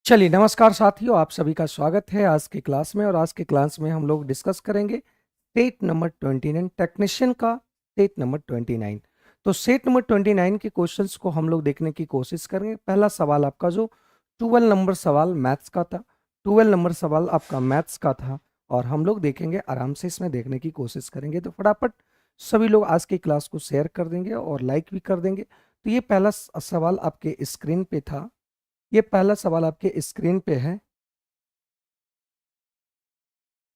चलिए, नमस्कार साथियों, आप सभी का स्वागत है आज की क्लास में। और आज की क्लास में हम लोग डिस्कस करेंगे सेट नंबर 29 टेक्नीशियन का सेट नंबर 29। तो सेट नंबर 29 के क्वेश्चंस को हम लोग देखने की कोशिश करेंगे। पहला सवाल आपका जो 12 नंबर सवाल मैथ्स का था, 12 नंबर सवाल आपका मैथ्स का था और हम लोग देखेंगे, आराम से इसमें देखने की कोशिश करेंगे। तो फटाफट सभी लोग आज की क्लास को शेयर कर देंगे और लाइक भी कर देंगे। तो ये पहला सवाल आपके स्क्रीन पे था, ये पहला सवाल आपके स्क्रीन पे है।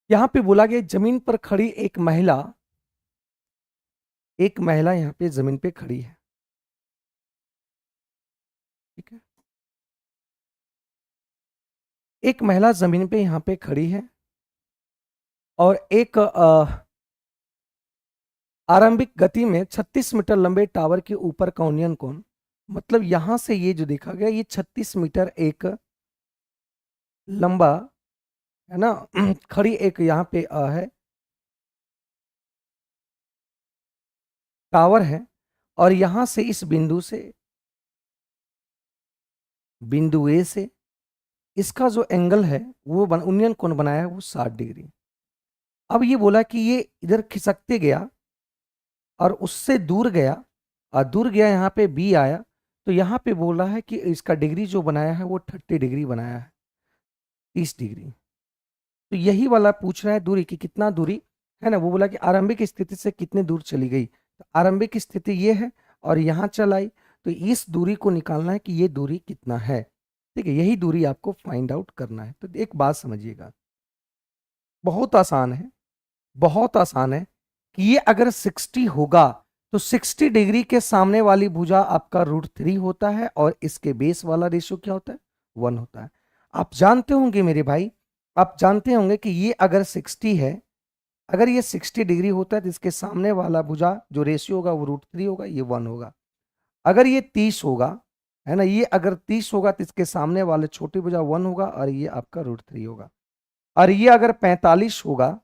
यहां पे बोला गया जमीन पर खड़ी एक महिला यहां पे जमीन पे खड़ी है, ठीक है। एक महिला जमीन पे यहां पे खड़ी है और एक आरंभिक गति में 36 मीटर लंबे टावर के ऊपर का उन्नयन कोण, मतलब यहां से ये जो देखा गया, ये 36 मीटर एक लंबा है ना खड़ी एक यहां पे है टावर है। और यहां से इस बिंदु से, बिंदु ए से इसका जो एंगल है वो उन्नयन कोण बनाया है वो 60 डिग्री। अब ये बोला कि ये इधर खिसकते गया और उससे दूर गया और दूर गया, यहाँ पे बी आया। तो यहाँ पे बोल रहा है कि इसका डिग्री जो बनाया है वो 30 डिग्री बनाया है, 30 डिग्री। तो यही वाला पूछ रहा है दूरी की कितना दूरी है ना। वो बोला कि आरंभिक स्थिति से कितने दूर चली गई। तो आरंभिक स्थिति ये है और यहाँ चल आई, तो इस दूरी को निकालना है कि ये दूरी कितना है, ठीक है। यही दूरी आपको फाइंड आउट करना है। तो एक बात समझिएगा, बहुत आसान है, बहुत आसान है कि ये अगर 60 होगा तो 60 डिग्री के सामने वाली भुजा आपका √3 होता है और इसके बेस वाला रेशियो क्या होता है, 1 होता है। आप जानते होंगे मेरे भाई, आप जानते होंगे कि ये अगर 60 है, अगर ये 60 डिग्री होता है तो इसके सामने वाला भुजा जो रेशियो होगा वो √3 होगा, ये 1 होगा। अगर ये 30 होगा, है ना, ये अगर 30 होगा तो इसके सामने वाले छोटी भुजा 1 होगा और ये आपका √3 होगा। और ये अगर 45 होगा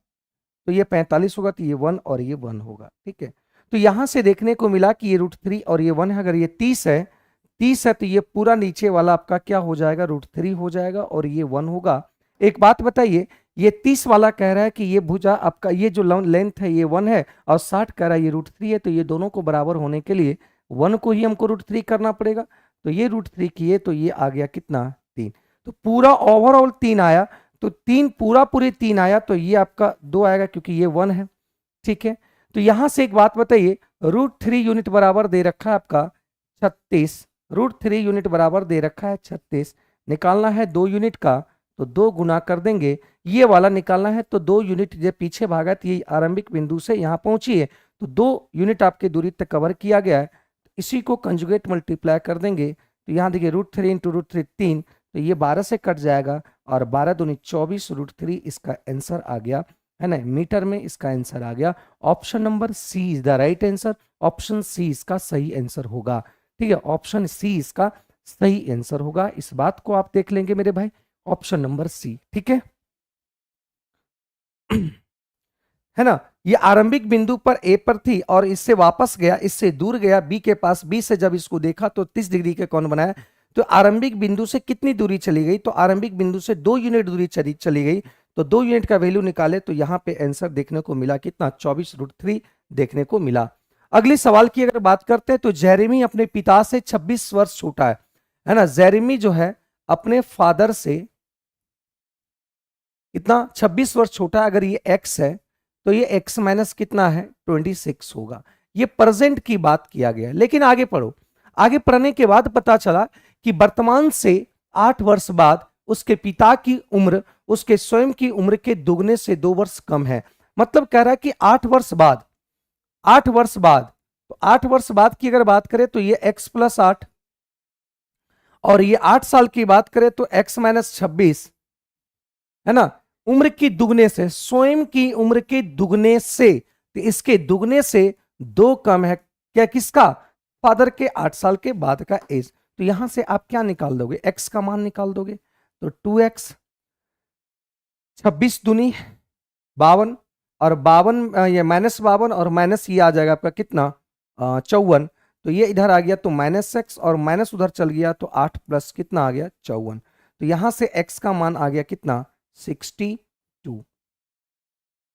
तो ये 45 होगा, तो ये 1 और ये 1 होगा, ठीक है। तो यहां से देखने को मिला कि ये √3 और ये 1 है। अगर ये 30 है, 30 है तो ये पूरा नीचे वाला आपका क्या हो जाएगा, √3 हो जाएगा और ये 1 होगा। एक बात बताइए, ये 30 वाला कह रहा है कि ये भुजा आपका ये जो लेंथ है ये 1 है और 60 कह रहा है ये √3 है। तो ये दोनों को बराबर होने के लिए 1 को ही हमको √3 करना पड़ेगा। तो ये √3 किए तो ये आ गया कितना, 3। तो पूरा ओवरऑल 3 आया। तो 3 पूरा पूरे 3 आया तो ये आपका 2 आएगा क्योंकि ये 1 है, ठीक है। तो यहां से एक बात बताइए, √3 यूनिट बराबर दे रखा है आपका 36, √3 यूनिट बराबर दे रखा है 36। निकालना है 2 यूनिट का तो 2 गुना कर देंगे। ये वाला निकालना है तो 2 यूनिट जब पीछे भागा तो ये आरंभिक बिंदु से यहां पहुंची है, तो 2 यूनिट आपके दूरी तक कवर किया गया है। इसी को कंजुगेट मल्टीप्लाई कर देंगे तो यहां देखिए √3 इंटू √3 3, तो ये 12 से कट जाएगा और 12 दूनी 24, √3 इसका आंसर आ गया, है ना, मीटर में इसका आंसर आ गया। Option number c is the right answer. Option c इसका सही आंसर होगा, ठीक है। ऑप्शन सी इसका सही आंसर होगा। इस बात को आप देख लेंगे मेरे भाई, ऑप्शन नंबर सी, ठीक है। है ना, ये आरंभिक बिंदु पर ए पर थी और इससे वापस गया, इससे दूर गया बी के पास, बी से जब इसको देखा तो 30 डिग्री के कोण बनाया। तो आरंभिक बिंदु से कितनी दूरी चली गई, तो आरंभिक बिंदु से 2 यूनिट दूरी चली गई। तो 2 यूनिट का वैल्यू निकाले तो यहां पे आंसर देखने को मिला कितना, 24 √3 देखने को मिला। अगले सवाल की अगर बात करते हैं तो जेरेमी अपने पिता से 26 वर्ष छोटा है ना। जेरेमी जो है अपने फादर से कितना, 26 वर्ष छोटा है। अगर ये एक्स है तो ये x माइनस कितना है, 26 होगा। ये प्रेजेंट की बात किया गया। लेकिन आगे पढ़ो, आगे पढ़ने के बाद पता चला कि वर्तमान से 8 वर्ष बाद उसके पिता की उम्र उसके स्वयं की उम्र के दुगने से 2 वर्ष कम है। मतलब कह रहा है कि 8 वर्ष बाद, 8 वर्ष बाद, तो 8 वर्ष बाद की अगर बात करें तो ये x+8, और ये 8 साल की बात करें तो x-26, है ना। उम्र की दुगने से, स्वयं की उम्र के दुगने से, तो इसके दुगने से 2 कम है क्या, किसका, फादर के 8 साल के बाद का एज। तो यहां से आप क्या निकाल दोगे, x का मान निकाल दोगे। तो 2x, 26 दूनी 52 और 52 ये -52 और माइनस ये आ जाएगा आपका कितना, 54। तो ये इधर आ गया तो -x और माइनस उधर चल गया तो 8 प्लस कितना आ गया 54। तो यहां से x का मान आ गया कितना 62।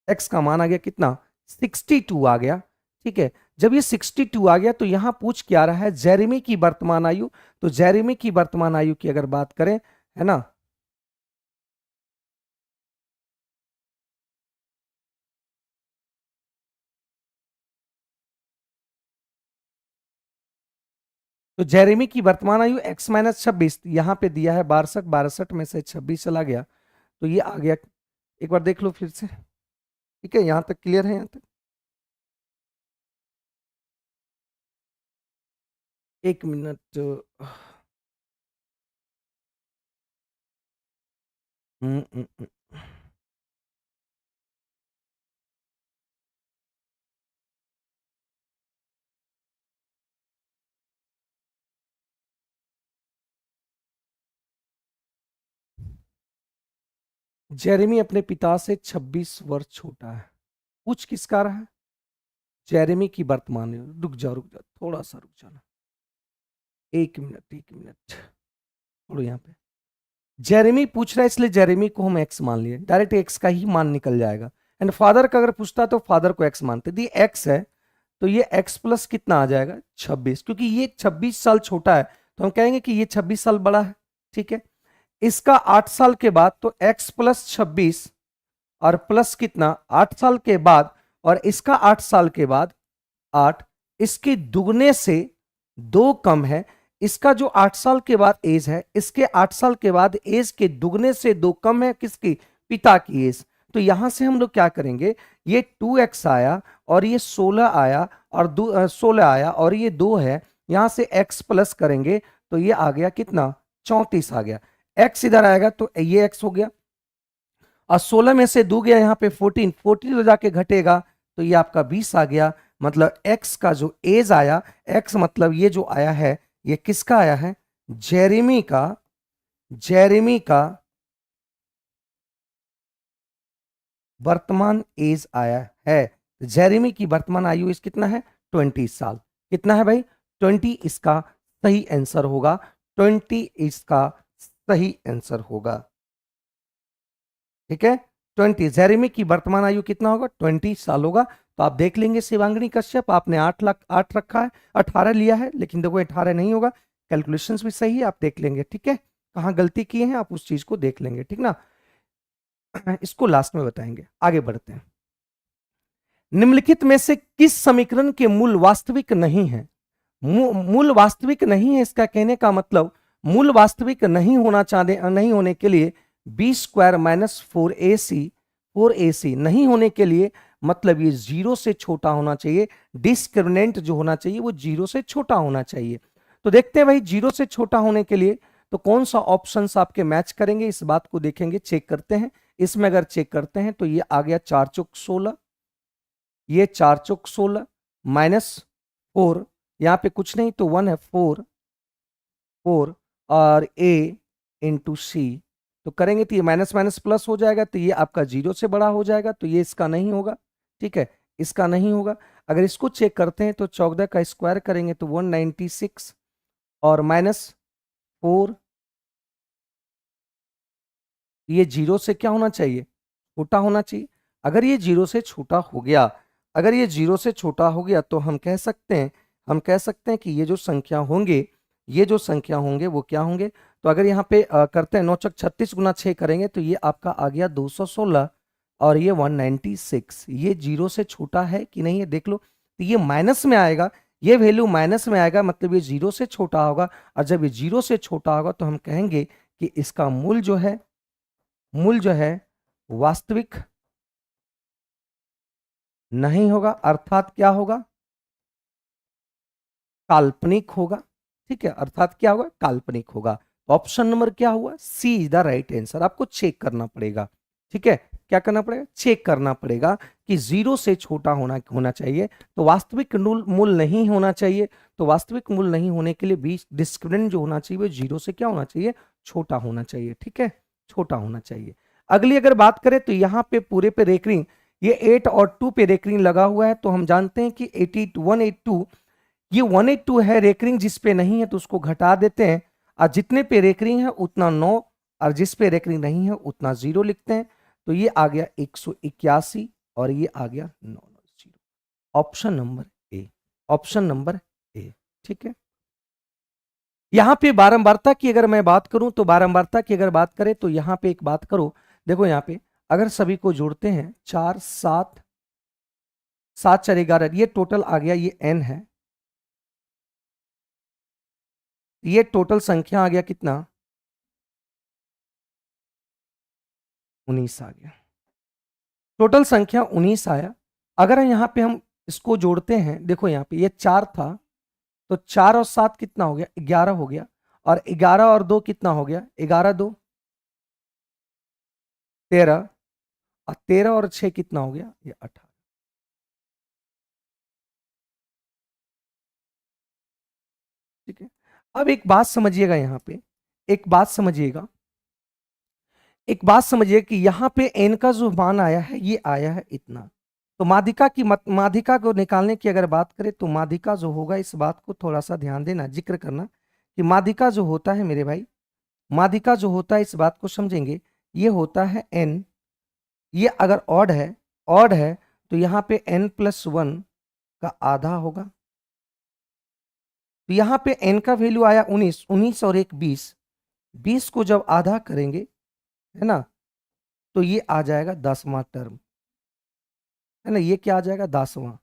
x का मान आ गया कितना 62 आ गया। ठीक है, जब ये 62 आ गया तो यहां पूछ क्या रहा है जेरेमी की वर्तमान आयु। तो जेरेमी की वर्तमान आयु की अगर बात करें, है ना, तो जेरेमी की वर्तमान आयु x माइनस 26, यहां पे दिया है 62, 62 में से 26 चला गया तो ये आ गया। एक बार देख लो फिर से। ठीक है, यहां तक क्लियर है? यहां तक एक मिनट। हम्म, हम्म, हम्म। जेरेमी अपने पिता से 26 वर्ष छोटा है। पूछ किसका रहा है? जेरेमी की वर्तमान आयु। रुक जा थोड़ा सा रुक जाना, एक मिनट एक मिनट। छोड़ो यहाँ पे। जेरेमी पूछ रहा है इसलिए जेरेमी को हम एक्स मान लिए, डायरेक्ट एक्स का ही मान निकल जाएगा। एंड फादर का अगर पूछता तो फादर को एक्स मानते। दी एक्स है तो ये एक्स प्लस कितना आ जाएगा 26, क्योंकि ये 26 साल छोटा है तो हम कहेंगे कि ये 26 साल बड़ा है। ठीक है, इसका 8 साल के बाद तो एक्स प्लस 26 और प्लस कितना 8 साल के बाद, और इसका 8 साल के बाद 8, इसके दुगने से 2 कम है। इसका जो 8 साल के बाद एज है, इसके 8 साल के बाद एज के दुगने से 2 कम है किसकी? पिता की एज। तो यहां से हम लोग क्या करेंगे, ये 2x आया और ये 16 आया और 16 आया और ये 2 है, यहां से x प्लस करेंगे तो ये आ गया कितना 34 आ गया। x इधर आएगा तो ये x हो गया और 16 में से 2 गया यहाँ पे 14, 14 तो जाके घटेगा तो ये आपका 20 आ गया। मतलब x का जो एज आया, x मतलब ये जो आया है ये किसका आया है? जेरेमी का। जेरेमी का वर्तमान एज आया है। जेरेमी की वर्तमान आयु इस कितना है 20 साल। कितना है भाई 20, इसका सही आंसर होगा 20, इसका सही आंसर होगा। ठीक है, 20। जेरेमी की वर्तमान आयु कितना होगा 20 साल होगा। तो आप देख लेंगे शिवांगनी कश्यप, आपने 8 रखा है, 18 लिया है, लेकिन देखो 18 नहीं होगा। कैलकुलेशंस भी सही है, आप देख लेंगे। ठीक है, कहाँ गलती किए हैं आप उस चीज को देख लेंगे। ठीक ना, इसको लास्ट में बताएंगे। आगे बढ़ते हैं। निम्नलिखित में से किस समीकरण के मूल वास्तविक नहीं है? मूल वास्तविक नहीं है, इसका कहने का मतलब मूल वास्तविक नहीं होना चाहते, नहीं होने के लिए बी स्क्वायर माइनस 4ac नहीं होने के लिए मतलब ये 0 से छोटा होना चाहिए। डिस्क्रिमिनेंट जो होना चाहिए वो 0 से छोटा होना चाहिए। तो देखते हैं भाई 0 से छोटा होने के लिए तो कौन सा ऑप्शन आपके मैच करेंगे, इस बात को देखेंगे, चेक करते हैं। इसमें अगर चेक करते हैं तो ये आ गया 4 चौक 16, ये 4 चौक 16 माइनस 4, यहाँ पे कुछ नहीं तो 1 है, 4 4 और a इंटू सी। तो करेंगे तो ये माइनस माइनस प्लस हो जाएगा तो ये आपका 0 से बड़ा हो जाएगा तो ये इसका नहीं होगा। ठीक है, इसका नहीं होगा। अगर इसको चेक करते हैं तो 14 का स्क्वायर करेंगे तो 196 और माइनस 4, ये 0 से क्या होना चाहिए छोटा होना चाहिए। अगर ये 0 से छोटा हो गया, अगर ये 0 से छोटा हो गया तो हम कह सकते हैं, हम कह सकते हैं कि ये जो संख्या होंगे, ये जो संख्या होंगे वो क्या होंगे। तो अगर यहाँ पे करते हैं 9 चक 36 गुना 6 करेंगे तो ये आपका आ गया 216 और ये 196। ये 0 से छोटा है कि नहीं है देख लो। तो ये माइनस में आएगा, ये वैल्यू माइनस में आएगा मतलब ये 0 से छोटा होगा। और जब ये 0 से छोटा होगा तो हम कहेंगे कि इसका मूल जो है, मूल जो है वास्तविक नहीं होगा, अर्थात क्या होगा काल्पनिक होगा। ठीक है, अर्थात क्या होगा काल्पनिक होगा। तो ऑप्शन नंबर क्या हुआ सी इज द राइट आंसर। आपको चेक करना पड़ेगा। ठीक है, क्या करना पड़ेगा चेक करना पड़ेगा कि 0 से छोटा होना होना चाहिए। तो वास्तविक मूल नहीं होना चाहिए। तो वास्तविक मूल नहीं होने के लिए बीच डिस्क्रिमिनेंट जो होना चाहिए वो 0 से क्या होना चाहिए छोटा होना चाहिए। ठीक है, छोटा होना चाहिए। अगली अगर बात करें तो यहाँ पे पूरे पे रेकरिंग, ये 8 और 2 पे रेकरिंग लगा हुआ है। तो हम जानते हैं कि 182 ये 182 है रेकरिंग, जिस पे नहीं है तो उसको घटा देते हैं, और जितने पे रेकरिंग है उतना 9, और जिस पे रेकरिंग नहीं है उतना 0 लिखते हैं। तो ये आ गया 181 और ये आ गया 990। Option number A, option number ए। ठीक है। यहां पे बारंबारता की अगर मैं बात करूं तो बारंबारता की अगर बात करें तो यहां पे एक बात करो, देखो यहां पे अगर सभी को जोड़ते हैं 4 7 7 4 11, ये टोटल आ गया, ये n है, ये टोटल संख्या आ गया कितना, 19 आ गया। टोटल संख्या 19 आया। अगर यहाँ पे हम इसको जोड़ते हैं, देखो यहाँ पे ये 4 था, तो 4 और 7 कितना हो गया, 11 हो गया, और 11 और 2 कितना हो गया, 11 2 13, और 13 और 6 कितना हो गया, ये 18। ठीक है। अब एक बात समझिएगा, यहाँ पे एक बात समझिएगा, एक बात समझिए कि यहाँ पे n का जो मान आया है ये आया है इतना। तो माध्यिका की माध्यिका को निकालने की अगर बात करें तो माध्यिका जो होगा, इस बात को थोड़ा सा ध्यान देना, जिक्र करना कि माध्यिका जो होता है मेरे भाई, माध्यिका जो होता है, इस बात को समझेंगे, ये होता है n, ये अगर ऑड है, ऑड है, तो यहाँ पे n+1 का आधा होगा। तो यहाँ पे n का वैल्यू आया 19, 19 और 1 20, 20 को जब आधा करेंगे, है ना, तो ये आ जाएगा 10वां टर्म, है ना, ये क्या आ जाएगा, 10वां।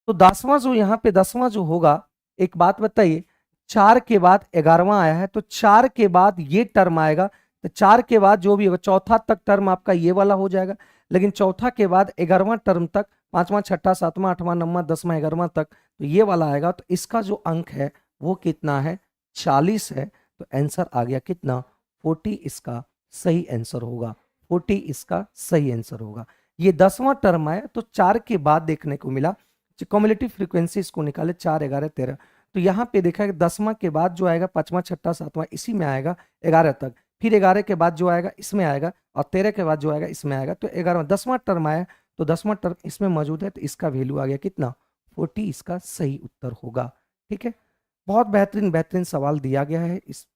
तो 10वां जो यहाँ पे 10वां जो होगा, एक बात बताइए, 4 के बाद 11वां आया है, तो 4 के बाद ये टर्म आएगा, तो 4 के बाद जो भी होगा, चौथा तक टर्म आपका ये वाला हो जाएगा, लेकिन चौथा के बाद 11वां टर्म तक, 5वां 6वां 7वां 8वां 9वां 10वां 11वां तक, तो ये वाला आएगा। तो इसका जो अंक है वो कितना है, 40 है। तो आंसर आ गया कितना, 40 इसका सही आंसर होगा, 40 इसका सही आंसर होगा। ये 10वां टर्म आया, तो 4 के बाद देखने को मिला, कम्युलेटिव फ्रीक्वेंसी इसको निकाले, 4 11 13, तो यहाँ पे देखा कि 10वां के बाद जो आएगा 5वां 6वां 7वां इसी में आएगा 11 तक, फिर 11 के बाद जो आएगा इसमें आएगा, और 13 के बाद जो आएगा इसमें आएगा, तो 11वां 10वां टर्म आया, तो 10वां टर्म इसमें मौजूद है, तो इसका वैल्यू आ गया कितना, 40 इसका सही उत्तर होगा। ठीक है। बहुत बेहतरीन बेहतरीन सवाल दिया गया है। इस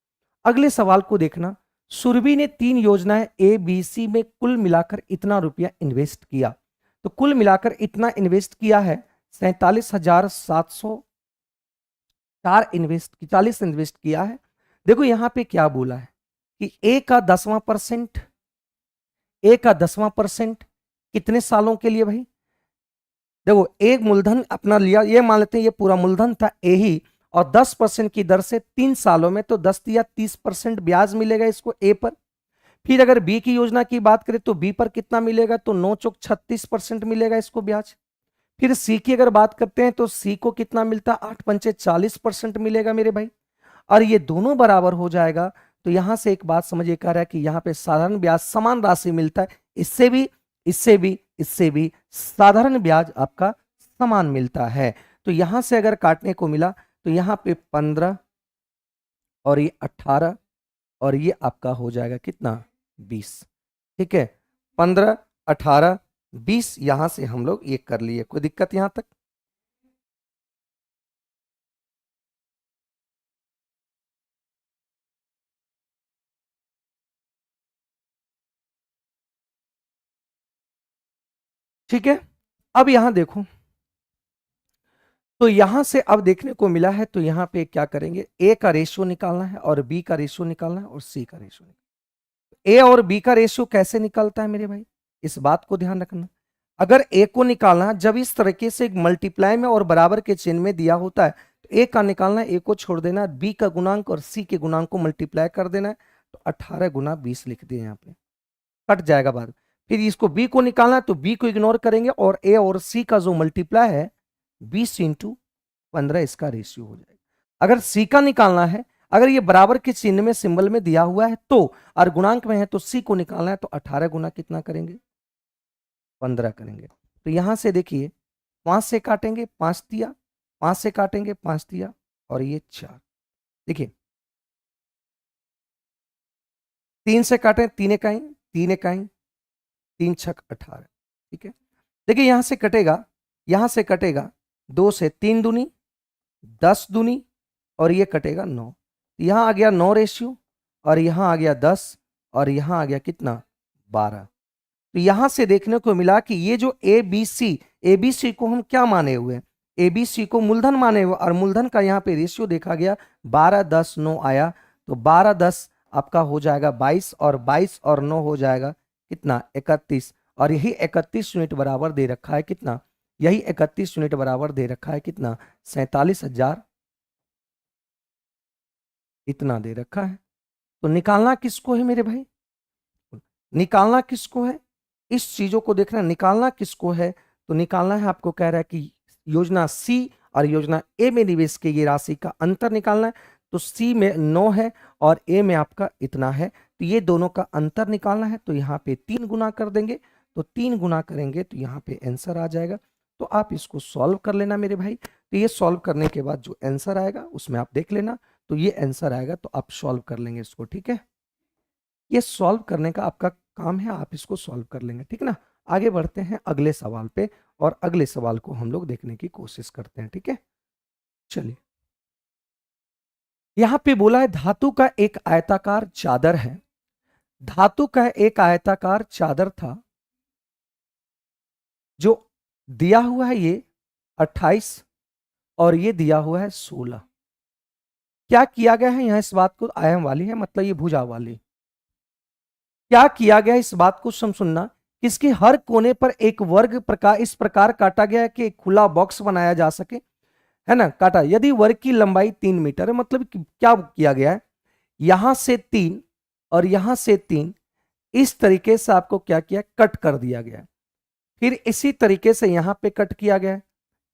अगले सवाल को देखना, सुरभि ने 3 योजनाएं ए बी सी में कुल मिलाकर इतना रुपया इन्वेस्ट किया। तो कुल मिलाकर इतना इन्वेस्ट किया है 47,704 इन्वेस्ट, 40 इन्वेस्ट किया है। देखो यहां पे क्या बोला है कि ए का 10वां%, ए का 10वां% कितने सालों के लिए भाई, देखो एक मूलधन अपना लिया, ये मान लेते हैं ये पूरा मूलधन था ए ही, और 10% की दर से 3 सालों में, तो 10 या 30% ब्याज मिलेगा इसको ए पर। फिर अगर बी की योजना की बात करें तो बी पर कितना मिलेगा, तो 9 चौक 36% मिलेगा इसको ब्याज। फिर सी की अगर बात करते हैं तो सी को कितना मिलता है, 8 पंचे 40% मिलेगा मेरे भाई, और ये दोनों बराबर हो जाएगा। तो यहां से एक बात समझिए, कह रहा है कि यहाँ पे साधारण ब्याज समान राशि मिलता है, इससे भी इससे भी इससे भी साधारण ब्याज आपका समान मिलता है। तो यहां से अगर काटने को मिला तो यहाँ पे 15 और ये 18, और ये आपका हो जाएगा कितना, 20। ठीक है, 15 18 20, यहां से हम लोग ये कर लिए, कोई दिक्कत यहां तक। ठीक है। अब यहां देखो, तो यहां से अब देखने को मिला है, तो यहां पे क्या करेंगे, ए का रेशियो निकालना है और बी का रेशियो निकालना है और सी का रेशियो निकालना है। ए और बी का रेशियो कैसे निकलता है मेरे भाई, इस बात को ध्यान रखना। अगर ए को निकालना है, जब इस तरीके से मल्टीप्लाई में और बराबर के चिन्ह में दिया होता है, तो ए का निकालना है, ए को छोड़ देना है, बी का गुणांक और सी के गुणांक को मल्टीप्लाई कर देना है, तो 18 गुना 20 लिख दिए, यहाँ पे कट जाएगा बाद। फिर इसको बी को निकालना है, तो बी को इग्नोर करेंगे, और ए और सी का जो मल्टीप्लाई है 20 × 15 इसका रेशियो हो जाएगा। अगर सी का निकालना है, अगर ये बराबर के चिन्ह में सिंबल में दिया हुआ है तो, और गुणांक में है, तो सी को निकालना है, तो 18 गुना कितना करेंगे, 15 करेंगे। तो यहां से देखिए 5 से काटेंगे 5 दिया, 5 से काटेंगे 5 दिया, और ये 4। देखिए 3 से काटें 3 इकाई, 3 इकाई, 3 छक 18। ठीक है। देखिए यहां से कटेगा, यहां से कटेगा, 2 से 3 दूनी 10 दूनी और ये कटेगा 9। यहां आ गया 9 रेशियो और यहां आ गया 10 और यहां आ गया कितना 12। तो यहां से देखने को मिला कि ये जो एबीसी को हम क्या माने हुए हैं, एबीसी को मूलधन माने हुए और मूलधन का यहाँ पे रेशियो देखा गया 12 10 9 आया। तो 12 10 आपका हो जाएगा 22 और 22 और 9 हो जाएगा कितना 31। और यही 31 यूनिट बराबर दे रखा है कितना, यही 31 यूनिट बराबर दे रखा है कितना 47,000, इतना दे रखा है। तो निकालना किसको है मेरे भाई, निकालना किसको है, इस चीजों को देखना, निकालना किसको है। तो निकालना है आपको, कह रहा है कि योजना सी और योजना ए में निवेश की गई राशि का अंतर निकालना है। तो सी में 9 है और ए में आपका इतना है, तो ये दोनों का अंतर निकालना है। तो यहाँ पे 3 गुना कर देंगे, तो 3 गुना करेंगे तो यहाँ पे आंसर आ जाएगा। तो आप इसको सॉल्व कर लेना मेरे भाई। तो ये सॉल्व करने के बाद जो आंसर आएगा उसमें आप देख लेना, तो ये आंसर आएगा तो आप सॉल्व कर लेंगे इसको, ठीक है। ये सॉल्व करने का आपका काम है, आप इसको सॉल्व कर लेंगे, ठीक है ना। आगे बढ़ते हैं अगले सवाल पे और अगले सवाल को हम लोग देखने की कोशिश करते हैं, ठीक है। चलिए, यहां पे बोला है धातु का एक आयताकार चादर है, धातु का एक आयताकार चादर था जो दिया हुआ है ये 28 और ये दिया हुआ है 16। क्या किया गया है, यहां इस बात को आयाम वाली है मतलब ये भुजा वाली, क्या किया गया इस बात को सुनना, इसके हर कोने पर एक वर्ग प्रकार इस प्रकार काटा गया है कि एक खुला बॉक्स बनाया जा सके, है ना, काटा। यदि वर्ग की लंबाई 3 मीटर है, मतलब क्या किया गया है, यहां से 3 और यहां से 3 इस तरीके से आपको क्या किया, कट कर दिया गया है। फिर इसी तरीके से यहां पे कट किया गया है,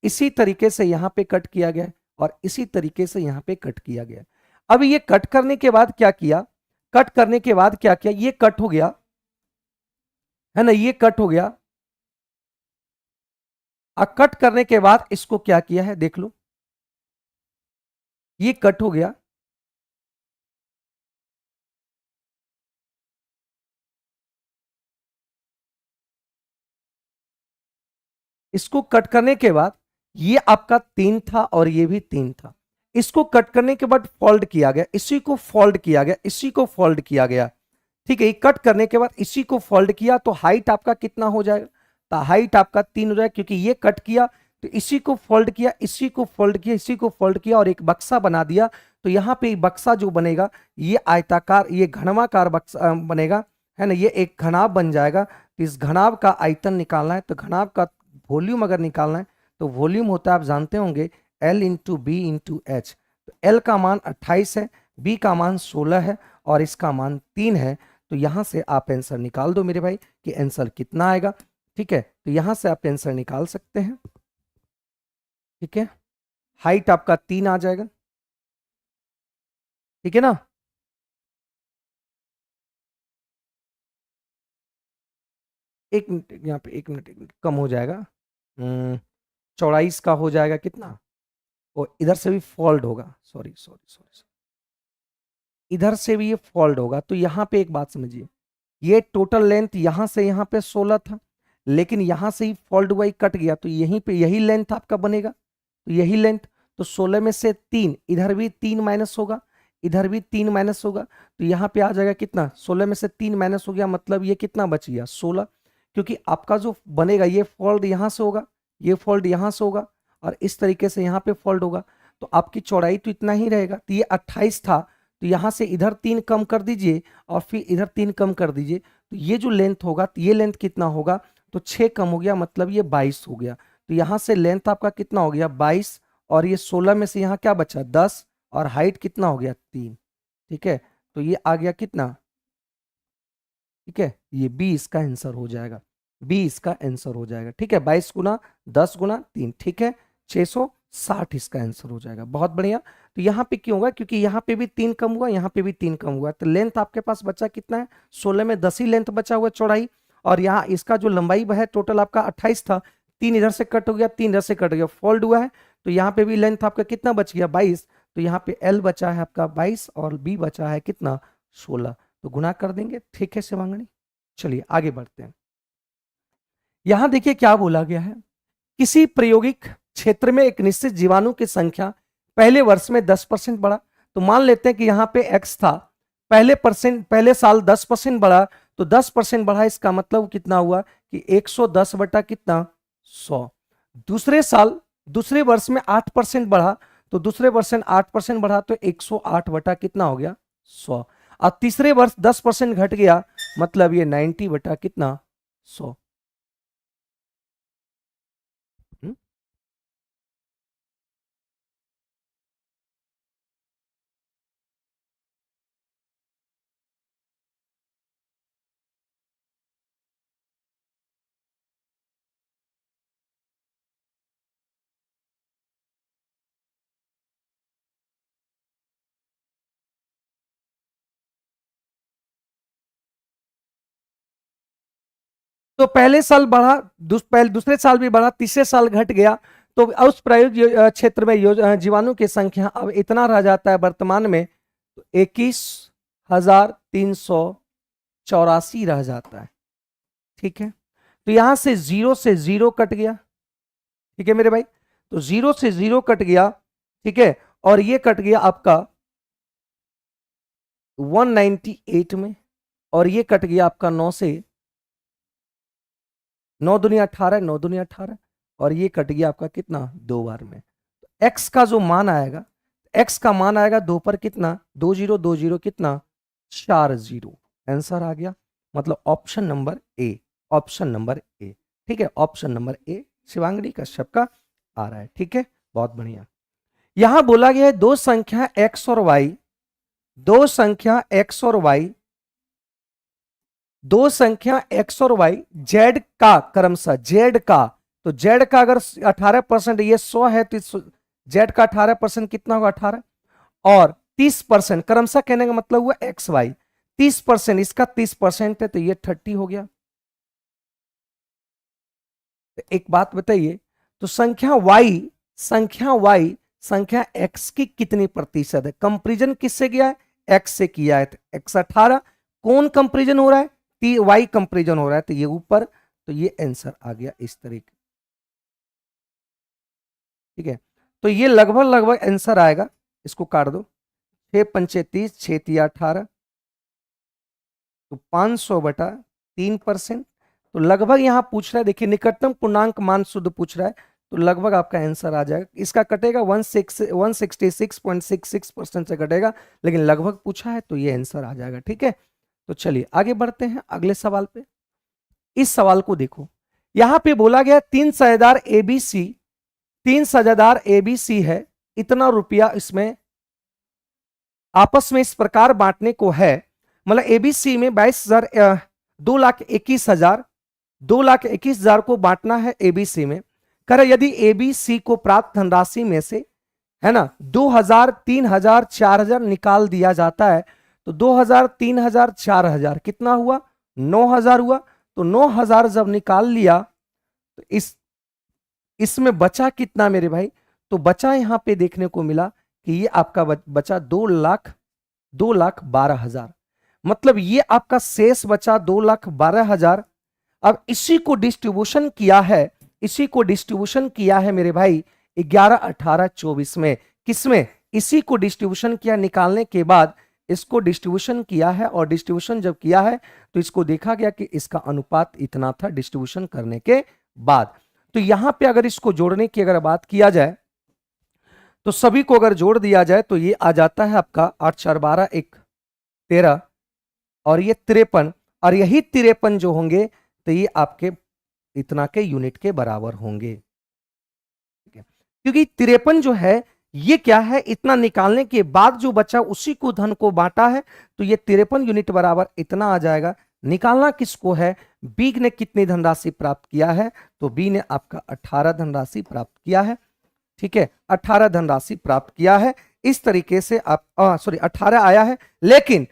इसी तरीके से यहां पे कट किया गया है और इसी तरीके से यहां पे कट किया गया है। अब ये कट करने के बाद क्या किया, कट करने के बाद क्या किया, ये कट हो गया, है ना, ये कट हो गया। अब कट करने के बाद इसको क्या किया है देख लो, ये कट हो गया, इसको कट करने के बाद ये आपका 3 था और ये भी 3 था, इसको कट करने के बाद फोल्ड किया गया, इसी को फोल्ड किया गया, इसी को फोल्ड किया गया, ठीक है। ये कट करने के बाद इसी को फोल्ड किया तो हाइट आपका कितना हो जाएगा, तो हाइट आपका 3 हो जाएगा, क्योंकि ये कट किया तो इसी को फोल्ड किया, इसी को फोल्ड किया, इसी को फोल्ड किया और एक बक्सा बना दिया। तो यहाँ पे बक्सा जो बनेगा ये आयताकार, ये घनवाकार बक्सा बनेगा, है ना, ये एक घनाभ बन जाएगा। तो इस घनाभ का आयतन निकालना है, तो घनाभ का वॉल्यूम अगर निकालना है तो वॉल्यूम होता है आप जानते होंगे L into b into h. तो L का मान 28 है, B का मान 16 है और इसका मान 3 है। तो यहां से आप आंसर निकाल दो मेरे भाई कि आंसर कितना आएगा, ठीक है। तो यहां से आप आंसर निकाल सकते हैं, ठीक है। हाइट आपका 3 आ जाएगा, ठीक है ना। एक मिनट यहाँ पे, एक मिनट कम हो जाएगा, चौड़ाई इसका हो जाएगा कितना, और इधर से भी फोल्ड होगा, सॉरी सॉरी सॉरी, इधर से भी ये फोल्ड होगा। तो यहाँ पे एक बात समझिए, ये टोटल लेंथ यहां से यहां पे 16 था, लेकिन यहां से ही फोल्ड हुआ ही कट गया, तो यहीं पे यही लेंथ आपका बनेगा, तो यही लेंथ। तो 16 में से 3, इधर भी 3 माइनस होगा, इधर भी 3 माइनस होगा, तो यहाँ पे आ जाएगा कितना, 16 में से 3 माइनस हो गया, मतलब ये कितना बच गया 16। क्योंकि आपका जो बनेगा ये फोल्ड यहां से होगा, ये फोल्ड यहां से होगा और इस तरीके से यहाँ पे फोल्ड होगा, तो आपकी चौड़ाई तो इतना ही रहेगा। तो ये 28 था, तो यहां से इधर 3 कम कर दीजिए और फिर इधर 3 कम कर दीजिए, तो ये जो लेंथ होगा, तो ये लेंथ कितना होगा, तो 6 कम हो गया, मतलब ये 22 हो गया। तो यहां से लेंथ आपका कितना हो गया 22 और ये 16 में से यहाँ क्या बचा 10 और हाइट कितना हो गया 3, ठीक है। तो ये आ गया कितना, ठीक है, ये 20 का आंसर हो जाएगा, 20 का आंसर हो जाएगा, ठीक है। 22 गुना 10 गुना 3, ठीक है, 660 इसका आंसर हो जाएगा, बहुत बढ़िया। तो यहाँ पे क्यों होगा, क्योंकि यहाँ पे भी 3 कम हुआ, यहाँ पे भी 3 कम हुआ, तो लेंथ आपके पास बचा कितना है 16 में 10 ही लेंथ बचा हुआ चौड़ाई, और यहाँ इसका जो लंबाई है टोटल आपका 28 था, 3 इधर से कट हो गया, 3 इधर से कट गया, फोल्ड हुआ है, तो यहाँ पे भी लेंथ आपका कितना बच गया 22। तो यहाँ पे L बचा है आपका 22 और B बचा है कितना 16, तो गुना कर देंगे, ठीक है शिवांगनी। चलिए आगे बढ़ते हैं। यहां देखिए क्या बोला गया है, किसी प्रायोगिक क्षेत्र में एक निश्चित जीवाणु की संख्या पहले वर्ष में 10% बढ़ा। तो मान लेते हैं कि यहाँ पे x था, पहले साल 10% बढ़ा, तो 10% बढ़ा, इसका मतलब कितना हुआ कि 110 बटा कितना 100। दूसरे वर्ष में 8% बढ़ा, तो दूसरे वर्ष में 8% बढ़ा, तो 108 बटा कितना हो गया 100। अब तीसरे वर्ष 10% घट गया, मतलब ये 90 बटा कितना 100। तो पहले साल बढ़ा, दूसरे साल भी बढ़ा, तीसरे साल घट गया, तो उस प्रयोग क्षेत्र में जीवाणु की संख्या अब इतना रह जाता है वर्तमान में, 21,384 रह जाता है। ठीक है, तो यहां से जीरो कट गया। ठीक है मेरे भाई, तो 0 से 0 कट गया। ठीक है, और ये कट गया आपका 198 में, और ये कट गया आपका 9 से, 9 दूनी 18, 9 दूनी 18, और ये कट गया आपका कितना 2 बार में। x का जो मान आएगा, x का मान आएगा 2 पर कितना 2020 कितना 40। आंसर आ गया, मतलब option number A, option number ए। ठीक है, ऑप्शन नंबर ए शिवांगी कश्यप का आ रहा है। ठीक है, बहुत बढ़िया। यहां बोला गया है दो संख्या x और y, दो संख्या x और y, दो संख्या x और y z का क्रमशः, z का, तो z का अगर 18%, ये 100 है, तो z का 18% कितना होगा 18, और 30% क्रमशः कहने का मतलब हुआ एक्स वाई, 30%, इसका 30% है, तो ये 30 हो गया। तो एक बात बताइए, तो संख्या y संख्या x की कितनी प्रतिशत है? कंपेरिजन किससे किया है? x से किया है, तो x 18, कौन कंपेरिजन हो रहा है? y कंपेरिजन हो रहा है, तो ये ऊपर, तो ये आंसर आ गया इस तरीके। ठीक है, तो ये लगभग आंसर आएगा, इसको काट दो, 6 पंचे 30, 6 तिया 18, तो 500 बटा 3%। तो लगभग यहां पूछ रहा है, देखिए निकटतम पूर्णांक मान शुद्ध पूछ रहा है, तो लगभग आपका आंसर आ जाएगा। इसका कटेगा 166.66% से कटेगा, लेकिन लगभग पूछा है तो ये आंसर आ जाएगा। ठीक है, तो चलिए आगे बढ़ते हैं अगले सवाल पे। इस सवाल को देखो, यहां पे बोला गया तीन साझेदार एबीसी है, इतना रुपया इसमें आपस में इस प्रकार बांटने को है, मतलब एबीसी में 22,000, 2,21,000, 2,21,000 को बांटना है एबीसी में। कर यदि एबीसी को प्राप्त धनराशि में से, है ना, 2,000, 3,000, 4,000 निकाल दिया जाता है, तो 2,000, 3,000, 4,000 कितना हुआ 9,000 हुआ। तो 9,000 जब निकाल लिया, तो इसमें बचा कितना मेरे भाई? तो बचा यहां पे देखने को मिला कि ये आपका बचा 2,12,000, मतलब ये आपका शेष बचा 2,12,000। अब इसी को डिस्ट्रीब्यूशन किया है मेरे भाई 11, 18, 24 में, किसमें? इसी को डिस्ट्रीब्यूशन किया, निकालने के बाद इसको डिस्ट्रीब्यूशन किया है, और डिस्ट्रीब्यूशन जब किया है तो इसको देखा गया कि इसका अनुपात इतना था डिस्ट्रीब्यूशन करने के बाद। तो यहां पे अगर इसको जोड़ने की अगर बात किया जाए, तो सभी को अगर जोड़ दिया जाए तो ये आ जाता है आपका 8 4 12 1 13, और ये 53, और यही 53 जो होंगे तो ये आपके इतना के यूनिट के बराबर होंगे। क्योंकि 53 जो है ये क्या है, इतना निकालने के बाद जो बचा उसी को धन को बांटा है, तो ये 53 यूनिट बराबर इतना आ जाएगा। निकालना किसको है? बी ने कितनी धनराशि प्राप्त किया है? तो बी ने आपका 18 धनराशि प्राप्त किया है। ठीक है, 18 धनराशि प्राप्त किया है। इस तरीके से आप 18 आया है, लेकिन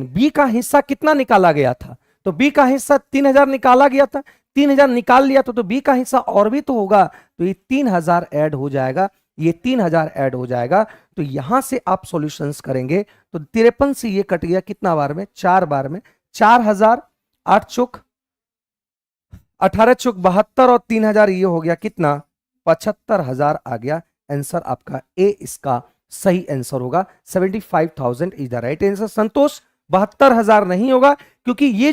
बी का हिस्सा कितना निकाला गया था? तो बी का हिस्सा 3,000 निकाला गया था, 3,000 निकाल लिया तो बी का हिस्सा और भी तो होगा, तो ये 3,000 ऐड हो जाएगा, ये 3,000 ऐड हो जाएगा। तो यहां से आप सॉल्यूशंस करेंगे तो 53 से ये कट गया कितना बार में? 4 बार में। 4,000, 8 चौक 18 चौक 72, और 3,000 ये हो गया कितना 75,000 आ गया। आंसर आपका ए इसका सही आंसर होगा। 75,000 इज द राइट आंसर। संतोष 72,000 नहीं होगा, क्योंकि ये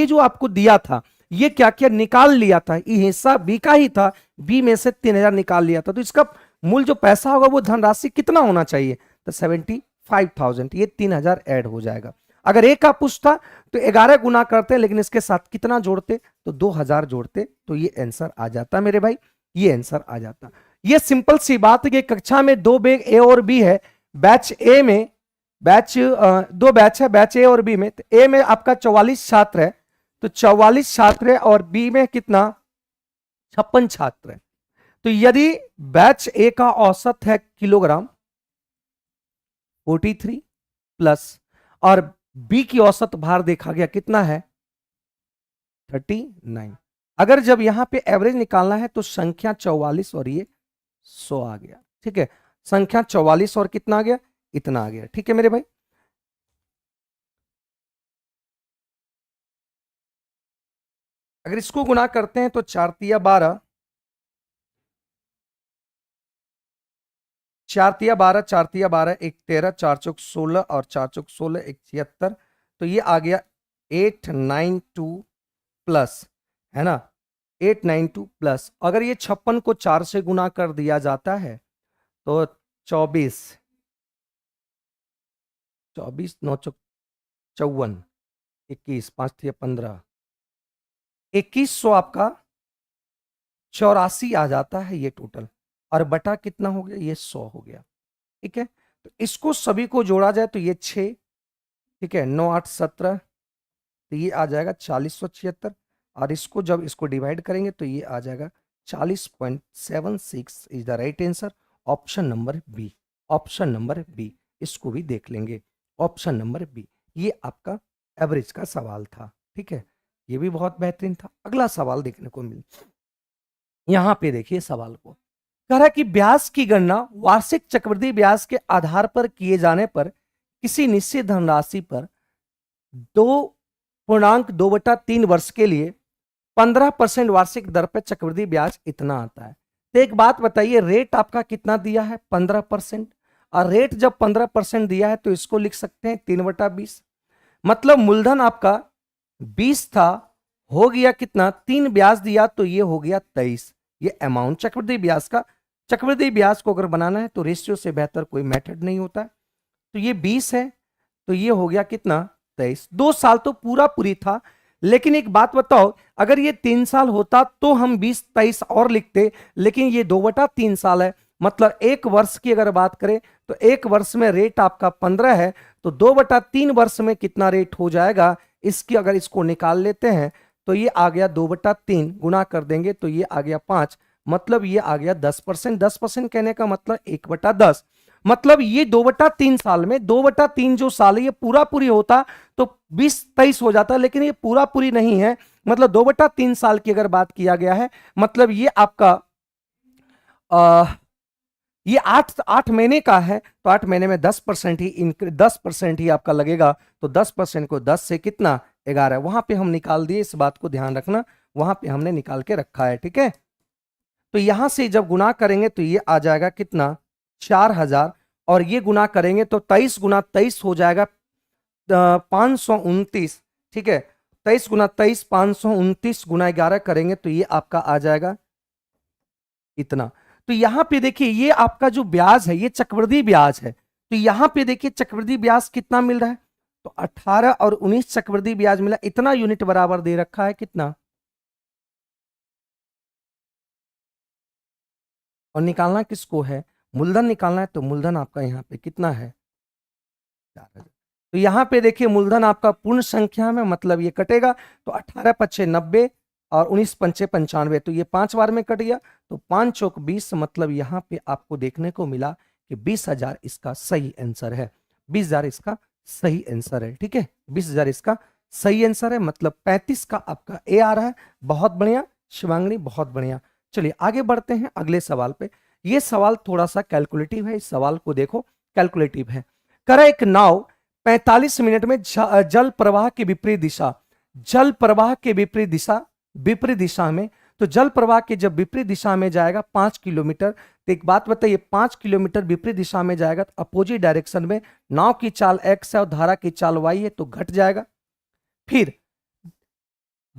जो आपको दिया था, ये क्या क्या निकाल लिया था, ये हिस्सा बी का ही था, बी में से 3,000 निकाल लिया था, तो इसका मूल जो पैसा होगा वो धनराशि कितना होना चाहिए, तो 75,000, ये 3,000 ऐड हो जाएगा। अगर ए का पूछता तो 11 गुना करते, लेकिन इसके साथ कितना जोड़ते, तो 2,000 जोड़ते, तो ये आंसर आ जाता मेरे भाई, ये आंसर आ जाता। ये सिंपल सी बात है कि कक्षा में 2 बैच ए और बी है। बैच ए में दो बैच है, बैच ए और बी में। तो ए में आपका 44 छात्र है, तो 44 छात्र है, और बी में कितना 56 छात्र है। तो यदि बैच ए का औसत है किलोग्राम 43 प्लस, और बी की औसत भार देखा गया कितना है 39। अगर जब यहां पे एवरेज निकालना है तो संख्या 44 और ये 100 आ गया, ठीक है। संख्या 44 और कितना आ गया, इतना आ गया, ठीक है मेरे भाई। अगर इसको गुना करते हैं तो 4 तिया 12, 4 तिया 12, 4 तिया 12, 1 13, 4 चौक 16 और 4 चौक 16, 1 76, तो ये आ गया 892 प्लस, है ना, 892 प्लस। अगर ये 56 को 4 से गुना कर दिया जाता है तो 24, 24 9 चौक 54, 21 5 तिया 15, 2100 आपका 84 आ जाता है ये टोटल, और बटा कितना हो गया, ये 100 हो गया, ठीक है। तो इसको सभी को जोड़ा जाए तो ये 6, ठीक है, 9 8 17, तो ये आ जाएगा 4076, और इसको जब इसको डिवाइड करेंगे तो ये आ जाएगा 40.76 is the right answer. Option number b, option number b, इसको भी देख लेंगे, ऑप्शन नंबर बी। ये आपका एवरेज का सवाल था, ठीक है, ये भी बहुत बेहतरीन था। अगला सवाल देखने को मिल, यहां पे देखिए सवाल को कह रहा है कि ब्याज की गणना वार्षिक चक्रवृद्धि ब्याज के आधार पर किए जाने पर किसी निश्चित धनराशि पर 2.2/3 वर्ष के लिए 15% वार्षिक दर पर चक्रवृद्धि ब्याज इतना आता है। तो एक बात बताइए, रेट आपका कितना दिया है 15%, और रेट जब 15% दिया है तो इसको लिख सकते हैं 3/20, मतलब मूलधन आपका 20 था, हो गया कितना 3 ब्याज दिया तो ये हो गया 23। ये अमाउंट चक्रवृद्धि ब्याज का, चक्रवृद्धि ब्याज को अगर बनाना है तो रेशियो से बेहतर कोई मेथड नहीं होता है। तो ये 20 है, तो ये हो गया कितना 23। 2 साल तो पूरा पूरी था, लेकिन एक बात बताओ, अगर ये 3 साल होता तो हम 20 23 और लिखते, लेकिन ये 2/3 साल है, मतलब 1 वर्ष की अगर बात करें तो 1 वर्ष में रेट आपका 15 है, तो 2/3 वर्ष में कितना रेट हो जाएगा, इसकी अगर इसको निकाल लेते हैं तो ये आ गया 2/3, गुना कर देंगे तो ये आ गया 5, मतलब ये आ गया 10%। 10% कहने का मतलब 1/10, मतलब ये 2/3 साल में 2/3 जो साल है ये पूरा पूरी होता तो 20-23 हो जाता, लेकिन ये पूरा पूरी नहीं है, मतलब 2/3 साल की अगर बात किया गया है, मतलब ये आपका ये 8 महीने का है, तो 8 महीने में 10% ही 10% ही आपका लगेगा, तो 10% को 10 से कितना 11, वहां पे हम निकाल दिए, इस बात को ध्यान रखना, वहां पे हमने निकाल के रखा है, ठीक है। तो यहां से जब गुना करेंगे तो ये आ जाएगा कितना 4000, और ये गुना करेंगे तो 23 गुना 23 हो जाएगा 529, ठीक है। 23 गुना 23 529 गुना 11 करेंगे तो ये आपका आ जाएगा इतना। तो यहां पे देखिए ये आपका जो ब्याज है ये चक्रवृद्धि ब्याज है, तो यहां पे देखिए चक्रवृद्धि ब्याज कितना मिल रहा है, तो 18 और 19 चक्रवृद्धि ब्याज मिला, इतना यूनिट बराबर दे रखा है कितना, और निकालना किसको है, मूलधन निकालना है, तो मूलधन आपका यहाँ पे कितना है 4,000। तो यहाँ पे देखिए मूलधन आपका पूर्ण संख्या में, मतलब ये कटेगा तो 18 पच्चे 90 और 19 पंचे 95, तो ये 5 बार में कट गया, तो 5 चौक 20, मतलब यहाँ पे आपको देखने को मिला कि 20,000 इसका सही आंसर है, 20,000 इसका सही आंसर है, ठीक है, 20,000 इसका सही आंसर है, मतलब 35 का आपका ए आ रहा है। बहुत बढ़िया शिवांगनी, बहुत बढ़िया। चलिए आगे बढ़ते हैं अगले सवाल पे। ये सवाल थोड़ा सा कैलकुलेटिव है, इस सवाल को देखो, कैलकुलेटिव है। करा एक नाव 45 मिनट में जल प्रवाह की विपरीत दिशा, जल प्रवाह के विपरीत दिशा में तो जल प्रवाह के जब विपरीत दिशा में जाएगा 5 किलोमीटर, तो एक बात बताइए 5 किलोमीटर विपरीत दिशा में जाएगा तो अपोजिट डायरेक्शन में नाव की चाल x है और धारा की चाल y है, तो घट जाएगा। फिर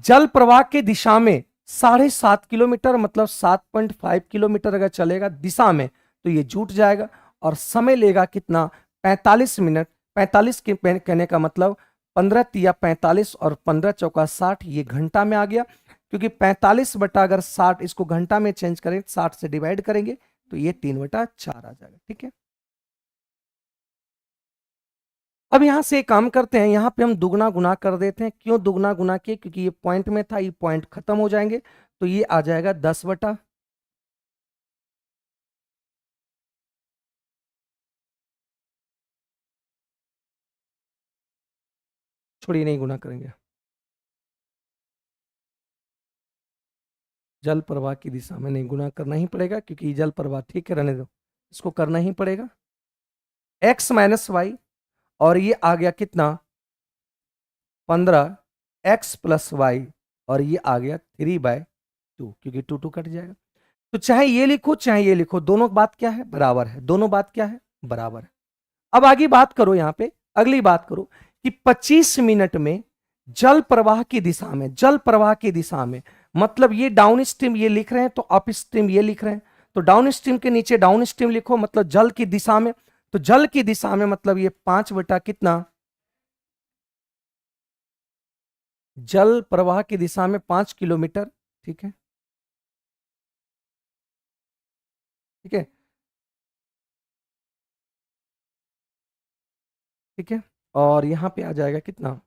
जल प्रवाह के दिशा में 7.5 किलोमीटर मतलब 7.5 किलोमीटर अगर चलेगा दिशा में तो ये जुट जाएगा और समय लेगा कितना 45 मिनट। 45 के कहने का मतलब 15 तिया 45 और 15 चौका 60, ये घंटा में आ गया, क्योंकि 45 बटा अगर 60 इसको घंटा में चेंज करें 60 से डिवाइड करेंगे तो ये 3/4 आ जाएगा। ठीक है, अब यहां से एक काम करते हैं, यहां पे हम दुगना गुना कर देते हैं। क्यों दुगना गुना किए? क्योंकि ये पॉइंट में था, ये पॉइंट खत्म हो जाएंगे, तो ये आ जाएगा 10 बटा, छोड़िए नहीं गुना करेंगे, जल प्रवाह की दिशा में नहीं गुना करना ही पड़ेगा क्योंकि जल प्रवाह, ठीक है रहने दो, इसको करना ही पड़ेगा x माइनस वाई, और ये आ गया कितना 15 x प्लस वाई, और ये आ गया 3/2 क्योंकि 2 कट जाएगा। तो चाहे ये लिखो चाहे ये लिखो, दोनों बात क्या है बराबर है, दोनों बात क्या है बराबर है। अब आगे बात करो, यहां पे अगली बात करो कि 25 मिनट में जल प्रवाह की दिशा में, जल प्रवाह की दिशा में मतलब ये डाउन स्ट्रीम ये लिख रहे हैं तो अप स्ट्रीम ये लिख रहे हैं, तो डाउन स्ट्रीम के नीचे डाउन स्ट्रीम लिखो मतलब जल की दिशा में, तो जल की दिशा में मतलब ये 5 बटा कितना, जल प्रवाह की दिशा में 5 किलोमीटर। ठीक है, ठीक है, ठीक है, और यहां पे आ जाएगा कितना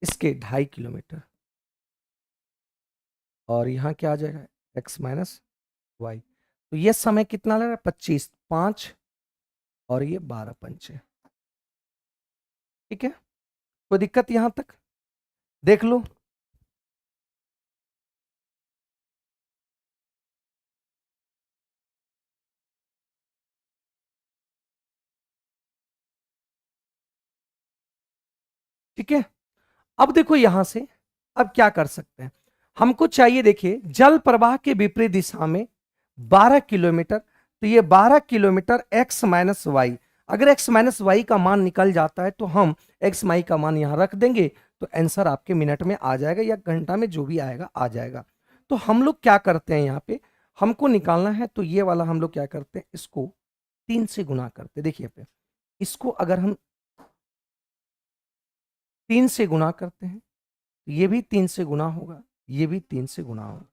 इसके 2.5 किलोमीटर, और यहां क्या आ जाएगा x माइनस वाई। तो ये समय कितना लग रहा है 25, 5 और ये 12 पंचे। ठीक है, कोई दिक्कत यहां तक? देख लो, ठीक है। अब देखो यहां से अब क्या कर सकते हैं, हमको चाहिए देखिए जल प्रवाह के विपरीत दिशा में 12 किलोमीटर, तो ये 12 किलोमीटर x माइनस वाई, अगर x माइनस वाई का मान निकल जाता है तो हम x माई का मान यहां रख देंगे, तो आंसर आपके मिनट में आ जाएगा या घंटा में जो भी आएगा आ जाएगा। तो हम लोग क्या करते हैं यहाँ पे, हमको निकालना है तो ये वाला हम लोग क्या करते हैं, इसको 3 से गुना करते, देखिए पे इसको अगर हम 3 से गुना करते हैं, ये भी 3 से गुना होगा, ये भी 3 से गुना होगा,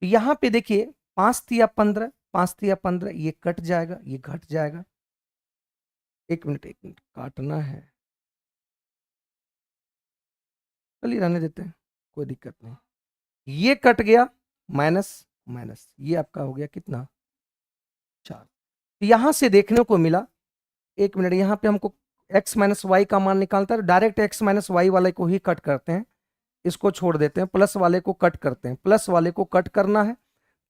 तो यहां पे देखिए 5 तिया 15, 5 तिया 15, ये कट जाएगा ये घट जाएगा। एक मिनट काटना है, चलिए रहने देते हैं, कोई दिक्कत नहीं। ये कट गया, माइनस माइनस, ये आपका हो गया कितना 4। तो यहां से देखने को मिला, एक मिनट, यहां पे हमको x माइनस वाई का मान निकालता है, डायरेक्ट x माइनस वाई वाले को ही कट करते हैं, इसको छोड़ देते हैं, प्लस वाले को कट करते हैं, प्लस वाले को कट करना है,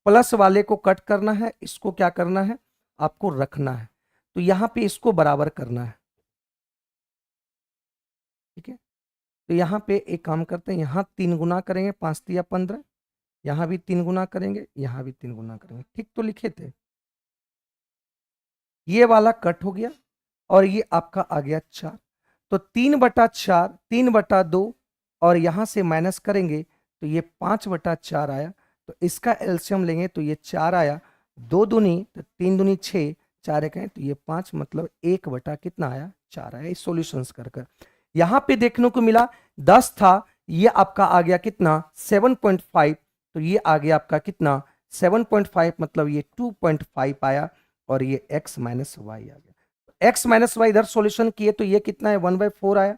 प्लस वाले को कट करना है, इसको क्या करना है आपको रखना है, तो यहां पे इसको बराबर करना है। ठीक है, तो यहां पे एक काम करते हैं, यहां 3 गुना करेंगे, 5 तिया 15, यहां भी 3 गुना करेंगे, यहां भी 3 गुना करेंगे, ठीक तो लिखे थे, ये वाला कट हो गया और ये आपका आ गया 4, तो 3/4, 3/2, और यहां से माइनस करेंगे तो ये 5/4 आया, तो इसका एलसीएम लेंगे तो ये 4 आया, 2 दूनी तो 3 दूनी 6, 4 एक है तो ये 5, मतलब 1 बटा कितना आया 4 आया, इस सॉल्यूशंस कर कर। यहां पे देखने को मिला 10 था, ये आपका आ गया कितना 7.5, तो ये आ गया आपका कितना 7.5, मतलब ये 2.5 आया, और ये x माइनस वाई आ गया, x माइनस वाई इधर सॉल्यूशन किए तो ये कितना है 1/4 आया।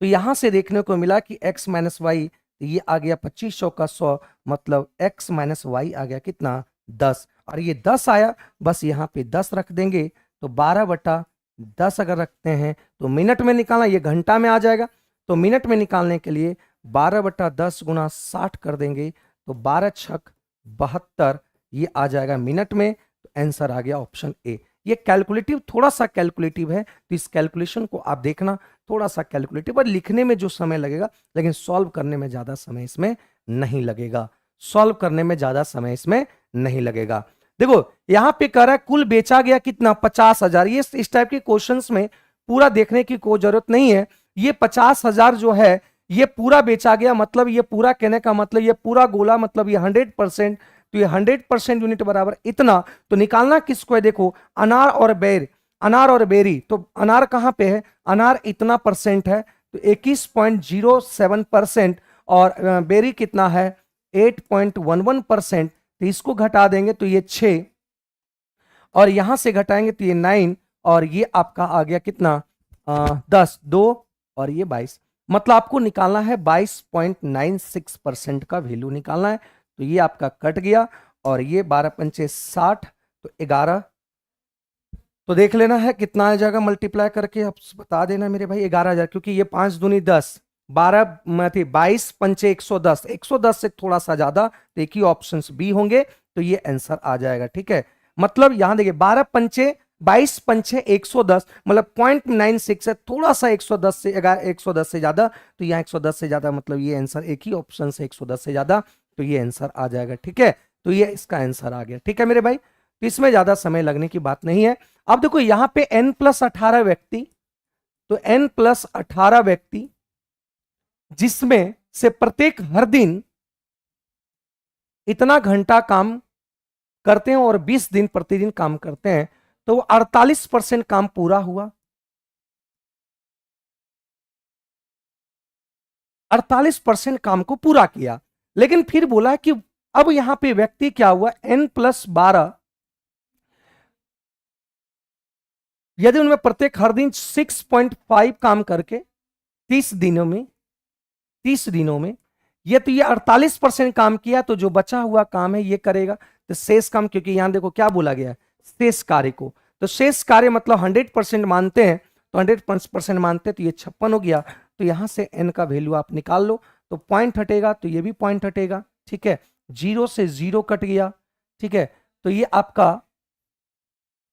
तो यहां से देखने को मिला कि x माइनस वाई, ये आ गया 25 का 100, मतलब x माइनस वाई आ गया कितना 10, और ये 10 आया, बस यहाँ पे 10 रख देंगे, तो 12/10 अगर रखते हैं तो मिनट में निकालना, ये घंटा में आ जाएगा, तो मिनट में निकालने के लिए 12/10 गुना 60 कर देंगे, तो 12 छक 72, ये आ जाएगा मिनट में, तो आंसर आ गया ऑप्शन ए। ये कैलकुलेटिव, थोड़ा सा कैलकुलेटिव है, तो इस कैलकुलेशन को आप देखना, थोड़ा सा कैलकुलेटिव और लिखने में जो समय लगेगा, लेकिन सॉल्व करने में ज्यादा समय इसमें नहीं लगेगा, सॉल्व करने में ज्यादा समय इसमें नहीं लगेगा। देखो यहां पे कह रहा है कुल बेचा गया कितना, 50,000। ये इस टाइप के क्वेश्चंस में पूरा देखने की कोई जरूरत नहीं है। ये 50,000 जो है ये पूरा बेचा गया, मतलब ये पूरा कहने का मतलब ये पूरा गोला, मतलब ये 100%। तो ये 100% यूनिट बराबर इतना। तो निकालना किसको है, देखो अनार और बेर, अनार और बेरी। तो अनार कहां पे है, अनार इतना परसेंट है तो 21.07%, और बेरी कितना है 8.11%। तो इसको घटा देंगे तो ये 6, और यहां से घटाएंगे तो ये 9, और ये आपका आ गया कितना 10, 2 और ये 22। मतलब आपको निकालना है 22.96% का वैल्यू निकालना है। तो ये आपका कट गया, और ये 12 पंचे 60, तो 11। तो देख लेना है कितना आ जाएगा, मल्टीप्लाई करके आप बता देना मेरे भाई, 11,000, क्योंकि ये 5 दूनी 10, 12 में थी 22 पंचे 110, 110 से थोड़ा सा ज्यादा, तो एक ही ऑप्शन बी होंगे, तो ये आंसर आ जाएगा। ठीक है, मतलब यहां देखिए 12 पंचे 22 पंचे 110, मतलब 0.96 है, थोड़ा सा 110 से 110 से ज्यादा, तो यहाँ 110 से ज्यादा, मतलब ये आंसर एक ही ऑप्शन से 110 से ज्यादा, तो ये आंसर आ जाएगा। ठीक है, तो ये इसका आंसर आ गया। ठीक है मेरे भाई, तो इसमें ज्यादा समय लगने की बात नहीं है। अब देखो यहां पे n+18 व्यक्ति, तो n+18 व्यक्ति जिसमें से प्रत्येक हर दिन इतना घंटा काम करते हैं और 20 दिन प्रतिदिन काम करते हैं, तो 48% काम पूरा हुआ, 48% काम को पूरा किया। लेकिन फिर बोला कि अब यहां पे व्यक्ति क्या हुआ, n+12, यदि उनमें प्रत्येक हर दिन 6.5 काम करके 30 दिनों में 30 दिनों में ये, तो ये 48% काम किया, तो जो बचा हुआ काम है ये करेगा, तो शेष काम, क्योंकि यहां देखो क्या बोला गया है, शेष कार्य को, तो शेष कार्य मतलब 100% मानते हैं, तो 100% मानते हैं, तो ये 56 हो गया। तो यहां से n का वैल्यू आप निकाल लो, तो पॉइंट हटेगा, तो ये भी पॉइंट हटेगा। ठीक है, 0 से 0 कट गया। ठीक है, तो ये आपका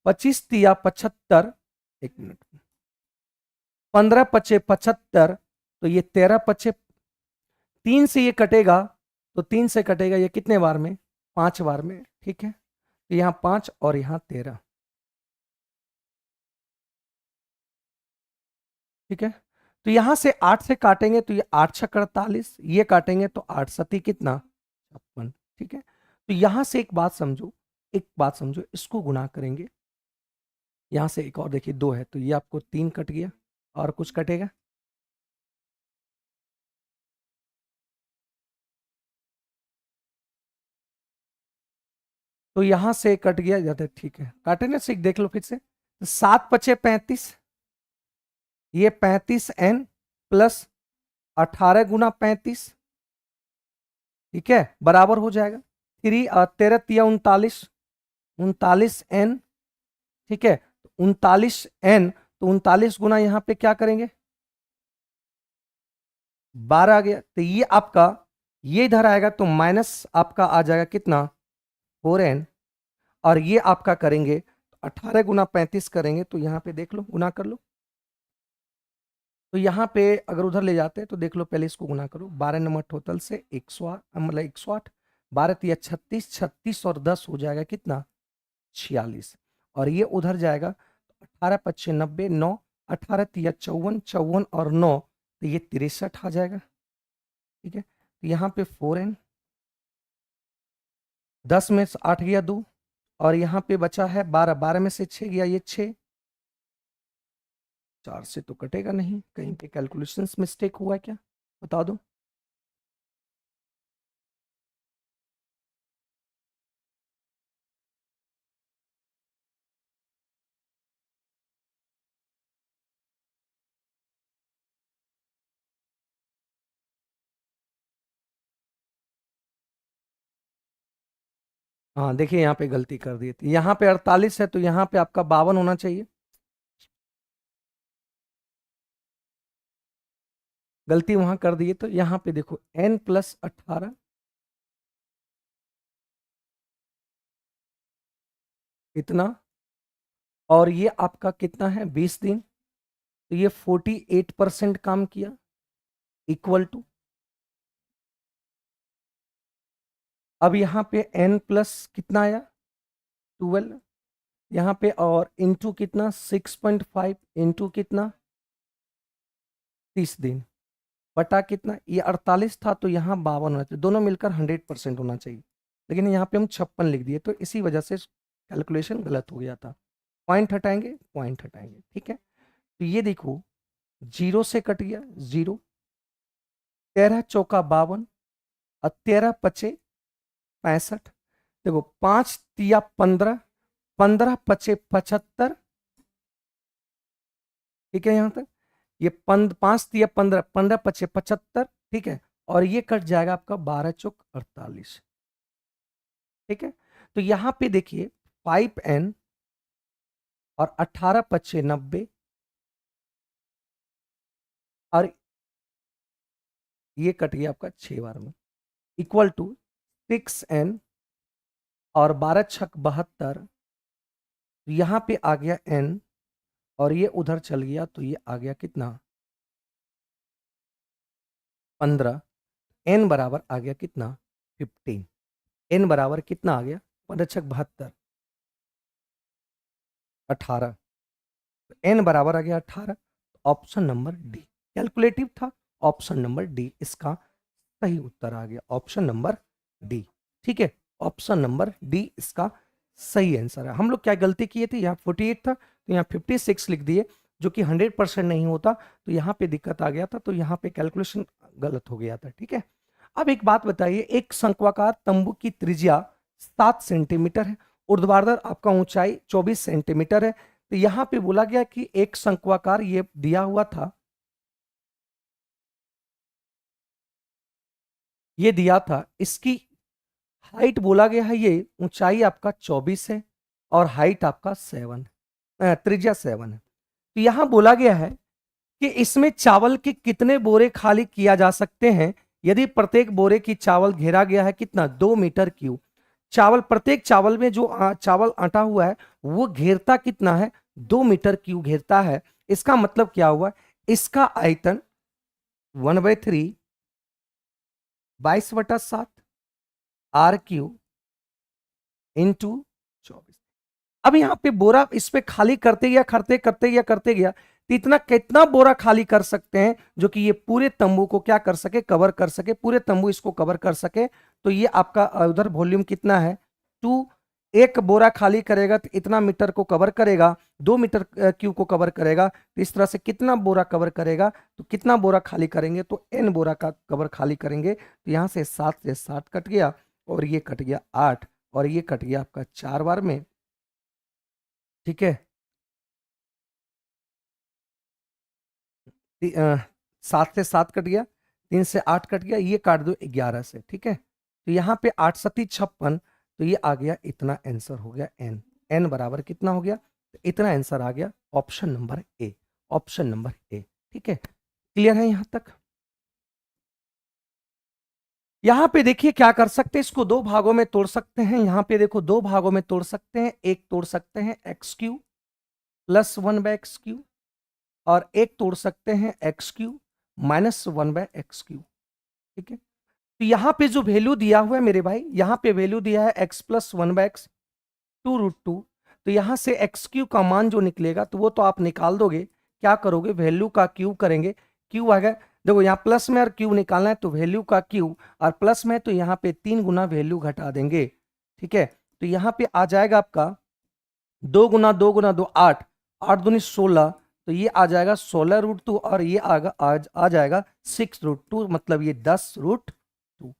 25 तिया 75, 1 मिनट, 15 पचे 75, तो ये 13 पचे 3 से ये कटेगा, तो 3 से कटेगा ये कितने बार में, 5 बार में। ठीक है, तो यहां 5 और यहां 13। ठीक है, तो यहां से 8 से काटेंगे तो ये 8×6 = 48, ये काटेंगे तो 8×7 कितना 56। ठीक है, तो यहां से एक बात समझो, एक बात समझो, इसको गुणा करेंगे, यहां से एक और देखिए 2 है, तो ये आपको 3 कट गया, और कुछ कटेगा, तो यहां से कट गया जाता है। ठीक है, काटे ना, से देख लो फिर से, तो 7×5 = 35, ये 35n प्लस 18×35, ठीक है, बराबर हो जाएगा 13×3 = 39, 39n। ठीक है, 39n, तो 39 गुना यहां पे क्या करेंगे 12 आ गया, तो ये आपका ये इधर आएगा, तो माइनस आपका आ जाएगा कितना 4n, और ये आपका करेंगे 18×35 करेंगे, तो यहां पे देख लो गुना कर लो, तो यहां पे अगर उधर ले जाते हैं तो देख लो, पहले इसको गुना करो, 12 नंबर टोटल से 108, मतलब 108, 12×3 = 36, 36 और 10 हो जाएगा कितना 46, और ये उधर जाएगा 18×5 = 90, 9, 18×3 = 54, 54 और 9, तो ये 63 आ जाएगा। ठीक है, तो यहाँ पे 4n, 10 में से 8 गया 2, और यहाँ पे बचा है 12, 12 में से 6 गया, ये 6, 4 से तो कटेगा नहीं, कहीं पे कैलकुलेशंस मिस्टेक हुआ है क्या, बता दो। हाँ देखिए यहाँ पे गलती कर दी थी, यहाँ पे 48 है, तो यहाँ पे आपका 52 होना चाहिए, गलती वहां कर दी है, तो यहाँ पे देखो n+18, इतना, और ये आपका कितना है 20 दिन, तो ये 48% काम किया, इक्वल टू अब यहाँ पे n प्लस कितना आया 12 यहाँ पे, और इंटू कितना 6.5 इंटू कितना 30 दिन बटा कितना, ये 48 था तो यहाँ 52 होना चाहिए, दोनों मिलकर 100% होना चाहिए, लेकिन यहाँ पे हम 56 लिख दिए, तो इसी वजह से कैलकुलेशन गलत हो गया था। पॉइंट हटाएंगे, पॉइंट हटाएंगे, ठीक है। तो ये देखो 0 से कट गया 0, 13 चौका 52 और 13 पचे 65, देखो 5 तिया 15, 15 पचे 75, ठीक है। यहां तक ये 5 तिया 15, 15 पचे 75, ठीक है, और ये कट जाएगा आपका 12 चौक 48, ठीक है। तो यहां पे देखिए 5n और 18 पचे 90, और ये कट गया आपका 6 बार में, इक्वल टू 6n और 12 छक 72, यहां पे आ गया n और ये उधर चल गया तो ये आ गया कितना 15, n बराबर आ गया कितना 15, n बराबर कितना आ गया 15 छक 72 18, n बराबर आ गया 18, ऑप्शन नंबर डी कैलकुलेटिव था, ऑप्शन नंबर डी इसका सही उत्तर आ गया, ऑप्शन नंबर डी, ठीक है, ऑप्शन नंबर डी इसका सही आंसर है। हम लोग क्या गलती किए थे, यहाँ 48 था तो यहाँ 56 लिख दिए, जो कि 100% नहीं होता, तो यहाँ पे दिक्कत आ गया था, तो यहाँ पे कैलकुलेशन गलत हो गया था, ठीक है। अब एक बात बताइए, एक शंक्वाकार तंबू की त्रिज्या 7 सेंटीमीटर है, ऊर्ध्वाधर आपका ऊंचाई 24 सेंटीमीटर है, तो यहाँ पे बोला गया कि एक शंक्वाकार ये दिया हुआ था, ये दिया था, इसकी हाइट बोला गया है, ये ऊंचाई आपका 24 है और हाइट आपका 7, त्रिज्या 7 है। तो यहां बोला गया है कि इसमें चावल के कितने बोरे खाली किया जा सकते हैं यदि प्रत्येक बोरे की चावल घेरा गया है कितना 2 मीटर क्यूब, चावल प्रत्येक चावल में जो चावल आटा हुआ है वो घेरता कितना है 2 मीटर क्यूब घेरता है। इसका मतलब क्या हुआ, इसका आयतन 1/3 22/7 आर क्यूब इंटू 24। अब यहां पे बोरा इस पे खाली करते गया करते गया तो इतना कितना बोरा खाली कर सकते हैं जो कि ये पूरे तंबू को क्या कर सके, कवर कर सके, पूरे तंबू इसको कवर कर सके। तो ये आपका उधर वॉल्यूम कितना है 2, एक बोरा खाली करेगा तो इतना मीटर को कवर करेगा, 2 मीटर क्यूब को कवर करेगा, तो इस तरह से कितना बोरा कवर करेगा, तो कितना बोरा खाली करेंगे तो n बोरा का कवर खाली करेंगे। तो यहां से 7 से 7 कट गया और ये कट गया 8 और ये कट गया आपका 4 बार में, ठीक है। 7 से 7 कट गया, 3 से 8 कट गया, ये काट दो 11 से, ठीक है। तो यहाँ पे 8 सती 56, तो ये आ गया इतना आंसर हो गया n, n बराबर कितना हो गया, तो इतना आंसर आ गया option number A, option number ए, ठीक है। क्लियर है यहां तक। यहां पे देखिए क्या कर सकते हैं, इसको दो भागों में तोड़ सकते हैं, यहां पे देखो दो भागों में तोड़ सकते हैं, एक तोड़ सकते हैं x Q plus 1/x Q और एक तोड़ सकते हैं x Q minus 1/x Q, ठीक है। तो यहां पे जो वैल्यू दिया हुआ है मेरे भाई, यहां पे वैल्यू दिया है x प्लस 1/x 2√2, तो यहां से एक्स क्यू का मान जो निकलेगा तो वो तो आप निकाल दोगे, क्या करोगे वैल्यू का क्यू करेंगे, क्यू आ गया, देखो यहाँ प्लस में और क्यू निकालना है तो वैल्यू का क्यू, और प्लस में तो यहाँ पे 3 गुना वैल्यू घटा देंगे, ठीक है। तो यहाँ पे आ जाएगा आपका 2 गुना 2 गुना 2 8, 8 दूनी 16, तो ये आ जाएगा 16√2 और ये आ जाएगा 6√2, मतलब ये 10√2।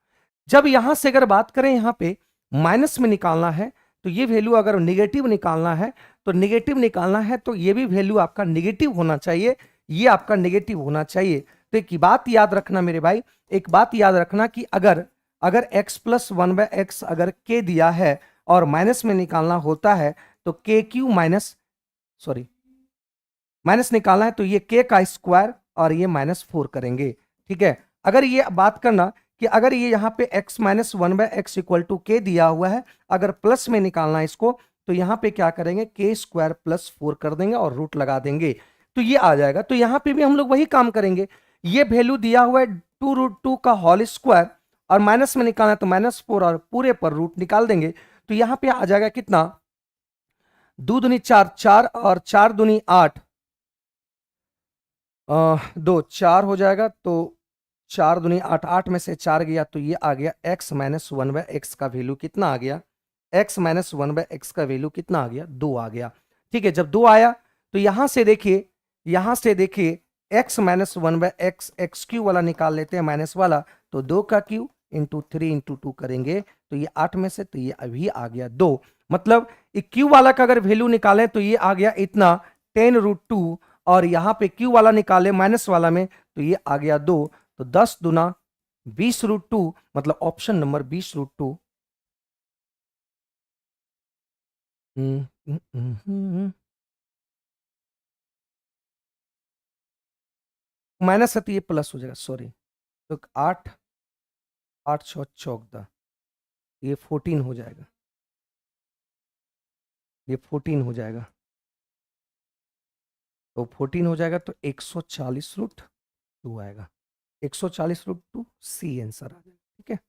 जब यहां से अगर बात करें यहाँ पे माइनस में निकालना है तो ये वैल्यू अगर निगेटिव निकालना है तो निगेटिव निकालना है तो ये भी वैल्यू आपका निगेटिव होना चाहिए, ये आपका निगेटिव होना चाहिए। तो एक बात याद रखना मेरे भाई, एक बात याद रखना कि अगर अगर x प्लस 1/x अगर k दिया है और माइनस में निकालना होता है तो के क्यू माइनस सॉरी माइनस निकालना है तो ये k का स्क्वायर और ये -4 करेंगे, ठीक है। अगर ये बात करना कि अगर ये यहाँ पे x minus 1/x equal to के दिया हुआ है, अगर प्लस में निकालना है इसको तो यहाँ पे क्या करेंगे k स्क्वायर प्लस 4 कर देंगे और रूट लगा देंगे, तो ये आ जाएगा। तो यहाँ पे भी हम लोग वही काम करेंगे, ये वैल्यू दिया हुआ है 2√2 का होल स्क्वायर और माइनस में निकालना है तो -4 और पूरे पर रूट निकाल देंगे। तो यहां पे आ जाएगा कितना, 2 दूनी 4, 4 और 4 दूनी 8, 2 4 हो जाएगा। तो 4 दूनी 8, 8 में से 4 गया तो ये आ गया x माइनस 1/x का वैल्यू कितना आ गया, x माइनस 1/x का वैल्यू कितना आ गया, 2 आ गया। ठीक है, जब 2 आया तो यहां से देखिए x minus 1/x x Q वाला निकाल लेते हैं माइनस वाला, तो 2 का क्यू इंटू 3 इंटू 2 करेंगे तो ये 8 में से, तो ये अभी आ गया 2। मतलब क्यू वाला का अगर वैल्यू निकालें तो ये आ गया इतना 10√2, और यहां पे क्यू वाला निकाले माइनस वाला में तो ये आ गया 2। तो 10 दूना 20√2, मतलब ऑप्शन नंबर 20√2। माइनस है तो ये प्लस हो जाएगा, सॉरी। तो 8 8 6 14, ये 14 हो जाएगा, ये 14 हो जाएगा। तो 14 हो जाएगा तो 140√2 आएगा, 140√2 सी आंसर आ जाएगा। ठीक है,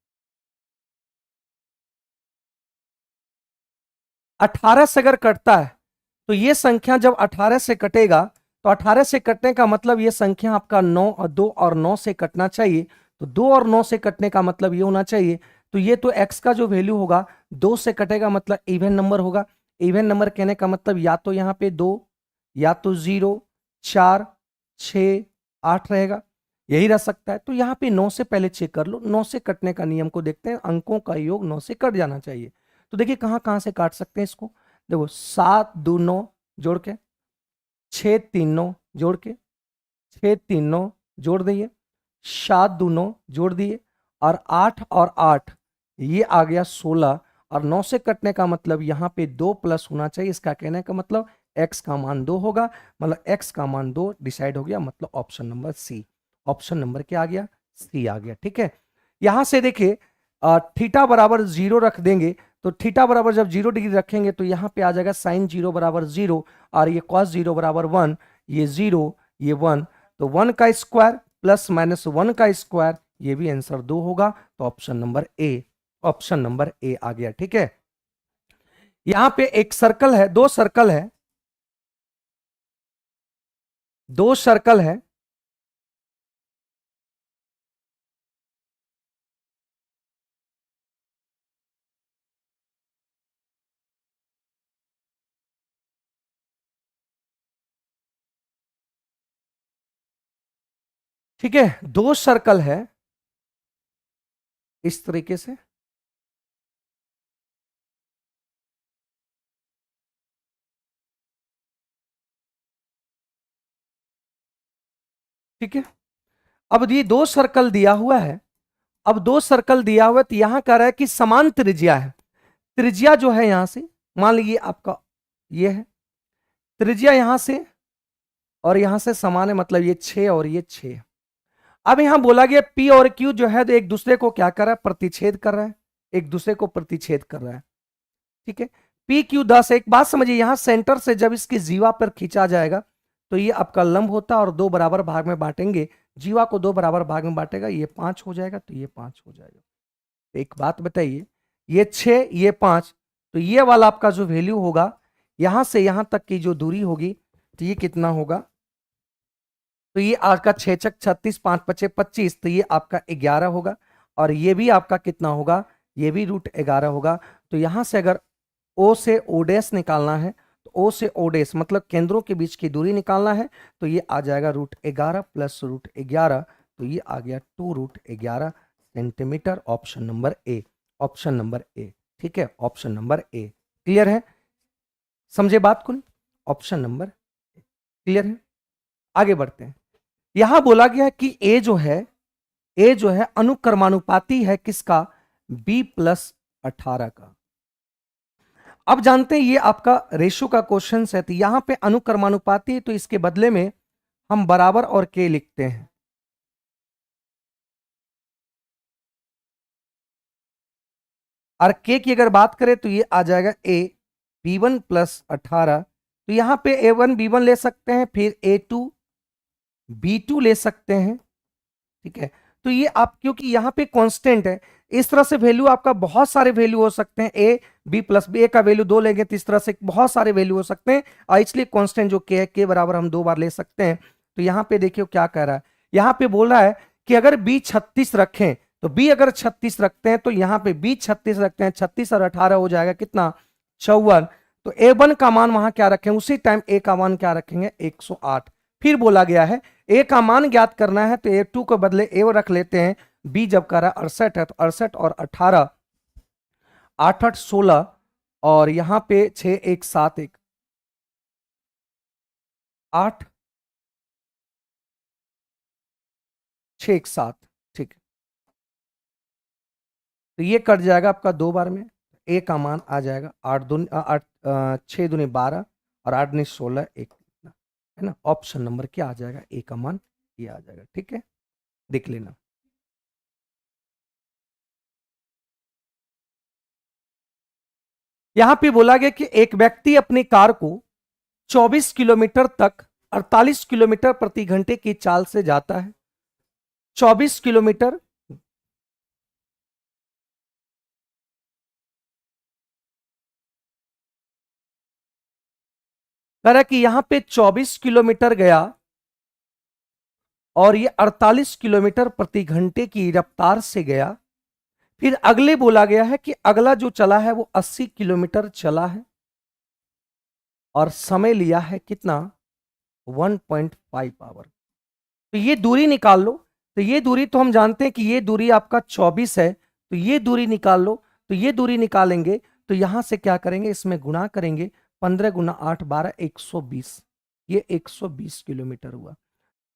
18 से अगर कटता है तो ये संख्या जब 18 से कटेगा तो 18 से कटने का मतलब ये संख्या आपका 9 और 2 और 9 से कटना चाहिए। तो 2 और 9 से कटने का मतलब ये होना चाहिए, तो ये तो x का जो वैल्यू होगा 2 से कटेगा मतलब इवन नंबर होगा। इवन नंबर कहने का मतलब या तो यहाँ पे 2, या तो 0, 4, 6, 8 रहेगा, यही रह सकता है। तो यहाँ पे 9 से पहले चेक कर लो, 9 से कटने का नियम को देखते हैं, अंकों का योग 9 से कट जाना चाहिए। तो देखिए कहां कहां से काट सकते हैं इसको, देखो 7 2 9 जोड़ के, 6 3 9 जोड़ के, 6 3 9 जोड़ दिए, 7 2 9 जोड़ दिए, और 8 और 8 ये आ गया 16, और 9 से कटने का मतलब यहाँ पे 2 प्लस होना चाहिए। इसका कहने का मतलब x का मान 2 होगा, मतलब x का मान 2 डिसाइड हो गया, मतलब option number c. Option number क्या आ गया, सी आ गया। ठीक है, यहां से देखिए थीटा बराबर 0 रख देंगे, तो थीटा बराबर जब 0 डिग्री रखेंगे तो यहाँ पे आ जाएगा साइन 0 बराबर 0, और ये कॉस 0 बराबर 1, ये 0 ये 1, तो 1 का स्क्वायर प्लस माइनस 1 का स्क्वायर, ये भी आंसर 2 होगा। तो option number A, option number A आ गया। ठीक है, यहां पे एक सर्कल है, दो सर्कल है, दो सर्कल है, ठीक है, दो सर्कल है इस तरीके से, ठीक है। अब ये दो सर्कल दिया हुआ है, अब दो सर्कल दिया हुआ है, तो यहां कह रहा है कि समान त्रिज्या है। त्रिज्या जो है यहां से मान लीजिए आपका ये है त्रिज्या, यहां से और यहां से समान है, मतलब ये 6 और ये 6। अब यहां बोला गया P और Q जो है तो एक दूसरे को क्या कर रहा है, प्रतिच्छेद कर रहा है, एक दूसरे को प्रतिच्छेद कर रहा है। ठीक है, PQ10। एक बात समझिए, यहां सेंटर से जब इसकी जीवा पर खींचा जाएगा तो ये आपका लंब होता है, और दो बराबर भाग में बांटेंगे, जीवा को दो बराबर भाग में बांटेगा, ये 5 हो जाएगा, तो ये 5 हो जाएगा। एक बात बताइए, ये 6 ये 5, तो ये वाला आपका जो वैल्यू होगा यहां से यहां तक की जो दूरी होगी, तो ये कितना होगा, तो ये आपका 6 छक 36, 5 पचे 25, तो ये आपका 11 होगा, और ये भी आपका कितना होगा, ये भी √11 होगा। तो यहां से अगर ओ से ओ डैश निकालना है, तो ओ से ओ डैश मतलब केंद्रों के बीच की दूरी निकालना है, तो ये आ जाएगा √11 प्लस √11, तो ये आ गया 2√11 centimetre. Option number A, option number ए। ठीक है, ऑप्शन नंबर ए क्लियर है, समझे बात को, ऑप्शन नंबर क्लियर है। आगे बढ़ते हैं, यहां बोला गया है कि ए जो है अनुक्रमानुपाती है किसका, B+18 का। अब जानते हैं ये आपका रेशो का क्वेश्चन है, तो यहां पे अनुक्रमानुपाती, तो इसके बदले में हम बराबर और के लिखते हैं। और के की अगर बात करें तो ये आ जाएगा A B1+18, तो यहां पे A1 B1 ले सकते हैं, फिर A2 B2 ले सकते हैं। ठीक है, तो ये आप, क्योंकि यहाँ पे कांस्टेंट है, इस तरह से वैल्यू आपका बहुत सारे वैल्यू हो सकते हैं, ए बी प्लस बी, ए का वैल्यू 2 लेंगे तो इस तरह से बहुत सारे वैल्यू हो सकते हैं, और इसलिए कांस्टेंट जो के है, के बराबर हम 2 बार ले सकते हैं। तो यहाँ पे देखिए क्या कह रहा है, यहाँ पे बोल रहा है कि अगर बी 36 रखें, तो बी अगर 36 रखते हैं तो यहाँ पे बी 36 रखते हैं, 36 और 18 हो जाएगा कितना, 54। तो A1 का मान वहां क्या रखें, उसी टाइम ए का मान क्या रखेंगे, 108। फिर बोला गया है ए का मान ज्ञात करना है, तो A2 को बदले ए रख लेते हैं, बी जब कह रहा है 68 है, तो 68 और 18, 8 8 16, और यहां पे 6 1 7 1 8 6 1 7, ठीक है। तो ये कट जाएगा आपका 2 बार में, ए का मान आ जाएगा 8 दूनी 8 6 दूनी 12 और 8 दूनी 16, एक है ना। ऑप्शन नंबर क्या आ जाएगा, ए का मान ये आ जाएगा, ठीक है, देख लेना। यहां पे बोला गया कि एक व्यक्ति अपनी कार को 24 किलोमीटर तक 48 किलोमीटर प्रति घंटे की चाल से जाता है। 24 किलोमीटर कह रहा है कि यहां पे 24 किलोमीटर गया और ये 48 किलोमीटर प्रति घंटे की रफ्तार से गया। फिर अगले बोला गया है कि अगला जो चला है वो 80 किलोमीटर चला है और समय लिया है कितना, 1.5 आवर। तो ये दूरी निकाल लो। तो ये दूरी तो हम जानते हैं कि ये दूरी आपका 24 है, तो ये दूरी निकाल लो। तो ये दूरी निकालेंगे तो यहां से क्या करेंगे, इसमें गुणा करेंगे, 15 गुना 8 12 120, ये 120 किलोमीटर हुआ।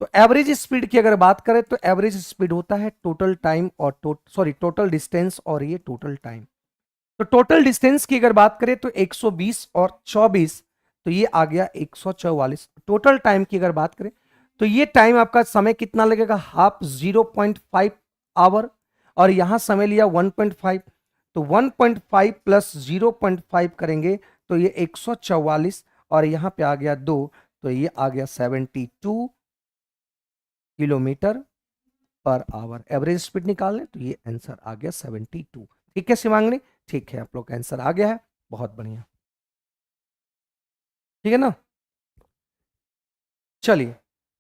तो एवरेज स्पीड की अगर बात करें तो एवरेज स्पीड होता है टोटल टाइम और टोटल डिस्टेंस और ये टोटल टाइम। तो टोटल डिस्टेंस की अगर बात करें तो 120 और 24, तो ये आ गया 144। टोटल टाइम की अगर बात करें तो ये टाइम आपका समय कितना लगेगा, हाफ 0.5 आवर, और यहां समय लिया 1.5, तो 1.5 प्लस 0.5 करेंगे तो ये 144, और यहां पे आ गया 2, तो ये आ गया 72 kilometre per hour. Average speed निकाल लें तो ये आंसर आ गया 72। ठीक है शिवांगनी, ठीक है, आप लोग का आंसर आ गया है, बहुत बढ़िया, ठीक है ना। चलिए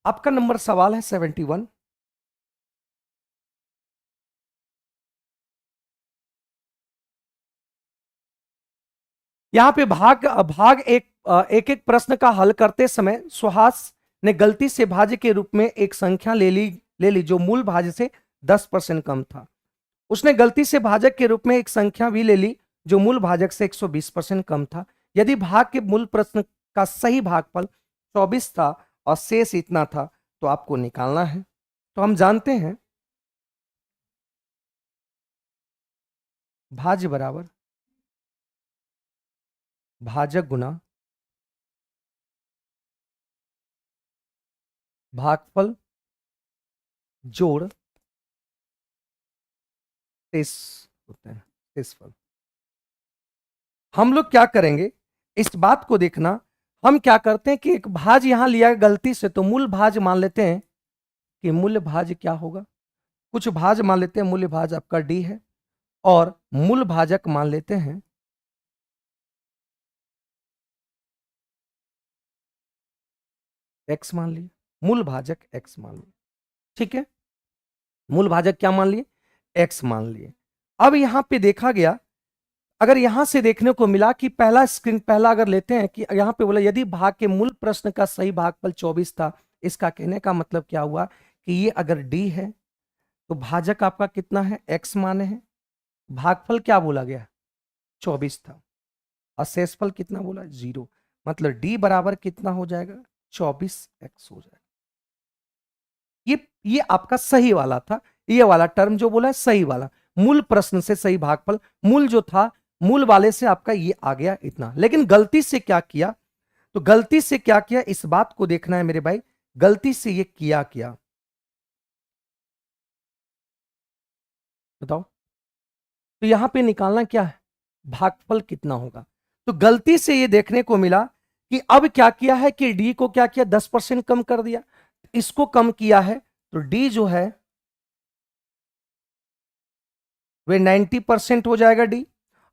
आपका नंबर सवाल है 71। यहां पे भाग भाग एक एक प्रश्न का हल करते समय सुहास ने गलती से भाज्य के रूप में एक संख्या ले ली जो मूल भाज्य से 10% कम था। उसने गलती से भाजक के रूप में एक संख्या भी ले ली जो मूल भाजक से 120% कम था। यदि भाग के मूल प्रश्न का सही भागफल 24 था और शेष इतना था तो आपको निकालना है। तो हम जानते हैं भाज्य बराबर भाजक गुना भागफल जोड़ शेष होते हैं, शेषफल। हम लोग क्या करेंगे, इस बात को देखना, हम क्या करते हैं कि एक भाज यहां लिया गलती से, तो मूल भाज मान लेते हैं कि मूल्य भाज क्या होगा, कुछ भाज मान लेते हैं, मूल्य भाज आपका डी है, और मूल भाजक मान लेते हैं एक्स मान लिए, मूल भाजक एक्स मान लिए, ठीक है, मूल भाजक क्या मान लिए, एक्स मान लिए। अब यहां पे देखा गया, अगर यहां से देखने को मिला कि पहला अगर लेते हैं कि यहां पे बोला यदि भाग के मूल प्रश्न का सही भागफल 24 था, इसका कहने का मतलब क्या हुआ कि ये अगर डी है तो भाजक आपका कितना है, एक्स माने हैं, भागफल क्या बोला गया, 24 था, और शेषफल कितना बोला, 0, मतलब डी बराबर कितना हो जाएगा, 24x हो जाएगा। ये आपका सही वाला था, ये वाला टर्म जो बोला है सही वाला, मूल प्रश्न से सही भागफल, मूल जो था मूल वाले से आपका ये आ गया इतना। लेकिन गलती से क्या किया, तो गलती से क्या किया इस बात को देखना है मेरे भाई, गलती से ये किया क्या बताओ। तो यहां पे निकालना क्या है, भागफल कितना होगा। तो गलती से ये देखने को मिला कि अब क्या किया है कि डी को क्या किया, 10% कम कर दिया, इसको कम किया है, तो डी जो है वे 90% हो जाएगा डी।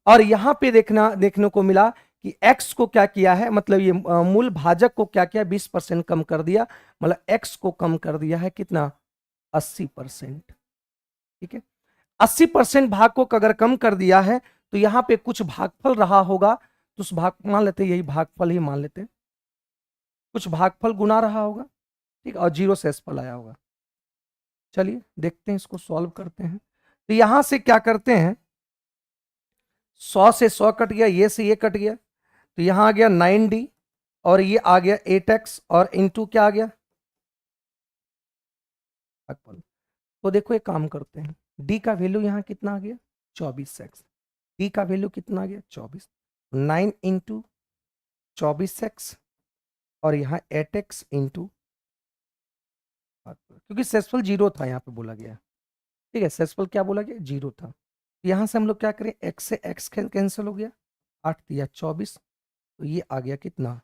और यहां पे देखने को मिला कि x को क्या किया है, मतलब ये मूल भाजक को क्या किया, 20% कम कर दिया, मतलब x को कम कर दिया है कितना, 80%। ठीक है, 80% भाग को अगर कम कर दिया है तो यहां पे कुछ भागफल रहा होगा, तो उस भाग मान लेते हैं, यही भागफल ही मान लेते हैं, कुछ भागफल गुना रहा होगा। ठीक, और जीरो शेषफल आया होगा। चलिए देखते हैं, इसको सॉल्व करते हैं। तो यहां से क्या करते हैं, 100 से 100 कट गया, ये से ये कट गया, तो यहां आ गया 9d, और ये आ गया 8x, और इनटू क्या आ गया, भागफल। तो देखो एक काम करते हैं, d का वैल्यू यहां कितना आ गया, 24x। d का वैल्यू कितना आ गया, 24। 9 इंटू 24x, और यहां 8x इंटू, क्योंकि सेसफल जीरो था यहां पे बोला गया। ठीक है, सेसफल क्या बोला गया, जीरो था। यहां से हम लोग क्या करें, x से x कैंसिल हो गया, 8 दिया 24, तो ये आ गया कितना,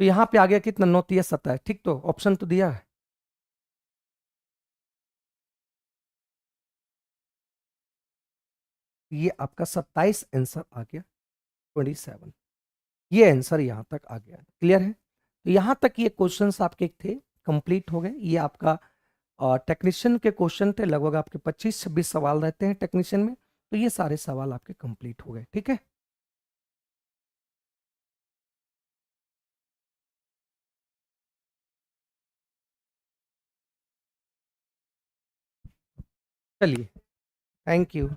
तो यहां पे आ गया कितना, 9 तिया 27। ठीक, तो ऑप्शन तो दिया है, ये आपका 27 आंसर आ गया, 27। ये आंसर यहां तक आ गया। क्लियर है, तो यहां तक ये क्वेश्चंस आपके थे, कंप्लीट हो गए। ये आपका टेक्नीशियन के क्वेश्चन थे, लगभग आपके 25-26 सवाल रहते हैं टेक्नीशियन में, तो ये सारे सवाल आपके कंप्लीट हो गए। ठीक है, चलिए, थैंक यू।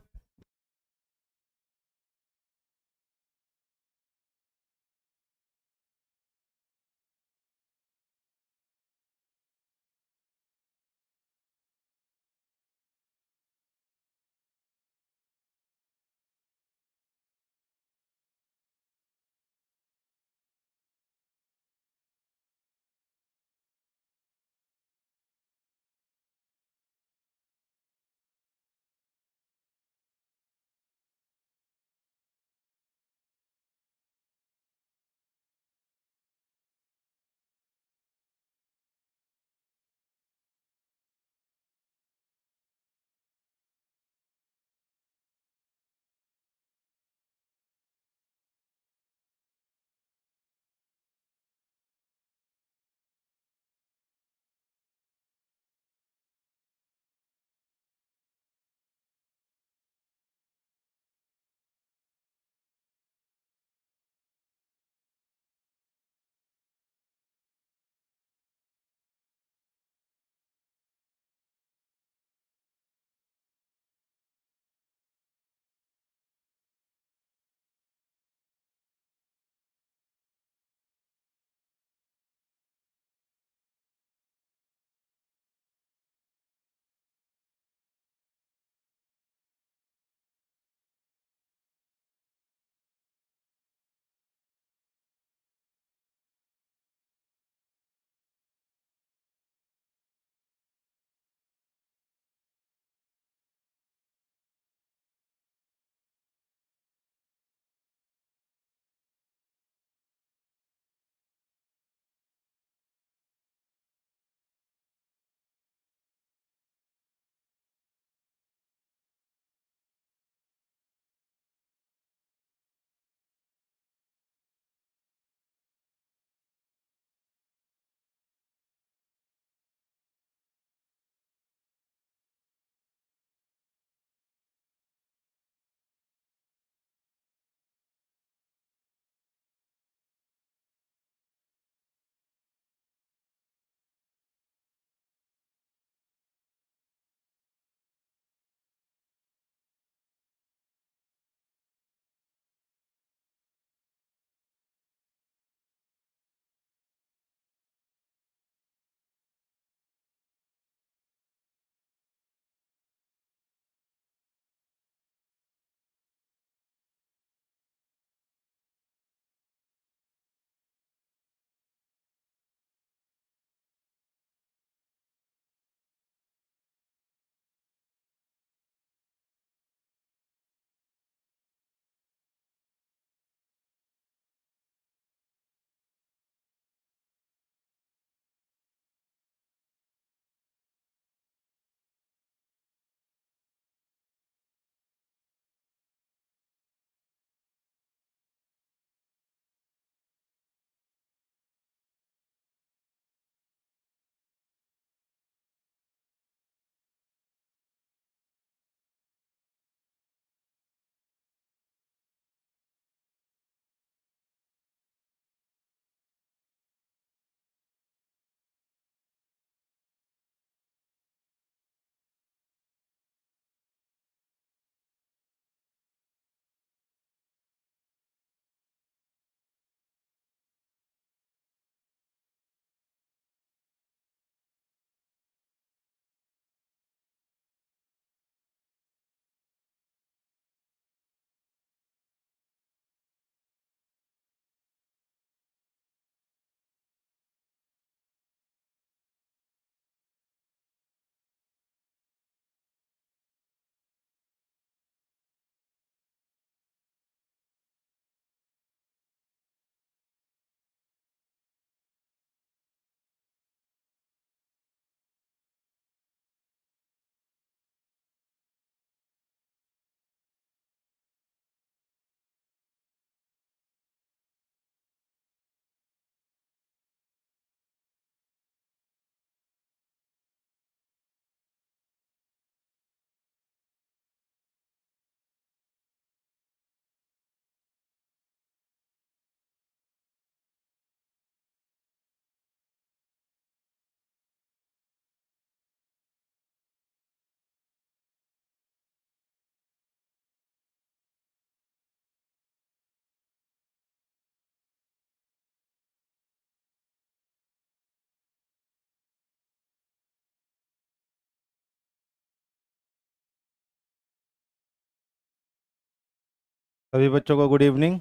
सभी बच्चों को गुड इवनिंग।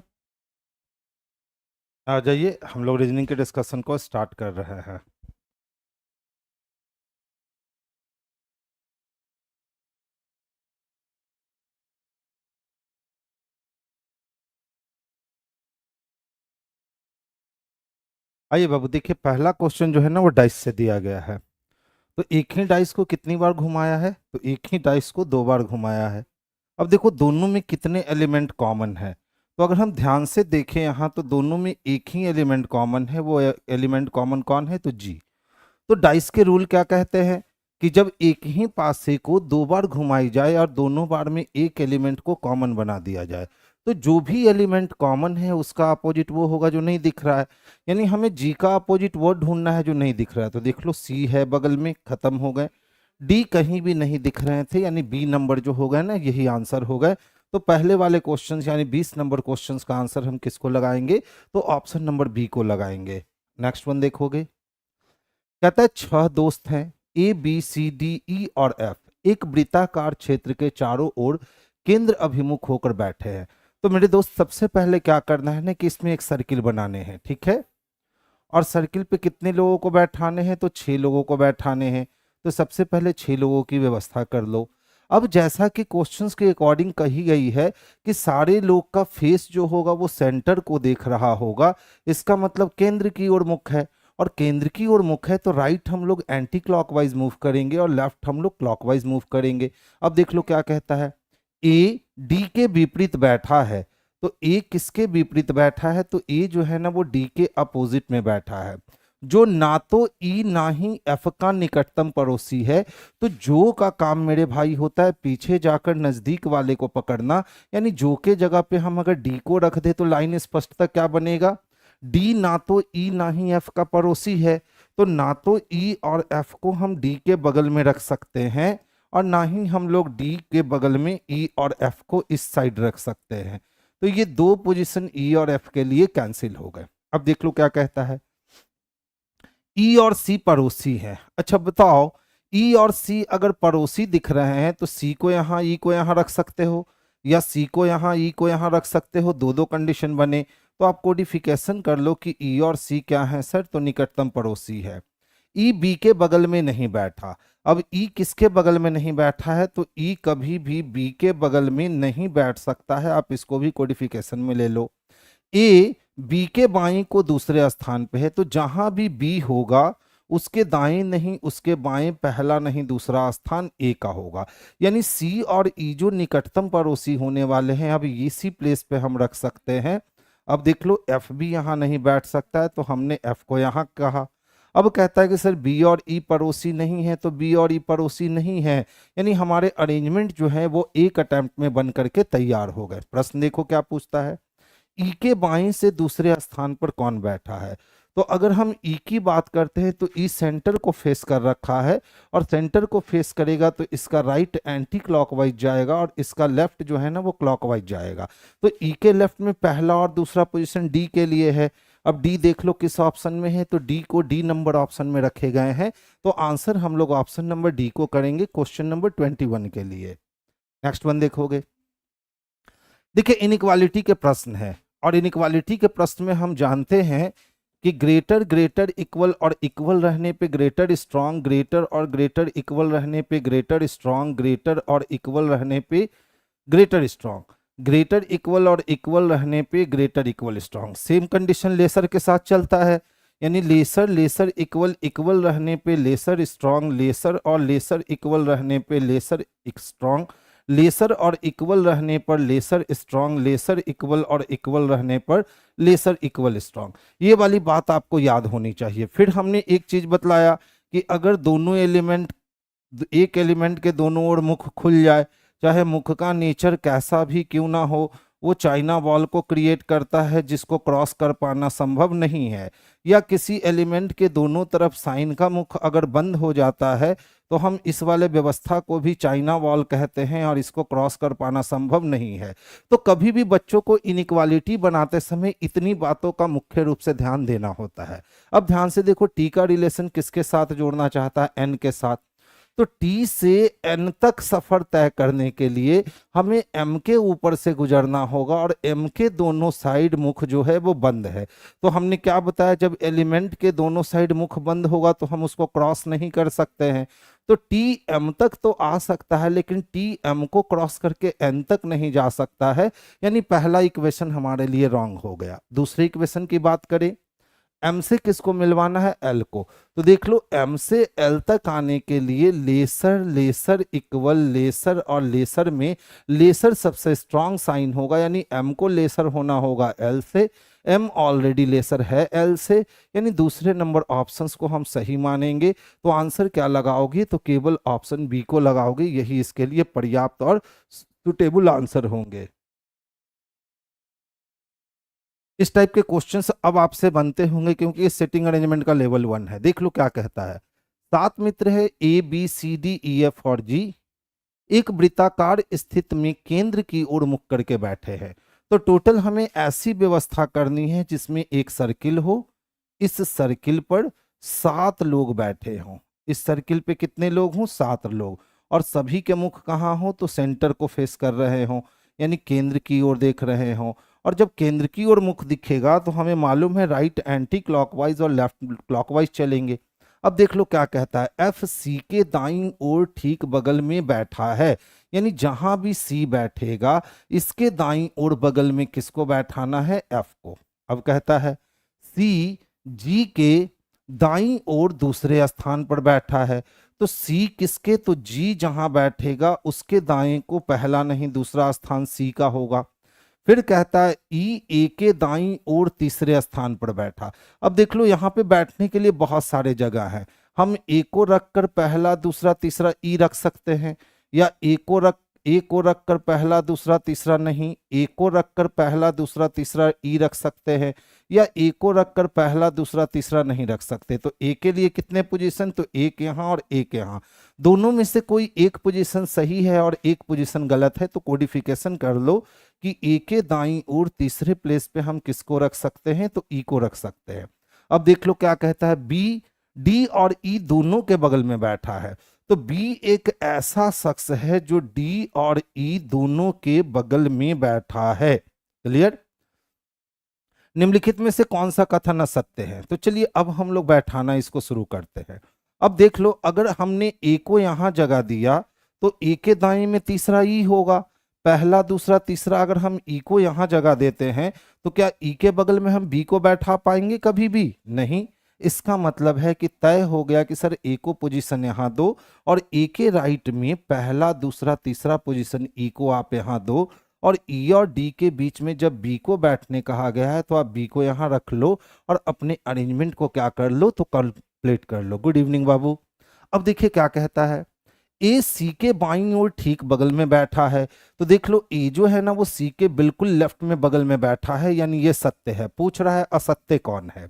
आ जाइए, हम लोग रीजनिंग के डिस्कशन को स्टार्ट कर रहे हैं। आइए बाबू, देखिए पहला क्वेश्चन जो है ना वो डाइस से दिया गया है। तो एक ही डाइस को कितनी बार घुमाया है? तो एक ही डाइस को 2 बार घुमाया है। अब देखो दोनों में कितने एलिमेंट कॉमन है। तो अगर हम ध्यान से देखें यहाँ, तो दोनों में एक ही एलिमेंट कॉमन है। वो एलिमेंट कॉमन कौन है? तो जी। तो डाइस के रूल क्या कहते हैं कि जब एक ही पासे को 2 बार घुमाई जाए और दोनों बार में एक एलिमेंट को कॉमन बना दिया जाए, तो जो भी एलिमेंट कॉमन है उसका अपोजिट वो होगा जो नहीं दिख रहा है। यानी हमें जी का अपोजिट वो ढूंढना है जो नहीं दिख रहा है। तो देख लो, सी है बगल में, खत्म हो गए। डी कहीं भी नहीं दिख रहे थे, यानी बी नंबर जो हो गए ना, यही आंसर हो गए। तो पहले वाले क्वेश्चन यानी 20 नंबर क्वेश्चन का आंसर हम किसको लगाएंगे? तो ऑप्शन नंबर बी को लगाएंगे। नेक्स्ट वन देखोगे, कहता है 6 दोस्त हैं, ए बी सी डी ई और एफ, एक वृत्ताकार क्षेत्र के चारों ओर केंद्र अभिमुख होकर बैठे हैं। तो मेरे दोस्त, सबसे पहले क्या करना है ना कि इसमें एक सर्किल बनाने हैं, ठीक है। और सर्किल पे कितने लोगों को बैठाने हैं? तो 6 लोगों को बैठाने हैं। तो सबसे पहले 6 लोगों की व्यवस्था कर लो। अब जैसा कि क्वेश्चंस के अकॉर्डिंग कही गई है कि सारे लोग का फेस जो होगा वो सेंटर को देख रहा होगा, इसका मतलब केंद्र की ओर मुख है। और केंद्र की ओर मुख है तो राइट हम लोग एंटी क्लॉकवाइज मूव करेंगे और लेफ्ट हम लोग क्लॉकवाइज मूव करेंगे। अब देख लो क्या कहता है, ए डी के विपरीत बैठा है। तो ए किसके विपरीत बैठा है? तो ए जो है ना वो डी के अपोजिट में बैठा है, जो ना तो ई ना ही एफ का निकटतम पड़ोसी है। तो जो का काम मेरे भाई होता है पीछे जाकर नजदीक वाले को पकड़ना। यानी जो के जगह पे हम अगर डी को रख दे तो लाइन स्पष्टता क्या बनेगा? डी ना तो ई ना ही एफ का पड़ोसी है, तो ना तो ई और एफ को हम डी के बगल में रख सकते हैं और ना ही हम लोग डी के बगल में ई और एफ को इस साइड रख सकते हैं। तो ये 2 पोजीशन ई और एफ के लिए कैंसिल हो गए। अब देख लो क्या कहता है, ई और सी पड़ोसी हैं। अच्छा बताओ, ई और सी अगर पड़ोसी दिख रहे हैं तो सी को यहाँ ई को यहाँ रख सकते हो, या सी को यहाँ ई को यहाँ रख सकते हो। दो दो कंडीशन बने। तो आप कोडिफिकेशन कर लो कि ई और सी क्या है सर? तो निकटतम पड़ोसी है। ई बी के बगल में नहीं बैठा। अब ई किसके बगल में नहीं बैठा है? तो ई कभी भी बी के बगल में नहीं बैठ सकता है। आप इसको भी कोडिफिकेशन में ले लो। ए बी के बाएं को दूसरे स्थान पे है, तो जहां भी बी होगा उसके दाएं नहीं उसके बाएं पहला नहीं दूसरा स्थान ए का होगा। यानी सी और ई जो निकटतम पड़ोसी होने वाले हैं, अब इसी प्लेस पे हम रख सकते हैं। अब देख लो, एफ भी यहाँ नहीं बैठ सकता है तो हमने एफ को यहाँ कहा। अब कहता है कि सर बी और ई पड़ोसी नहीं है, तो बी और ई पड़ोसी नहीं है, यानी हमारे अरेंजमेंट जो है वो एक अटेम्प्ट में बन करके तैयार हो गए। प्रश्न देखो क्या पूछता है, ई के बाएं से दूसरे स्थान पर कौन बैठा है? तो अगर हम ई की बात करते हैं तो ई सेंटर को फेस कर रखा है, और सेंटर को फेस करेगा तो इसका राइट एंटी क्लॉकवाइज जाएगा और इसका लेफ्ट जो है ना वो क्लॉकवाइज जाएगा। तो ई के लेफ्ट में पहला और दूसरा पोजीशन डी के लिए है। अब डी देख लो किस ऑप्शन में है, तो डी को डी नंबर ऑप्शन में रखे गए हैं। तो आंसर हम लोग ऑप्शन नंबर डी को करेंगे क्वेश्चन नंबर 21 के लिए। नेक्स्ट वन देखोगे, देखिए इनइक्वालिटी के प्रश्न है, और इनइक्वालिटी के प्रश्न में हम जानते हैं कि ग्रेटर ग्रेटर इक्वल और इक्वल रहने पे ग्रेटर स्ट्रांग, ग्रेटर और ग्रेटर इक्वल रहने पे ग्रेटर स्ट्रांग, ग्रेटर और इक्वल रहने पे ग्रेटर स्ट्रांग, ग्रेटर इक्वल और इक्वल रहने पे greater equal strong. Same condition lesser के साथ चलता है, यानी लेसर लेसर इक्वल इक्वल रहने पे लेसर स्ट्रांग, लेसर और लेसर इक्वल रहने पे लेसर स्ट्रांग, लेसर और इक्वल रहने पर लेसर स्ट्रांग, लेसर इक्वल और इक्वल रहने पर लेसर इक्वल स्ट्रांग। ये वाली बात आपको याद होनी चाहिए। फिर हमने एक चीज बतलाया कि अगर दोनों एलिमेंट, एक एलिमेंट के दोनों ओर मुख खुल जाए, चाहे मुख का नेचर कैसा भी क्यों ना हो, वो चाइना वॉल को क्रिएट करता है जिसको क्रॉस कर पाना संभव नहीं है। या किसी एलिमेंट के दोनों तरफ साइन का मुख अगर बंद हो जाता है तो हम इस वाले व्यवस्था को भी चाइना वॉल कहते हैं और इसको क्रॉस कर पाना संभव नहीं है। तो कभी भी बच्चों को इनइक्वालिटी बनाते समय इतनी बातों का मुख्य रूप से ध्यान देना होता है। अब ध्यान से देखो, टी का रिलेशन किसके साथ जोड़ना चाहता है? एन के साथ। तो टी से एन तक सफर तय करने के लिए हमें एम के ऊपर से गुजरना होगा और एम के दोनों साइड मुख जो है वो बंद है। तो हमने क्या बताया, जब एलिमेंट के दोनों साइड मुख बंद होगा तो हम उसको क्रॉस नहीं कर सकते हैं। तो टी एम तक तो आ सकता है लेकिन टी एम को क्रॉस करके एन तक नहीं जा सकता है, यानी पहला इक्वेशन हमारे लिए रॉन्ग हो गया। दूसरे इक्वेशन की बात करें, एम से किसको मिलवाना है, एल को। तो देख लो एम से एल तक आने के लिए लेसर लेसर इक्वल लेसर, और लेसर में लेसर सबसे स्ट्रांग साइन होगा, यानी एम को लेसर होना होगा एल से। एम ऑलरेडी लेसर है एल से, यानी दूसरे नंबर ऑप्शंस को हम सही मानेंगे। तो आंसर क्या लगाओगे, तो केवल ऑप्शन बी को लगाओगे, यही इसके लिए पर्याप्त और सुटेबल आंसर होंगे। इस टाइप के क्वेश्चंस अब आपसे बनते होंगे क्योंकि ये सेटिंग अरेंजमेंट का लेवल 1 है। देख लो क्या कहता है। 7 मित्र है A B C D E F और जी, एक वृत्ताकार स्थिति में केंद्र की ओर मुख करके बैठे हैं। तो टोटल हमें ऐसी व्यवस्था करनी है जिसमें एक सर्किल हो, इस सर्किल पर 7 लोग बैठे हों। इस सर्किल पे कितने लोग हों, 7 लोग, और सभी के मुख कहाँ हो, तो सेंटर को फेस कर रहे हों, यानी केंद्र की ओर देख रहे हों। और जब केंद्र की ओर मुख दिखेगा तो हमें मालूम है राइट एंटी क्लॉकवाइज और लेफ्ट क्लॉकवाइज चलेंगे। अब देख लो क्या कहता है, एफ सी के दाईं ओर ठीक बगल में बैठा है, यानी जहां भी सी बैठेगा इसके दाईं ओर बगल में किसको बैठाना है, एफ को। अब कहता है सी जी के दाईं ओर दूसरे स्थान पर बैठा है, तो सी किसके, तो जी जहां बैठेगा उसके दाएं को पहला नहीं दूसरा स्थान सी का होगा। फिर कहता है ई ए के दाईं ओर तीसरे स्थान पर बैठा। अब देख लो यहाँ पे बैठने के लिए बहुत सारे जगह हैं, हम ए को रखकर पहला दूसरा तीसरा ई रख सकते हैं, या ए को रखकर पहला दूसरा तीसरा नहीं, ए को रखकर पहला दूसरा तीसरा ई रख सकते हैं, या ए को रखकर पहला दूसरा तीसरा नहीं रख सकते। तो ए के लिए कितने पोजीशन, तो एक यहाँ और एक यहाँ, दोनों में से कोई एक पोजीशन सही है और एक पोजीशन गलत है। तो कोडिफिकेशन कर लो कि ए के दाईं ओर तीसरे प्लेस पे हम किसको रख सकते हैं, तो ई को रख सकते हैं। अब देख लो क्या कहता है, बी डी और ई दोनों के बगल में बैठा है। तो बी एक ऐसा शख्स है जो डी और ई दोनों के बगल में बैठा है। क्लियर। निम्नलिखित में से कौन सा कथन असत्य है, तो चलिए अब हम लोग बैठाना इसको शुरू करते हैं। अब देख लो अगर हमने ए को यहां जगह दिया तो ए के दाएं में तीसरा ई होगा, पहला दूसरा तीसरा। अगर हम ई को यहां जगह देते हैं तो क्या ई के बगल में हम बी को बैठा पाएंगे, कभी भी नहीं। इसका मतलब है कि तय हो गया कि सर ए को पोजीशन यहां दो और ए के राइट में पहला दूसरा तीसरा पोजीशन ई को आप यहां दो, और ई और डी के बीच में जब बी को बैठने कहा गया है तो आप बी को यहां रख लो और अपने अरेंजमेंट को क्या कर लो, तो कंप्लीट कर लो। गुड इवनिंग बाबू। अब देखिए क्या कहता है, ए सी के बाईं ओर ठीक बगल में बैठा है। तो देख लो ए जो है ना वो सी के बिल्कुल लेफ्ट में बगल में बैठा है, यानी ये सत्य है। पूछ रहा है असत्य कौन है।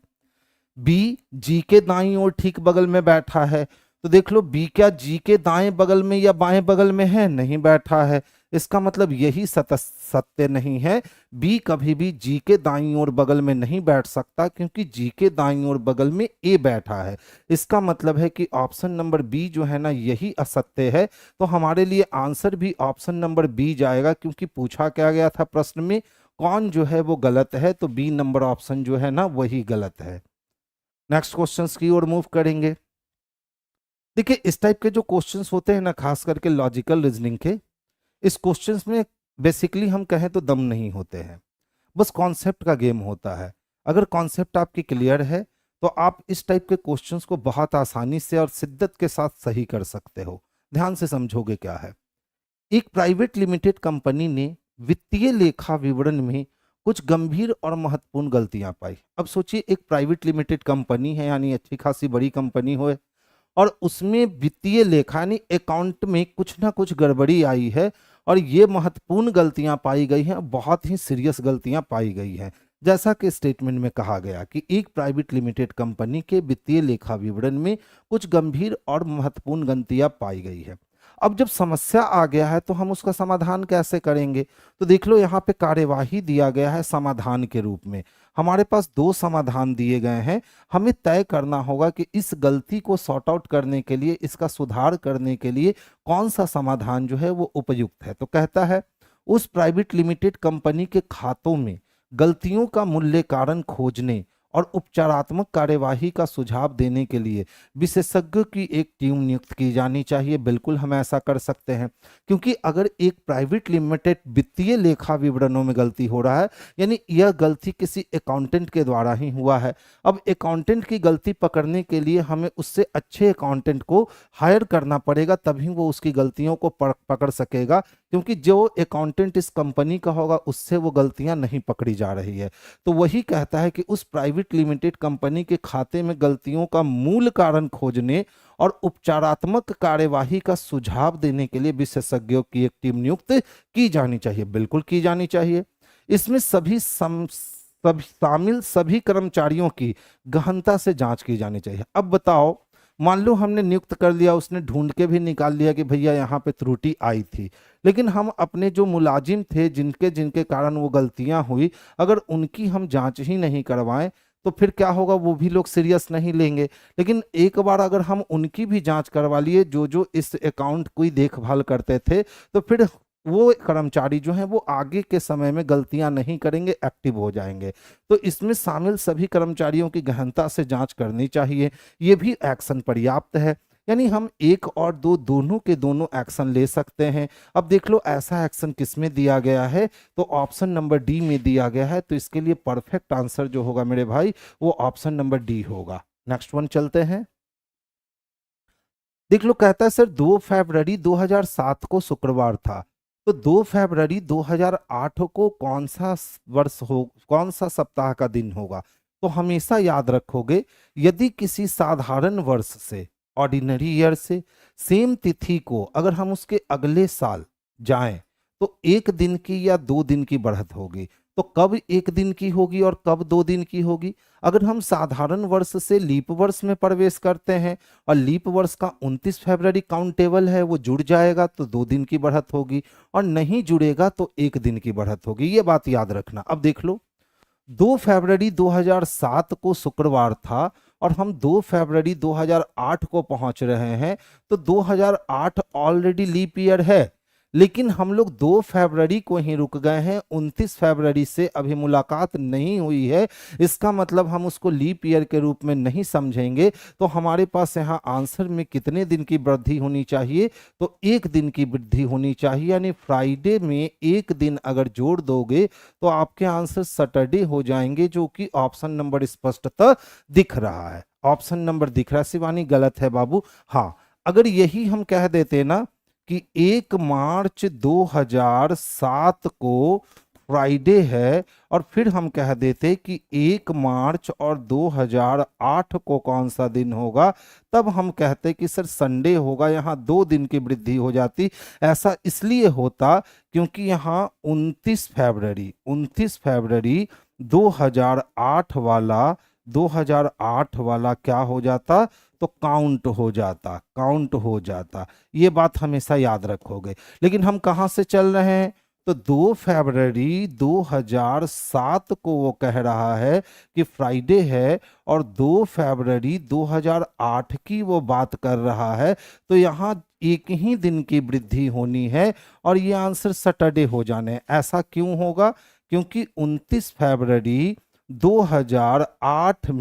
बी जी के दाईं ओर ठीक बगल में बैठा है। तो देख लो बी क्या जी के दाएं बगल में या बाएं बगल में है, नहीं बैठा है। इसका मतलब यही सत्य नहीं है, बी कभी भी जी के दाईं ओर बगल में नहीं बैठ सकता क्योंकि जी के दाईं ओर बगल में ए बैठा है। इसका मतलब है कि ऑप्शन नंबर बी जो है ना यही असत्य है। तो हमारे लिए आंसर भी ऑप्शन नंबर बी जाएगा, क्योंकि पूछा क्या गया था प्रश्न में, कौन जो है वो गलत है, तो बी नंबर ऑप्शन जो है ना वही गलत है। नेक्स्ट क्वेश्चंस की ओर मूव करेंगे। देखिए इस टाइप के जो क्वेश्चंस होते हैं ना, खास करके लॉजिकल रीजनिंग के, इस क्वेश्चंस में बेसिकली हम कहें तो दम नहीं होते हैं, बस कॉन्सेप्ट का गेम होता है। अगर कॉन्सेप्ट आपकी क्लियर है तो आप इस टाइप के क्वेश्चंस को बहुत आसानी से और शिद्दत के साथ सही कर सकते हो। ध्यान से समझोगे क्या है। एक प्राइवेट लिमिटेड कंपनी ने वित्तीय लेखा विवरण में कुछ गंभीर और महत्वपूर्ण गलतियां पाई। अब सोचिए एक प्राइवेट लिमिटेड कंपनी है, यानी अच्छी खासी बड़ी कंपनी हो, और उसमें वित्तीय लेखा यानी अकाउंट में कुछ ना कुछ गड़बड़ी आई है और ये महत्वपूर्ण गलतियां पाई गई हैं, बहुत ही सीरियस गलतियां पाई गई हैं। जैसा कि स्टेटमेंट में कहा गया कि एक प्राइवेट लिमिटेड कंपनी के वित्तीय लेखा विवरण में कुछ गंभीर और महत्वपूर्ण गलतियां पाई गई है। अब जब समस्या आ गया है तो हम उसका समाधान कैसे करेंगे, तो देख लो यहाँ पे कार्यवाही दिया गया है समाधान के रूप में। हमारे पास दो समाधान दिए गए हैं, हमें तय करना होगा कि इस गलती को सॉर्ट आउट करने के लिए, इसका सुधार करने के लिए कौन सा समाधान जो है वो उपयुक्त है। तो कहता है उस प्राइवेट लिमिटेड कंपनी के खातों में गलतियों का मूल्य कारण खोजने और उपचारात्मक कार्यवाही का सुझाव देने के लिए विशेषज्ञों की एक टीम नियुक्त की जानी चाहिए। बिल्कुल हम ऐसा कर सकते हैं, क्योंकि अगर एक प्राइवेट लिमिटेड वित्तीय लेखा विवरणों में गलती हो रहा है, यानी यह गलती किसी अकाउंटेंट के द्वारा ही हुआ है। अब अकाउंटेंट की गलती पकड़ने के लिए हमें उससे अच्छे अकाउंटेंट को हायर करना पड़ेगा, तभी वो उसकी गलतियों को पकड़ सकेगा, क्योंकि जो अकाउंटेंट इस कंपनी का होगा उससे वो गलतियां नहीं पकड़ी जा रही है। तो वही कहता है कि उस प्राइवेट लिमिटेड कंपनी के खाते में गलतियों का मूल कारण खोजने और उपचारात्मक कार्यवाही का सुझाव देने के लिए विशेषज्ञों की एक टीम नियुक्त की जानी चाहिए। बिल्कुल की जानी चाहिए। इसमें शामिल सभी कर्मचारियों की गहनता से जांच की जानी चाहिए। अब बताओ, मान लो हमने नियुक्त कर लिया, उसने ढूंढ के भी निकाल लिया कि भैया यहाँ पे त्रुटि आई थी, लेकिन हम अपने जो मुलाजिम थे जिनके जिनके कारण वो गलतियां हुई, अगर उनकी हम जांच ही नहीं करवाएं तो फिर क्या होगा, वो भी लोग सीरियस नहीं लेंगे। लेकिन एक बार अगर हम उनकी भी जांच करवा लिए, जो जो इस अकाउंट की देखभाल करते थे, तो फिर वो कर्मचारी जो हैं वो आगे के समय में गलतियां नहीं करेंगे, एक्टिव हो जाएंगे। तो इसमें शामिल सभी कर्मचारियों की गहनता से जांच करनी चाहिए। ये भी एक्शन पर्याप्त है, यानी हम एक और दो दोनों के दोनों एक्शन ले सकते हैं। अब देख लो ऐसा एक्शन किसमें दिया गया है, तो ऑप्शन नंबर डी में दिया गया है। तो इसके लिए परफेक्ट आंसर जो होगा मेरे भाई वो ऑप्शन नंबर डी होगा। नेक्स्ट वन चलते हैं। देख लो, कहता है सर 2 फरवरी 2007 को शुक्रवार था, तो 2 फरवरी 2008 को कौन सा वर्ष हो, कौन सा सप्ताह का दिन होगा। तो हमेशा याद रखोगे, यदि किसी साधारण वर्ष से, ऑर्डिनरी ईयर से सेम तिथि को अगर हम उसके अगले साल जाएं तो 1 दिन की या 2 दिन की बढ़त होगी। तो कब 1 दिन की होगी और कब 2 दिन की होगी। अगर हम साधारण वर्ष से लीप वर्ष में प्रवेश करते हैं और लीप वर्ष का 29 फरवरी काउंटेबल है, वो जुड़ जाएगा तो 2 दिन की बढ़त होगी, और नहीं जुड़ेगा तो 1 दिन की बढ़त होगी। ये बात याद रखना। अब देख लो, 2 फरवरी 2007 को शुक्रवार था और हम 2 फरवरी 2008 को पहुंच रहे हैं, तो 2008 ऑलरेडी लीप ईयर है, लेकिन हम लोग 2 फरवरी को ही रुक गए हैं, 29 फरवरी से अभी मुलाकात नहीं हुई है। इसका मतलब हम उसको लीप ईयर के रूप में नहीं समझेंगे। तो हमारे पास यहाँ आंसर में कितने दिन की वृद्धि होनी चाहिए, तो 1 दिन की वृद्धि होनी चाहिए। यानी फ्राइडे में 1 दिन अगर जोड़ दोगे तो आपके आंसर सैटरडे हो जाएंगे, जो कि ऑप्शन नंबर स्पष्टतः दिख रहा है। ऑप्शन नंबर दिख रहा है शिवानी, गलत है बाबू। हाँ, अगर यही हम कह देते ना कि 1 मार्च 2007 को फ्राइडे है, और फिर हम कह देते कि 1 मार्च और 2008 को कौन सा दिन होगा, तब हम कहते कि सर संडे होगा। यहाँ 2 दिन की वृद्धि हो जाती। ऐसा इसलिए होता क्योंकि यहाँ 29 फरवरी 2008 वाला क्या हो जाता, तो काउंट हो जाता। ये बात हमेशा याद रखोगे। लेकिन हम कहां से चल रहे हैं, तो 2 फरवरी 2007 को वो कह रहा है कि फ्राइडे है, और 2 फरवरी 2008 की वो बात कर रहा है। तो यहाँ 1 ही दिन की वृद्धि होनी है, और ये आंसर सैटरडे हो जाने। ऐसा क्यों होगा, क्योंकि 29 फरवरी 2008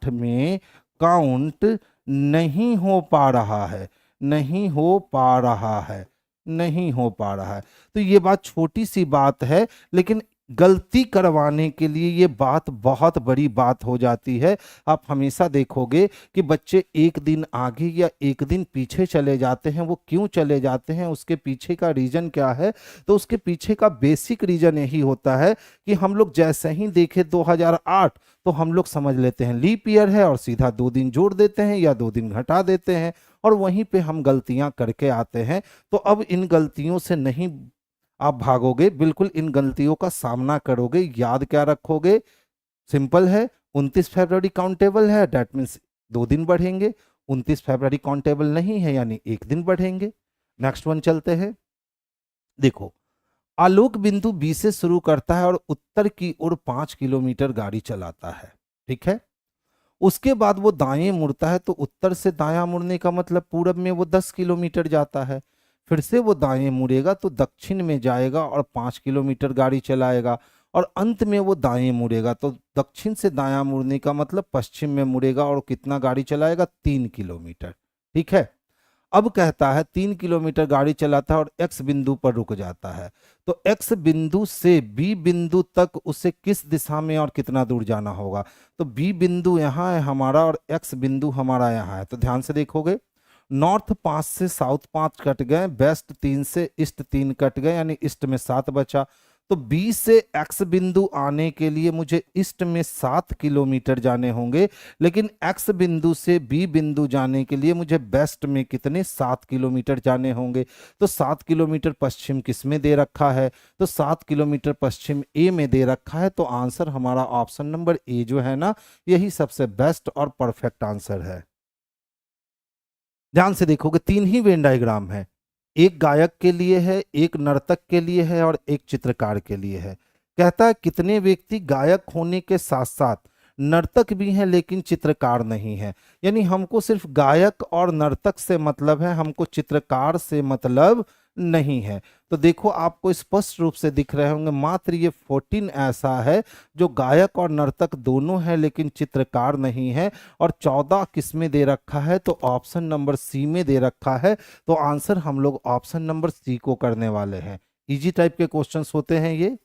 में काउंट नहीं हो पा रहा है, नहीं हो पा रहा है, नहीं हो पा रहा है। तो ये बात छोटी सी बात है, लेकिन गलती करवाने के लिए ये बात बहुत बड़ी बात हो जाती है। आप हमेशा देखोगे कि बच्चे 1 दिन आगे या 1 दिन पीछे चले जाते हैं। वो क्यों चले जाते हैं, उसके पीछे का रीजन क्या है, तो उसके पीछे का बेसिक रीजन यही होता है कि हम लोग जैसे ही देखे 2008 तो हम लोग समझ लेते हैं लीप ईयर है, और सीधा 2 दिन जोड़ देते हैं या 2 दिन घटा देते हैं, और वहीं पे हम गलतियां करके आते हैं। तो अब इन गलतियों से नहीं आप भागोगे, बिल्कुल इन गलतियों का सामना करोगे। याद क्या रखोगे, सिंपल है, 29 फरवरी काउंटेबल है, दैट मीन्स 2 दिन बढ़ेंगे। 29 फरवरी काउंटेबल नहीं है, यानी 1 दिन बढ़ेंगे। नेक्स्ट वन चलते हैं। देखो, आलोक बिंदु बी से शुरू करता है और उत्तर की ओर 5 किलोमीटर गाड़ी चलाता है, ठीक है। उसके बाद वो दाएं मुड़ता है, तो उत्तर से दायां मुड़ने का मतलब पूरब में वो 10 किलोमीटर जाता है। फिर से वो दाएं मुड़ेगा तो दक्षिण में जाएगा और 5 किलोमीटर गाड़ी चलाएगा, और अंत में वो दाएं मुड़ेगा तो दक्षिण से दायां मुड़ने का मतलब पश्चिम में मुड़ेगा और कितना गाड़ी चलाएगा, 3 किलोमीटर, ठीक है। अब कहता है 3 किलोमीटर गाड़ी चलाता है और एक्स बिंदु पर रुक जाता है, तो एक्स बिंदु से बी बिंदु तक उसे किस दिशा में और कितना दूर जाना होगा। तो बी बिंदु यहाँ है हमारा और एक्स बिंदु हमारा यहाँ है, तो ध्यान से देखोगे, नॉर्थ 5 से साउथ 5 कट गए, वेस्ट 3 से ईस्ट 3 कट गए, यानी ईस्ट में 7 बचा। तो बी से एक्स बिंदु आने के लिए मुझे ईस्ट में 7 किलोमीटर जाने होंगे, लेकिन एक्स बिंदु से बी बिंदु जाने के लिए मुझे वेस्ट में कितने 7 किलोमीटर जाने होंगे। तो 7 किलोमीटर पश्चिम किस में दे रखा है, तो 7 किलोमीटर पश्चिम ए में दे रखा है। तो आंसर हमारा ऑप्शन नंबर ए जो है ना, यही सबसे बेस्ट और परफेक्ट आंसर है। ध्यान से देखोगे 3 ही वेन डायग्राम है, एक गायक के लिए है, एक नर्तक के लिए है और एक चित्रकार के लिए है। कहता है कितने व्यक्ति गायक होने के साथ साथ नर्तक भी हैं लेकिन चित्रकार नहीं है। यानी हमको सिर्फ गायक और नर्तक से मतलब है, हमको चित्रकार से मतलब नहीं है। तो देखो आपको स्पष्ट रूप से दिख रहे होंगे, मात्र ये 14 ऐसा है जो गायक और नर्तक दोनों है लेकिन चित्रकार नहीं है, और 14 किस में दे रखा है, तो ऑप्शन नंबर सी में दे रखा है। तो आंसर हम लोग ऑप्शन नंबर सी को करने वाले हैं। इजी टाइप के क्वेश्चंस होते हैं ये।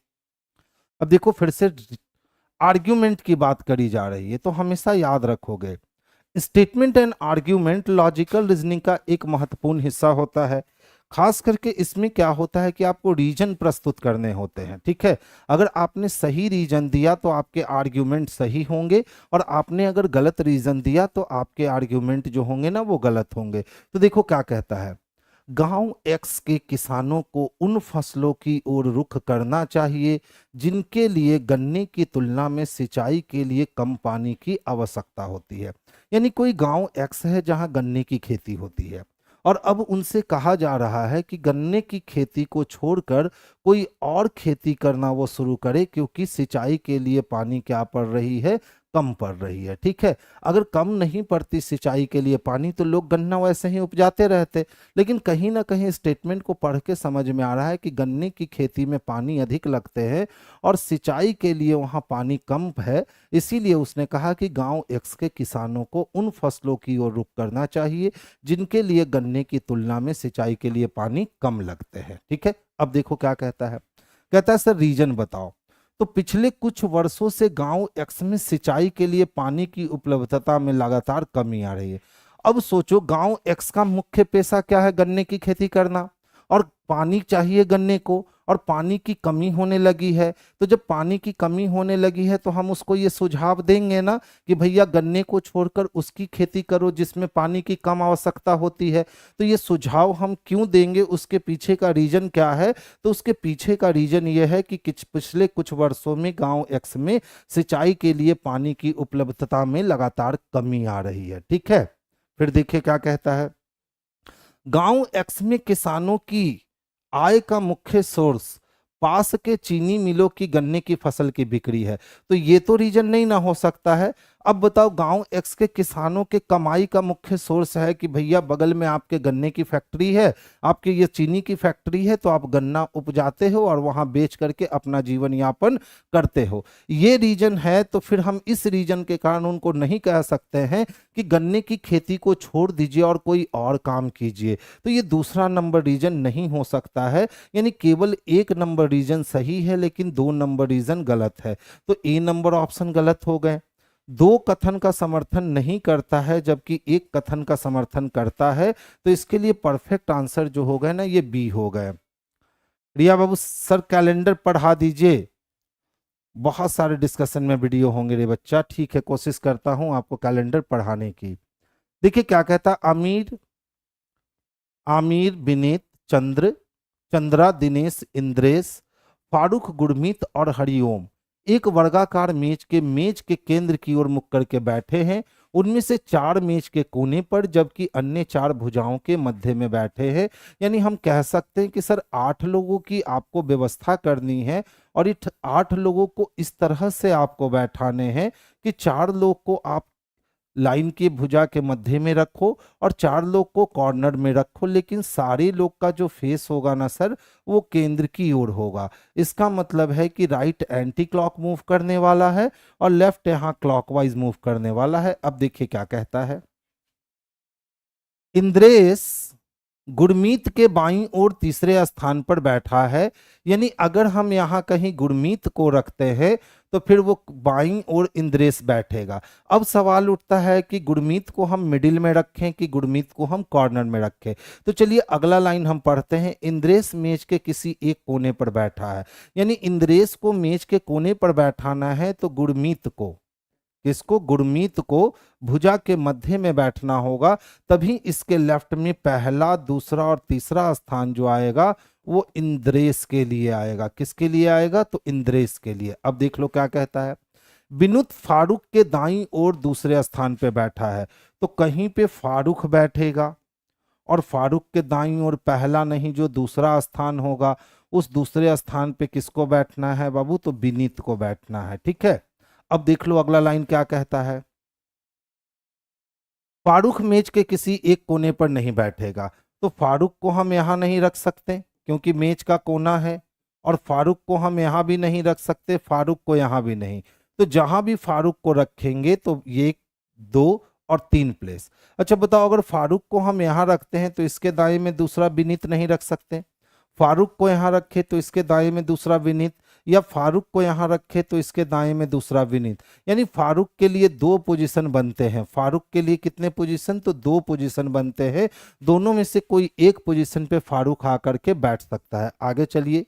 अब देखो फिर से आर्ग्यूमेंट की बात करी जा रही है, तो हमेशा याद रखोगे statement and argument logical reasoning का एक महत्वपूर्ण हिस्सा होता है। खास करके इसमें क्या होता है कि आपको रीजन प्रस्तुत करने होते हैं, ठीक है। अगर आपने सही रीजन दिया तो आपके आर्ग्यूमेंट सही होंगे, और आपने अगर गलत रीजन दिया तो आपके आर्ग्यूमेंट जो होंगे ना वो गलत होंगे। तो देखो क्या कहता है, गांव एक्स के किसानों को उन फसलों की ओर रुख करना चाहिए जिनके लिए गन्ने की तुलना में सिंचाई के लिए कम पानी की आवश्यकता होती है। यानी कोई गांव एक्स है जहां गन्ने की खेती होती है, और अब उनसे कहा जा रहा है कि गन्ने की खेती को छोड़कर कोई और खेती करना वो शुरू करे, क्योंकि सिंचाई के लिए पानी क्या पड़ रही है, कम पड़ रही है, ठीक है। अगर कम नहीं पड़ती सिंचाई के लिए पानी तो लोग गन्ना वैसे ही उपजाते रहते, लेकिन कहीं ना कहीं स्टेटमेंट को पढ़ के समझ में आ रहा है कि गन्ने की खेती में पानी अधिक लगते हैं और सिंचाई के लिए वहाँ पानी कम है। इसीलिए उसने कहा कि गांव एक्स के किसानों को उन फसलों की ओर रुख करना चाहिए जिनके लिए गन्ने की तुलना में सिंचाई के लिए पानी कम लगते हैं, ठीक है। अब देखो क्या कहता है, कहता है सर रीजन बताओ। तो पिछले कुछ वर्षों से गांव एक्स में सिंचाई के लिए पानी की उपलब्धता में लगातार कमी आ रही है। अब सोचो गांव एक्स का मुख्य पेशा क्या है, गन्ने की खेती करना, और पानी चाहिए गन्ने को, और पानी की कमी होने लगी है। तो जब पानी की कमी होने लगी है तो हम उसको ये सुझाव देंगे ना कि भैया गन्ने को छोड़कर उसकी खेती करो जिसमें पानी की कम आवश्यकता होती है। तो ये सुझाव हम क्यों देंगे, उसके पीछे का रीजन क्या है, तो उसके पीछे का रीजन ये है कि पिछले कुछ वर्षों में गांव एक्स में सिंचाई के लिए पानी की उपलब्धता में लगातार कमी आ रही है, ठीक है। फिर देखिए क्या कहता है, गांव एक्स में किसानों की आय का मुख्य सोर्स पास के चीनी मिलों की गन्ने की फसल की बिक्री है। तो ये तो रीजन नहीं ना हो सकता है। अब बताओ गांव एक्स के किसानों के कमाई का मुख्य सोर्स है कि भैया बगल में आपके गन्ने की फैक्ट्री है, आपके ये चीनी की फैक्ट्री है, तो आप गन्ना उपजाते हो और वहां बेच करके अपना जीवन यापन करते हो, ये रीजन है। तो फिर हम इस रीजन के कारण उनको नहीं कह सकते हैं कि गन्ने की खेती को छोड़ दीजिए और कोई और काम कीजिए। तो ये दूसरा नंबर रीजन नहीं हो सकता है। यानी केवल एक नंबर रीजन सही है लेकिन 2 नंबर रीजन गलत है। तो ए नंबर ऑप्शन गलत हो गए। 2 कथन का समर्थन नहीं करता है जबकि 1 कथन का समर्थन करता है, तो इसके लिए परफेक्ट आंसर जो हो गए ना ये बी हो गए। रिया बाबू सर कैलेंडर पढ़ा दीजिए, बहुत सारे डिस्कशन में वीडियो होंगे रे बच्चा, ठीक है कोशिश करता हूं आपको कैलेंडर पढ़ाने की। देखिए क्या कहता, आमिर, आमिर, विनीत, चंद्र, चंद्रा, दिनेश, इंद्रेश, फारूक, गुरमीत और हरिओम एक वर्गाकार मेज के केंद्र की ओर मुख करके बैठे हैं। उनमें से 4 मेज के कोने पर जबकि अन्य 4 भुजाओं के मध्य में बैठे हैं। यानी हम कह सकते हैं कि सर 8 लोगों की आपको व्यवस्था करनी है और 8 लोगों को इस तरह से आपको बैठाने हैं कि 4 लोग को आप लाइन की भुजा के मध्य में रखो और 4 लोग को कॉर्नर में रखो, लेकिन सारे लोग का जो फेस होगा ना सर, वो केंद्र की ओर होगा। इसका मतलब है कि राइट एंटी क्लॉक मूव करने वाला है और लेफ्ट यहां क्लॉकवाइज मूव करने वाला है। अब देखिए क्या कहता है। इंद्रेश गुरमीत के बाईं ओर तीसरे स्थान पर बैठा है। यानी अगर हम यहाँ कहीं गुरमीत को रखते हैं तो फिर वो बाईं ओर इंद्रेश बैठेगा। अब सवाल उठता है कि गुरमीत को हम मिडिल में रखें कि गुरमीत को हम कॉर्नर में रखें। तो चलिए अगला लाइन हम पढ़ते हैं। इंद्रेश मेज के किसी एक कोने पर बैठा है। यानी इंद्रेश को मेज के कोने पर बैठाना है तो गुरमीत को, किसको, गुरमीत को भुजा के मध्य में बैठना होगा। तभी इसके लेफ्ट में पहला, दूसरा और तीसरा स्थान जो आएगा वो इंद्रेश के लिए आएगा। किसके लिए आएगा? तो इंद्रेश के लिए। अब देख लो क्या कहता है। विनुत फारूक के दाईं ओर दूसरे स्थान पे बैठा है। तो कहीं पे फारूक बैठेगा और फारूक के दाईं ओर पहला नहीं जो दूसरा स्थान होगा, उस दूसरे स्थान पे किसको बैठना है बाबू? तो विनीत को बैठना है। ठीक है। अब देख लो अगला लाइन क्या कहता है। फारूक मेज के किसी एक कोने पर नहीं बैठेगा। तो फारूक को हम यहां नहीं रख सकते क्योंकि मेज का कोना है, और फारूक को हम यहां भी नहीं रख सकते, फारूक को यहां भी नहीं। तो जहां भी फारूक को रखेंगे तो ये 2 और 3 प्लेस। अच्छा बताओ, अगर फारूक को हम यहां रखते हैं तो इसके दाएं में दूसरा विनीत नहीं रख सकते? फारूक को यहां रखे तो इसके दाएं में दूसरा विनीत, या फारूक को यहां रखे तो इसके दाएं में दूसरा विनीत। यानी फारूक के लिए 2 पोजीशन बनते हैं। फारूक के लिए कितने पोजीशन? तो 2 पोजीशन बनते हैं। दोनों में से कोई एक पोजीशन पे फारूक आकर के बैठ सकता है। आगे चलिए।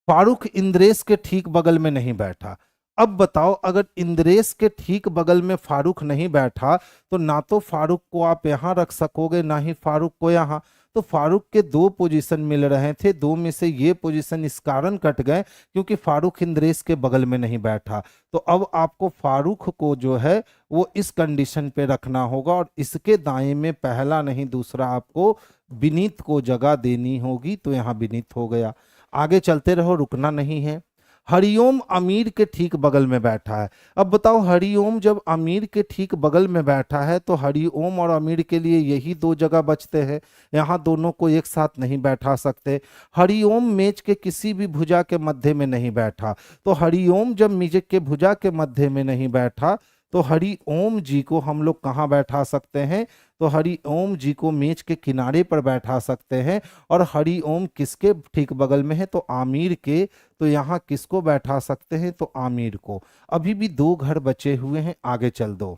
फारूक इंद्रेश के ठीक बगल में नहीं बैठा। अब बताओ, अगर इंद्रेश के ठीक बगल में फारूक नहीं बैठा तो ना तो फारूक को आप यहां रख सकोगे ना ही फारूक को यहां। तो फारूक के 2 पोजीशन मिल रहे थे, 2 में से ये पोजीशन इस कारण कट गए क्योंकि फारूक इंद्रेश के बगल में नहीं बैठा। तो अब आपको फारूक को जो है वो इस कंडीशन पे रखना होगा और इसके दाएं में पहला नहीं दूसरा आपको विनीत को जगह देनी होगी। तो यहाँ विनीत हो गया। आगे चलते रहो, रुकना नहीं है। हरिओम अमीर के ठीक बगल में बैठा है। अब बताओ, हरिओम जब अमीर के ठीक बगल में बैठा है तो हरिओम और अमीर के लिए यही 2 जगह बचते हैं। यहाँ दोनों को एक साथ नहीं बैठा सकते। हरिओम मेज के किसी भी भुजा के मध्य में नहीं बैठा। तो हरिओम जब मेज के भुजा के मध्य में नहीं बैठा तो हरि ओम जी को हम लोग कहाँ बैठा सकते हैं? तो हरि ओम जी को मेज के किनारे पर बैठा सकते हैं। और हरि ओम किसके ठीक बगल में है? तो आमिर के। तो यहाँ किसको बैठा सकते हैं? तो आमिर को। अभी भी 2 घर बचे हुए हैं, आगे चल दो।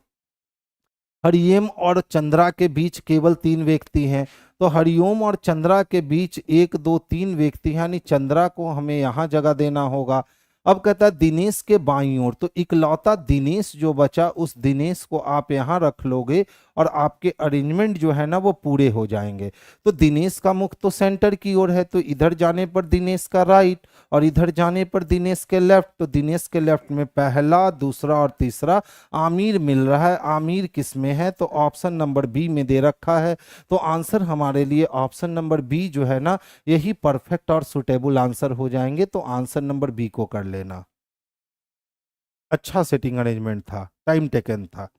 हरिओम और चंद्रा के बीच केवल 3 व्यक्ति हैं। तो हरिओम और चंद्रा के बीच 1 2 3 व्यक्ति, यानी चंद्रा को हमें यहाँ जगह देना होगा। अब कहता है दिनेश के बाईं ओर। तो इकलौता दिनेश जो बचा उस दिनेश को आप यहाँ रख लोगे और आपके अरेंजमेंट जो है ना वो पूरे हो जाएंगे। तो दिनेश का मुख तो सेंटर की ओर है, तो इधर जाने पर दिनेश का राइट और इधर जाने पर दिनेश के लेफ्ट। तो दिनेश के लेफ्ट में पहला, दूसरा और तीसरा आमिर मिल रहा है। आमिर किस में है? तो ऑप्शन नंबर बी में दे रखा है। तो आंसर हमारे लिए ऑप्शन नंबर बी जो है ना यही परफेक्ट और सुटेबल आंसर हो जाएंगे। तो आंसर नंबर बी को कर लेना। अच्छा सेटिंग अरेंजमेंट था, टाइम टेकन था।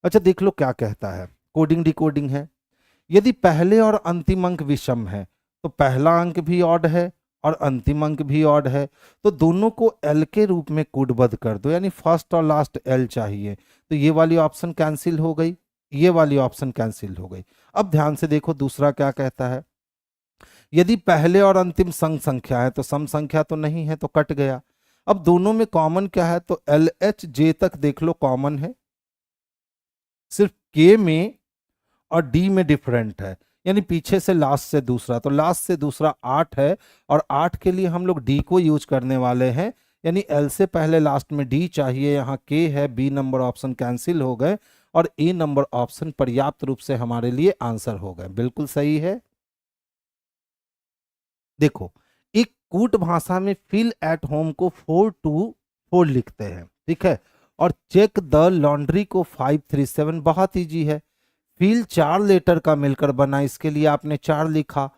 अच्छा देख लो क्या कहता है। कोडिंग डिकोडिंग है। यदि पहले और अंतिम अंक विषम है तो पहला अंक भी ऑड है और अंतिम अंक भी ऑड है, तो दोनों को एल के रूप में कोडबद्ध कर दो। यानी फर्स्ट और लास्ट एल चाहिए। तो ये वाली ऑप्शन कैंसिल हो गई, ये वाली ऑप्शन कैंसिल हो गई। अब ध्यान से देखो दूसरा क्या कहता है। यदि पहले और अंतिम सम संख्या है तो सम संख्या तो नहीं है, तो कट गया। अब दोनों में कॉमन क्या है? तो एल एच जे तक देख लो कॉमन है, सिर्फ के में और डी में डिफरेंट है। यानी पीछे से लास्ट से दूसरा, तो लास्ट से दूसरा 8 है और 8 के लिए हम लोग डी को यूज करने वाले हैं। यानी एल से पहले लास्ट में डी चाहिए, यहाँ के है। बी नंबर ऑप्शन कैंसिल हो गए और ए नंबर ऑप्शन पर्याप्त रूप से हमारे लिए आंसर हो गए। बिल्कुल सही है। देखो, एक कूट भाषा में फील एट होम को 4 to 4 लिखते हैं। ठीक है, और चेक द लॉन्ड्री को 537, बहुत ईजी है। फील 4 लेटर का मिलकर बना, इसके लिए आपने 4 लिखा।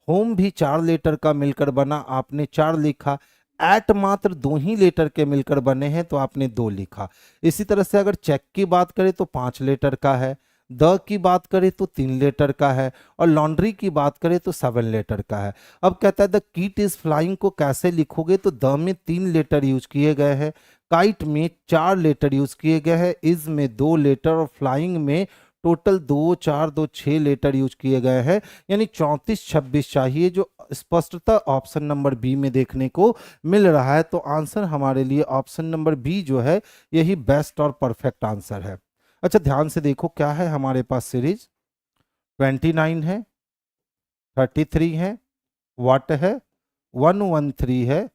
होम भी 4 लेटर का मिलकर बना, आपने 4 लिखा। एट मात्र 2 ही लेटर के मिलकर बने हैं तो आपने 2 लिखा। इसी तरह से अगर चेक की बात करें तो 5 लेटर का है, द की बात करें तो 3 लेटर का है, और लॉन्ड्री की बात करें तो 7 लेटर का है। अब कहता है द कीट इज फ्लाइंग को कैसे लिखोगे, तो द में 3 लेटर यूज किए गए हैं, काइट में 4 लेटर यूज किए गए हैं, इज में 2 लेटर और फ्लाइंग में टोटल 2 4 2 6 लेटर यूज किए गए हैं, यानी 34 26 चाहिए, जो स्पष्टता ऑप्शन नंबर बी में देखने को मिल रहा है। तो आंसर हमारे लिए ऑप्शन नंबर बी जो है यही बेस्ट और परफेक्ट आंसर है। अच्छा ध्यान से देखो क्या है हमारे पास सीरीज, 29 है, 33 है, व्हाट है, 113 है,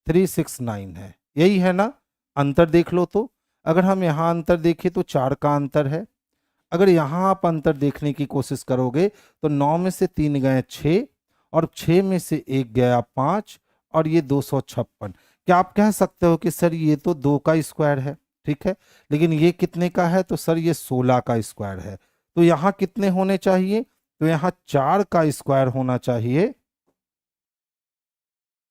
369 है, यही है ना। अंतर देख लो तो, अगर हम यहाँ अंतर देखें तो 4 का अंतर है। अगर यहाँ आप अंतर देखने की कोशिश करोगे तो 9 में से 3 गए 6, और 6 में से 1 गया 5, और ये 256। क्या आप कह सकते हो कि सर ये तो 2 का स्क्वायर है, ठीक है, लेकिन ये कितने का है, तो सर ये 16 का स्क्वायर है। तो यहाँ कितने होने चाहिए, तो यहाँ 4 का स्क्वायर होना चाहिए,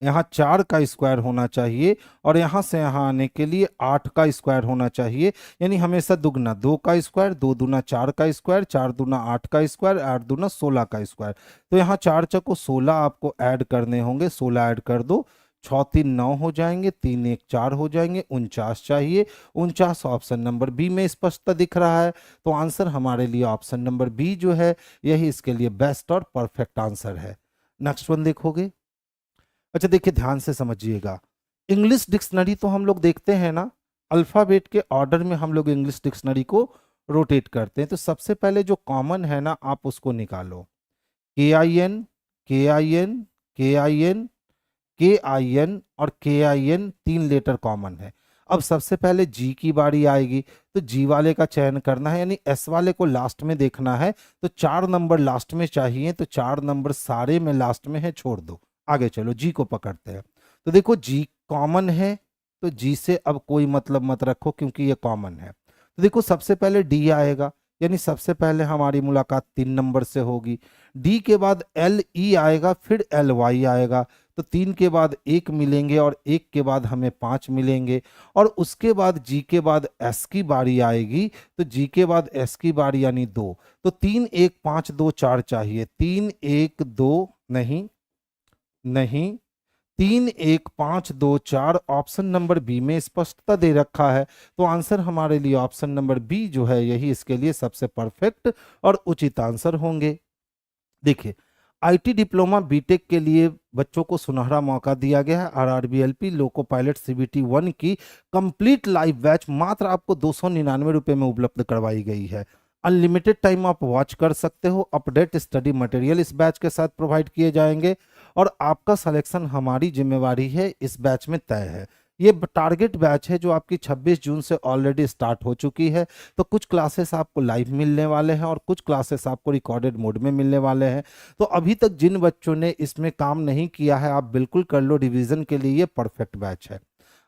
यहाँ 4 का स्क्वायर होना चाहिए, और यहाँ से यहाँ आने के लिए 8 का स्क्वायर होना चाहिए, यानी हमेशा दुगना, 2 का स्क्वायर, 2 दूना 4 का स्क्वायर, 4 दूना 8 का स्क्वायर, 8 दूना 16 का स्क्वायर। तो यहाँ 4 चको 16 आपको ऐड करने होंगे, 16 ऐड कर दो, 6 3 9 हो जाएंगे, 3 1 4 हो जाएंगे, 49 चाहिए। 49 ऑप्शन नंबर बी में स्पष्ट दिख रहा है। तो आंसर हमारे लिए ऑप्शन नंबर बी जो है यही इसके लिए बेस्ट और परफेक्ट आंसर है। नेक्स्ट वन देखोगे। अच्छा देखिए ध्यान से समझिएगा, इंग्लिश डिक्शनरी तो हम लोग देखते हैं ना, अल्फाबेट के ऑर्डर में हम लोग इंग्लिश डिक्शनरी को रोटेट करते हैं। तो सबसे पहले जो कॉमन है ना आप उसको निकालो, के आई एन, के आई एन, के आई एन, के आई एन और के आई एन 3 लेटर कॉमन है। अब सबसे पहले जी की बारी आएगी, तो जी वाले का चयन करना है, यानी एस वाले को लास्ट में देखना है। तो 4 नंबर लास्ट में चाहिए, तो 4 नंबर सारे में लास्ट में है, छोड़ दो। आगे चलो जी को पकड़ते हैं। तो देखो जी कॉमन है, तो जी से अब कोई मतलब मत रखो क्योंकि ये कॉमन है। तो देखो सबसे पहले डी आएगा, यानी सबसे पहले हमारी मुलाकात 3 नंबर से होगी। डी के बाद एल ई आएगा, फिर एल वाई आएगा, तो 3 के बाद 1 मिलेंगे, और 1 के बाद हमें 5 मिलेंगे, और उसके बाद जी के बाद एस की बारी आएगी, तो जी के बाद एस की बारी यानी 2। तो 3 1 5 2 4 चाहिए, 3 1 2 नहीं, नहीं, 3 1 5 2 4 ऑप्शन नंबर बी में स्पष्टता दे रखा है। तो आंसर हमारे लिए ऑप्शन नंबर बी जो है यही इसके लिए सबसे परफेक्ट और उचित आंसर होंगे। देखिए आईटी डिप्लोमा बीटेक के लिए बच्चों को सुनहरा मौका दिया गया है। आरआरबीएलपी लोको पायलट सीबीटी 1 की कंप्लीट लाइव बैच मात्र आपको 299 रुपये में उपलब्ध करवाई गई है। अनलिमिटेड टाइम आप वॉच कर सकते हो। अपडेट स्टडी मटेरियल इस बैच के साथ प्रोवाइड किए जाएंगे, और आपका सिलेक्शन हमारी जिम्मेवारी है, इस बैच में तय है। ये टारगेट बैच है जो आपकी 26 जून से ऑलरेडी स्टार्ट हो चुकी है। तो कुछ क्लासेस आपको लाइव मिलने वाले हैं और कुछ क्लासेस आपको रिकॉर्डेड मोड में मिलने वाले हैं। तो अभी तक जिन बच्चों ने इसमें काम नहीं किया है आप बिल्कुल कर लो, रिवीजन के लिए ये परफेक्ट बैच है।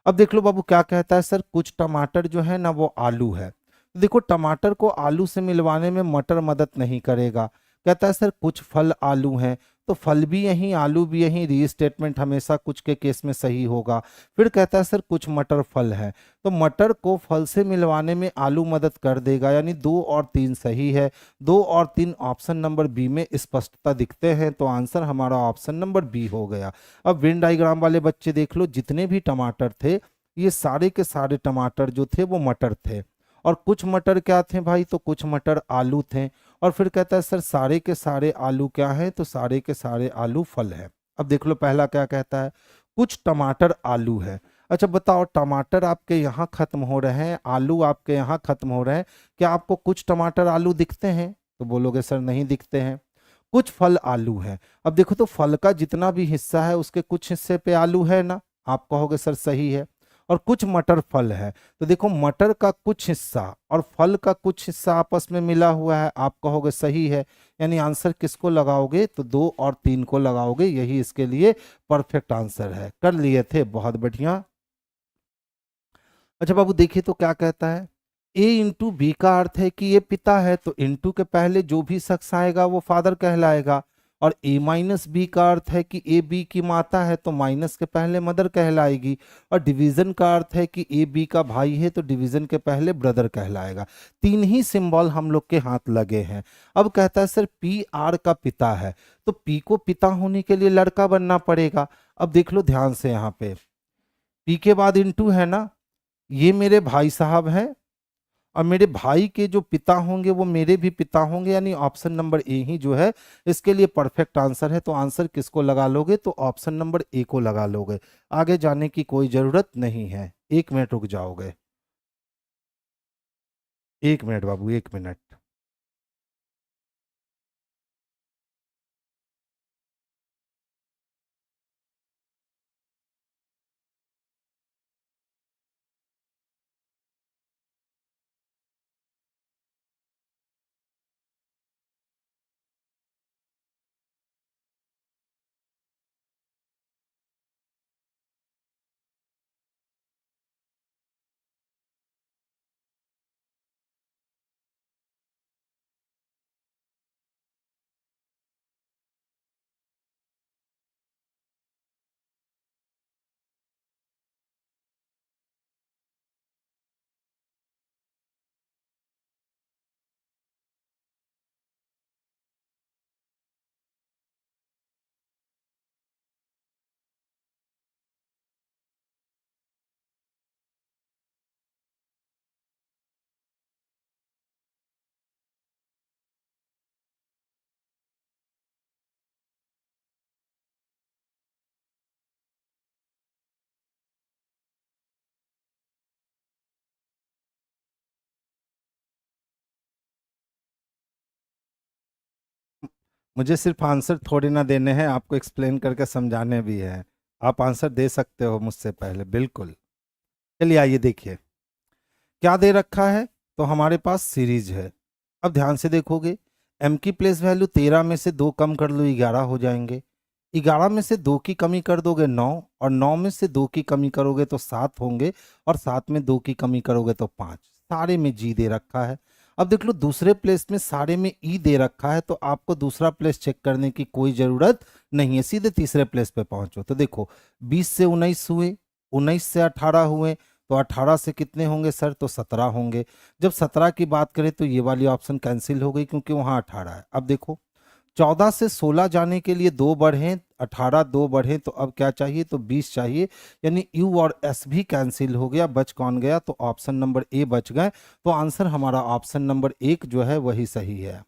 अब देख लो बाबू क्या कहता है, सर कुछ टमाटर जो है ना वो आलू है। तो देखो टमाटर को आलू से मिलवाने में मटर मदद नहीं करेगा। कहता है सर कुछ फल आलू हैं, तो फल भी यहीं आलू भी यहीं, रीस्टेटमेंट हमेशा कुछ के केस में सही होगा। फिर कहता है सर कुछ मटर फल है, तो मटर को फल से मिलवाने में आलू मदद कर देगा, यानी 2 और 3 सही है। 2 और 3 ऑप्शन नंबर बी में स्पष्टता दिखते हैं, तो आंसर हमारा ऑप्शन नंबर बी हो गया। अब वेन डायग्राम वाले बच्चे देख लो, जितने भी टमाटर थे ये सारे के सारे टमाटर जो थे वो मटर थे, और कुछ मटर क्या थे भाई, तो कुछ मटर आलू थे। और फिर कहता है सर सारे के सारे आलू क्या हैं, तो सारे के सारे आलू फल है। अब देख लो पहला क्या कहता है, कुछ टमाटर आलू है। अच्छा बताओ टमाटर आपके यहाँ खत्म हो रहे हैं, आलू आपके यहाँ खत्म हो रहे हैं, क्या आपको कुछ टमाटर आलू दिखते हैं, तो बोलोगे सर नहीं दिखते हैं। कुछ फल आलू है, अब देखो तो फल का जितना भी हिस्सा है उसके कुछ हिस्से पे आलू है ना, आप कहोगे सर सही है। और कुछ मटर फल है, तो देखो मटर का कुछ हिस्सा और फल का कुछ हिस्सा आपस में मिला हुआ है, आप कहोगे सही है। यानी आंसर किसको लगाओगे, तो 2 और 3 को लगाओगे, यही इसके लिए परफेक्ट आंसर है। कर लिए थे, बहुत बढ़िया। अच्छा बाबू देखिए तो क्या कहता है, ए इंटू बी का अर्थ है कि ये पिता है, तो इंटू के पहले जो भी शख्स आएगा वो फादर कहलाएगा। और ए माइनस बी का अर्थ है कि ए बी की माता है, तो माइनस के पहले मदर कहलाएगी। और डिवीजन का अर्थ है कि ए बी का भाई है, तो डिवीजन के पहले ब्रदर कहलाएगा। तीन ही सिंबल हम लोग के हाथ लगे हैं। अब कहता है सर पी आर का पिता है, तो पी को पिता होने के लिए लड़का बनना पड़ेगा। अब देख लो ध्यान से, यहाँ पे पी के बाद इंटू है ना, ये मेरे भाई साहब हैं, और मेरे भाई के जो पिता होंगे वो मेरे भी पिता होंगे, यानी ऑप्शन नंबर ए ही जो है इसके लिए परफेक्ट आंसर है। तो आंसर किसको लगा लोगे, तो ऑप्शन नंबर ए को लगा लोगे। आगे जाने की कोई जरूरत नहीं है। 1 मिनट रुक जाओगे, 1 मिनट बाबू, 1 मिनट। मुझे सिर्फ आंसर थोड़ी ना देने हैं, आपको एक्सप्लेन करके समझाने भी है। आप आंसर दे सकते हो मुझसे पहले, बिल्कुल। चलिए आइए देखिए क्या दे रखा है। तो हमारे पास सीरीज है। अब ध्यान से देखोगे, एम की प्लेस वैल्यू 13 में से 2 कम कर लो 11 हो जाएंगे। 11 में से 2 की कमी कर दोगे 9, और 9 में से 2 की कमी करोगे तो 7 होंगे, और 7 में 2 की कमी करोगे तो 5। सारे में जी दे रखा है। अब देख लो दूसरे प्लेस में सारे में ई दे रखा है, तो आपको दूसरा प्लेस चेक करने की कोई जरूरत नहीं है, सीधे तीसरे प्लेस पे पहुंचो। तो देखो 20 से 19 हुए, 19 से 18 हुए, तो 18 से कितने होंगे सर, तो 17 होंगे। जब 17 की बात करें तो ये वाली ऑप्शन कैंसिल हो गई क्योंकि वहां 18 है। अब देखो 14 से 16 जाने के लिए 2 बढ़े, 18 2 बढ़े, तो अब क्या चाहिए, तो 20 चाहिए। यानी यू और एस भी कैंसिल हो गया, बच कौन गया, तो ऑप्शन नंबर ए बच गए। तो आंसर हमारा ऑप्शन नंबर 1 जो है वही सही है।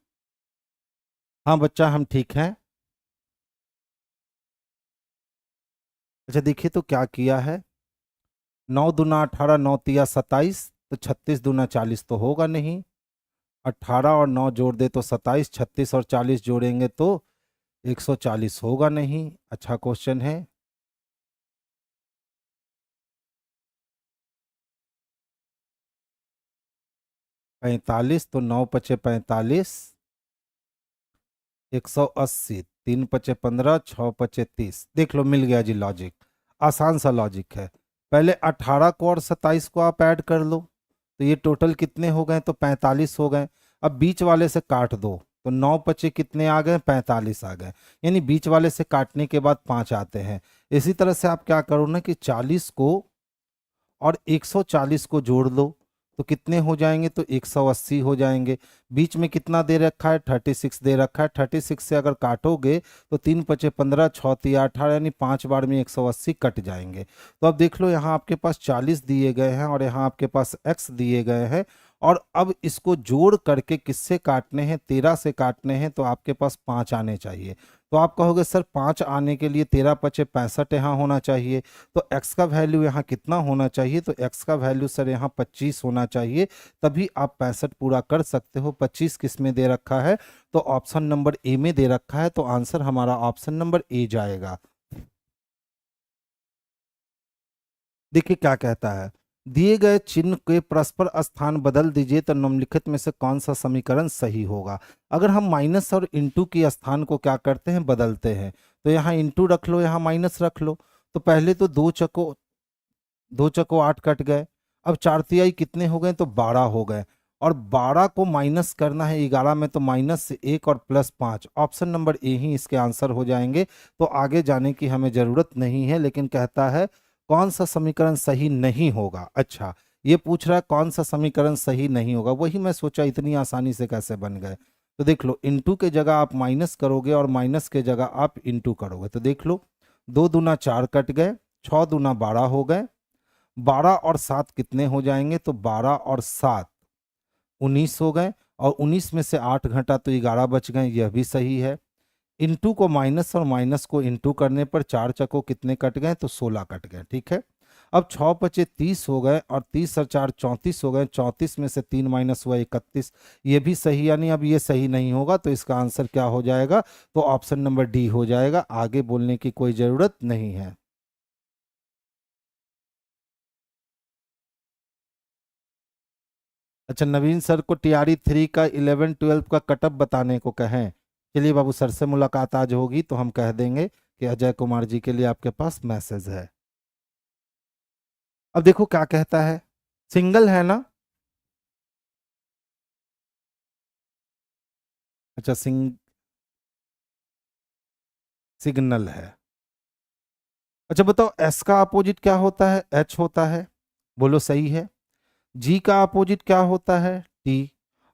हाँ बच्चा हम ठीक हैं। अच्छा देखिए तो क्या किया है, 9 दूना 18, 9 तिया 27, तो 36 दूना 40 तो होगा नहीं। 18 और 9 जोड़ दे तो 27, 36 और 40 जोड़ेंगे तो 140 होगा नहीं। अच्छा क्वेश्चन है। 45, तो 9 पचे 45, 180, 3 पचे 15, 6 पचे 30। देख लो मिल गया जी लॉजिक। आसान सा लॉजिक है। पहले 18 को और 27 को आप ऐड कर लो, तो ये टोटल कितने हो गए, तो 45 हो गए। अब बीच वाले से काट दो, तो 9 पचे कितने आ गए, 45 आ गए। यानी बीच वाले से काटने के बाद 5 आते हैं। इसी तरह से आप क्या करो ना कि 40 को और 140 को जोड़ लो, तो कितने हो जाएंगे, तो 180 हो जाएंगे। बीच में कितना दे रखा है, 36 दे रखा है। 36 से अगर काटोगे तो 3 पचे 15, 6 तिया 18, यानी 5 बार में 180 कट जाएंगे। तो अब देख लो यहाँ आपके पास 40 दिए गए हैं और यहाँ आपके पास x दिए गए हैं, और अब इसको जोड़ करके किससे काटने हैं, 13 से काटने हैं, तो आपके पास 5 आने चाहिए। तो आप कहोगे सर 5 आने के लिए 13 पचे 65 यहाँ होना चाहिए, तो x का वैल्यू यहाँ कितना होना चाहिए, तो x का वैल्यू सर यहाँ 25 होना चाहिए, तभी आप 65 पूरा कर सकते हो। 25 किस में दे रखा है, तो ऑप्शन नंबर ए में दे रखा है, तो आंसर हमारा ऑप्शन नंबर ए जाएगा। देखिए क्या कहता है, दिए गए चिन्ह के परस्पर स्थान बदल दीजिए तो निम्नलिखित में से कौन सा समीकरण सही होगा। अगर हम माइनस और इंटू की स्थान को क्या करते हैं, बदलते हैं, तो यहाँ इंटू रख लो, यहाँ माइनस रख लो। तो पहले तो 2 चको 8 कट गए। अब 4 कितने हो गए, तो 12 हो गए, और 12 को माइनस करना है 11 में, तो -1 और +5, ऑप्शन नंबर ए ही इसके आंसर हो जाएंगे। तो आगे जाने की हमें जरूरत नहीं है, लेकिन कहता है कौन सा समीकरण सही नहीं होगा। अच्छा, ये पूछ रहा है कौन सा समीकरण सही नहीं होगा, वही मैं सोचा इतनी आसानी से कैसे बन गए। तो देख लो, इंटू के जगह आप माइनस करोगे और माइनस के जगह आप इंटू करोगे, तो देख लो 2 दूना 4 कट गए, 6 दूना 12 हो गए, 12 और 7 कितने हो जाएंगे, तो 12 और 7 19 हो गए, और 19 में से 8 घटा तो 11 बच गए, यह भी सही है। इंटू को माइनस और माइनस को इंटू करने पर 4 चको कितने कट गए, तो 16 कट गए, ठीक है। अब 6 बचे 30 हो गए, और 30 और 4 34 हो गए, 34 में से 3 माइनस हुआ 31, ये भी सही, यानी अब ये सही नहीं होगा, तो इसका आंसर क्या हो जाएगा, तो ऑप्शन नंबर डी हो जाएगा। आगे बोलने की कोई जरूरत नहीं है। अच्छा, नवीन सर को टीआरई 3 का 11 12 का कटअप बताने को कहें। चलिए बाबू, सर से मुलाकात आज होगी तो हम कह देंगे कि अजय कुमार जी के लिए आपके पास मैसेज है। अब देखो क्या कहता है, सिंगल है ना, अच्छा सिग्नल है। अच्छा बताओ, एस का अपोजिट क्या होता है, एच होता है, बोलो सही है। जी का अपोजिट क्या होता है, टी,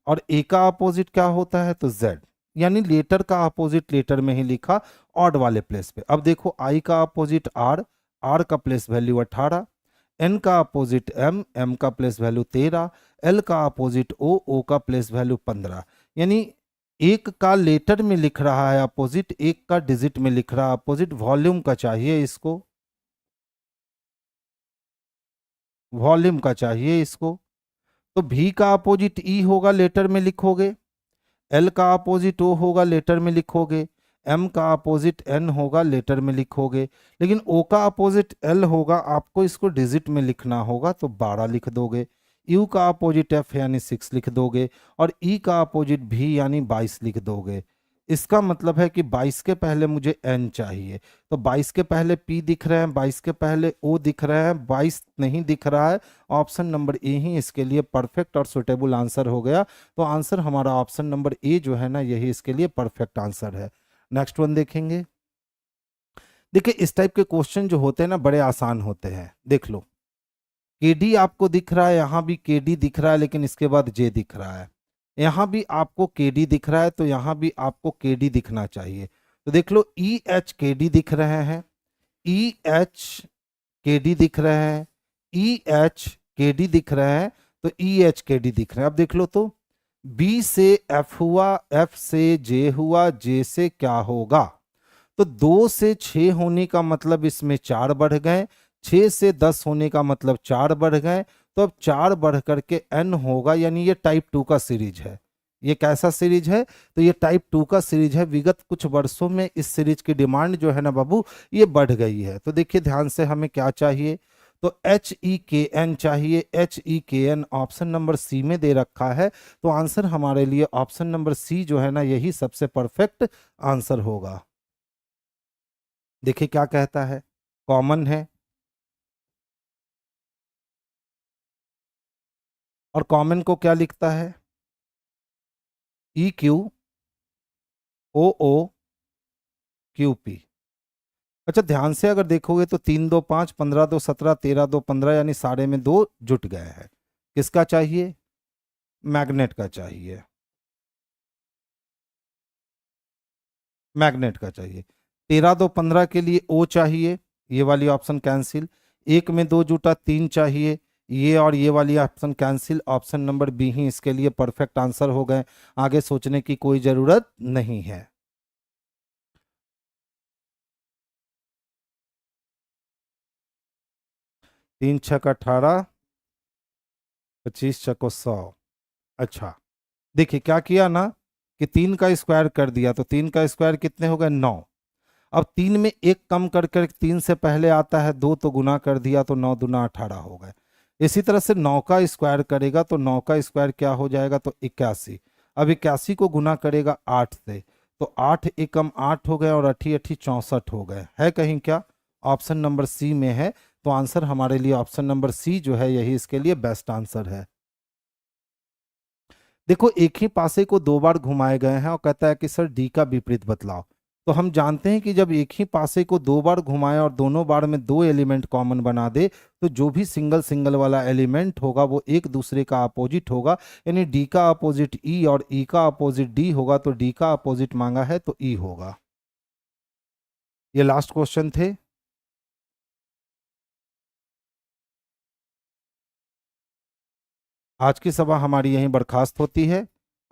और ए का अपोजिट क्या होता है, तो जेड, यानी लेटर का अपोजिट लेटर में ही लिखा, ऑड वाले प्लेस पे। अब देखो, आई का अपोजिट आर, आर का प्लेस वैल्यू 18, एन का अपोजिट एम, एम का प्लेस वैल्यू 13, एल का अपोजिट ओ, ओ का प्लेस वैल्यू 15, यानी एक का लेटर में लिख रहा है अपोजिट, एक का डिजिट में लिख रहा है अपोजिट। वॉल्यूम का चाहिए इसको, वॉल्यूम का चाहिए इसको। तो भी का अपोजिट ई होगा, लेटर में लिखोगे, एल का अपोजिट ओ होगा, लेटर में लिखोगे, एम का अपोजिट एन होगा, लेटर में लिखोगे, लेकिन ओ का अपोजिट एल होगा, आपको इसको डिजिट में लिखना होगा, तो 12 लिख दोगे। यू का अपोजिट एफ यानी 6 लिख दोगे, और ई का अपोजिट भी यानी 22 लिख दोगे। इसका मतलब है कि 22 के पहले मुझे एन चाहिए, तो 22 के पहले पी दिख रहे हैं, 22 के पहले ओ दिख रहे हैं, 22 नहीं दिख रहा है। ऑप्शन नंबर ए ही इसके लिए परफेक्ट और सुटेबल आंसर हो गया। तो आंसर हमारा ऑप्शन नंबर ए जो है ना, यही इसके लिए परफेक्ट आंसर है। नेक्स्ट वन देखेंगे। देखिए, इस टाइप के क्वेश्चन जो होते हैं ना, बड़े आसान होते हैं। देख लो, केडी आपको दिख रहा है, यहां भी केडी दिख रहा है, लेकिन इसके बाद जे दिख रहा है। यहां भी आपको केडी दिख रहा है, तो यहां भी आपको केडी दिखना चाहिए। तो देख लो, ई एच केडी दिख रहे हैं, ई एच केडी दिख रहे हैं, ई एच केडी दिख रहे हैं, तो ई एच केडी दिख रहे हैं। अब देख लो, तो बी से एफ हुआ, एफ से जे हुआ, जे से क्या होगा, तो 2 से 6 होने का मतलब इसमें 4 बढ़ गए, 6 से 10 होने का मतलब 4 बढ़ गए, तो अब 4 बढ़ करके n होगा, यानी ये टाइप 2 का सीरीज है। ये कैसा सीरीज है, तो ये टाइप 2 का सीरीज है। विगत कुछ वर्षों में इस सीरीज की डिमांड जो है ना बाबू, ये बढ़ गई है। तो देखिए ध्यान से, हमें क्या चाहिए, तो एच ई के एन चाहिए, एच ई के एन ऑप्शन नंबर सी में दे रखा है। तो आंसर हमारे लिए ऑप्शन नंबर सी जो है ना, यही सबसे परफेक्ट आंसर होगा। देखिए क्या कहता है, कॉमन है, और कॉमन को क्या लिखता है, e q o o q p. अच्छा ध्यान से अगर देखोगे तो 3 2 5, 15 2 17, 13 2 15, यानी सारे में 2 जुट गए हैं। किसका चाहिए, मैग्नेट का चाहिए, मैग्नेट का चाहिए। 13 2 15 के लिए ओ चाहिए, ये वाली ऑप्शन कैंसिल। एक में 2 जुटा, 3 चाहिए, ये और ये वाली option cancel. Option number B ही इसके लिए परफेक्ट आंसर हो गए। आगे सोचने की कोई जरूरत नहीं है। 3 छक 18, 25 छको 100। अच्छा, देखिए क्या किया ना, कि 3 का स्क्वायर कर दिया, तो 3 का स्क्वायर कितने हो गए, 9। अब 3 में एक कम कर कर 3 से पहले आता है 2, तो गुना कर दिया, तो 9 दूना 18 हो गए। इसी तरह से 9 का स्क्वायर करेगा, तो 9 का स्क्वायर क्या हो जाएगा, तो 81। अब 81 को गुना करेगा 8 से, तो 8 एकम 8 हो गए, और 8 8 64 हो गए। है कहीं क्या, ऑप्शन नंबर सी में है। तो आंसर हमारे लिए ऑप्शन नंबर सी जो है यही इसके लिए बेस्ट आंसर है। देखो एक ही पासे को दो बार घुमाए गए हैं और कहता है कि सर डी का विपरीत बतलाओ। तो हम जानते हैं कि जब एक ही पासे को दो बार घुमाए और दोनों बार में दो एलिमेंट कॉमन बना दे तो जो भी सिंगल सिंगल वाला एलिमेंट होगा वो एक दूसरे का अपोजिट होगा, यानी डी का अपोजिट ई और ई का अपोजिट डी होगा, तो डी का अपोजिट मांगा है तो ई होगा। ये लास्ट क्वेश्चन थे। आज की सभा हमारी यहीं बर्खास्त होती है।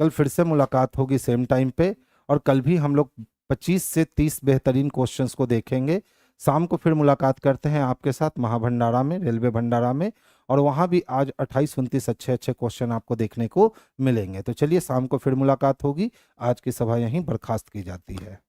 कल फिर से मुलाकात होगी सेम टाइम पे, और कल भी हम लोग 25 से 30 बेहतरीन क्वेश्चंस को देखेंगे। शाम को फिर मुलाकात करते हैं आपके साथ महाभंडारा में, रेलवे भंडारा में, और वहाँ भी आज 28-29 अच्छे अच्छे क्वेश्चन आपको देखने को मिलेंगे। तो चलिए शाम को फिर मुलाकात होगी। आज की सभा यहीं बर्खास्त की जाती है।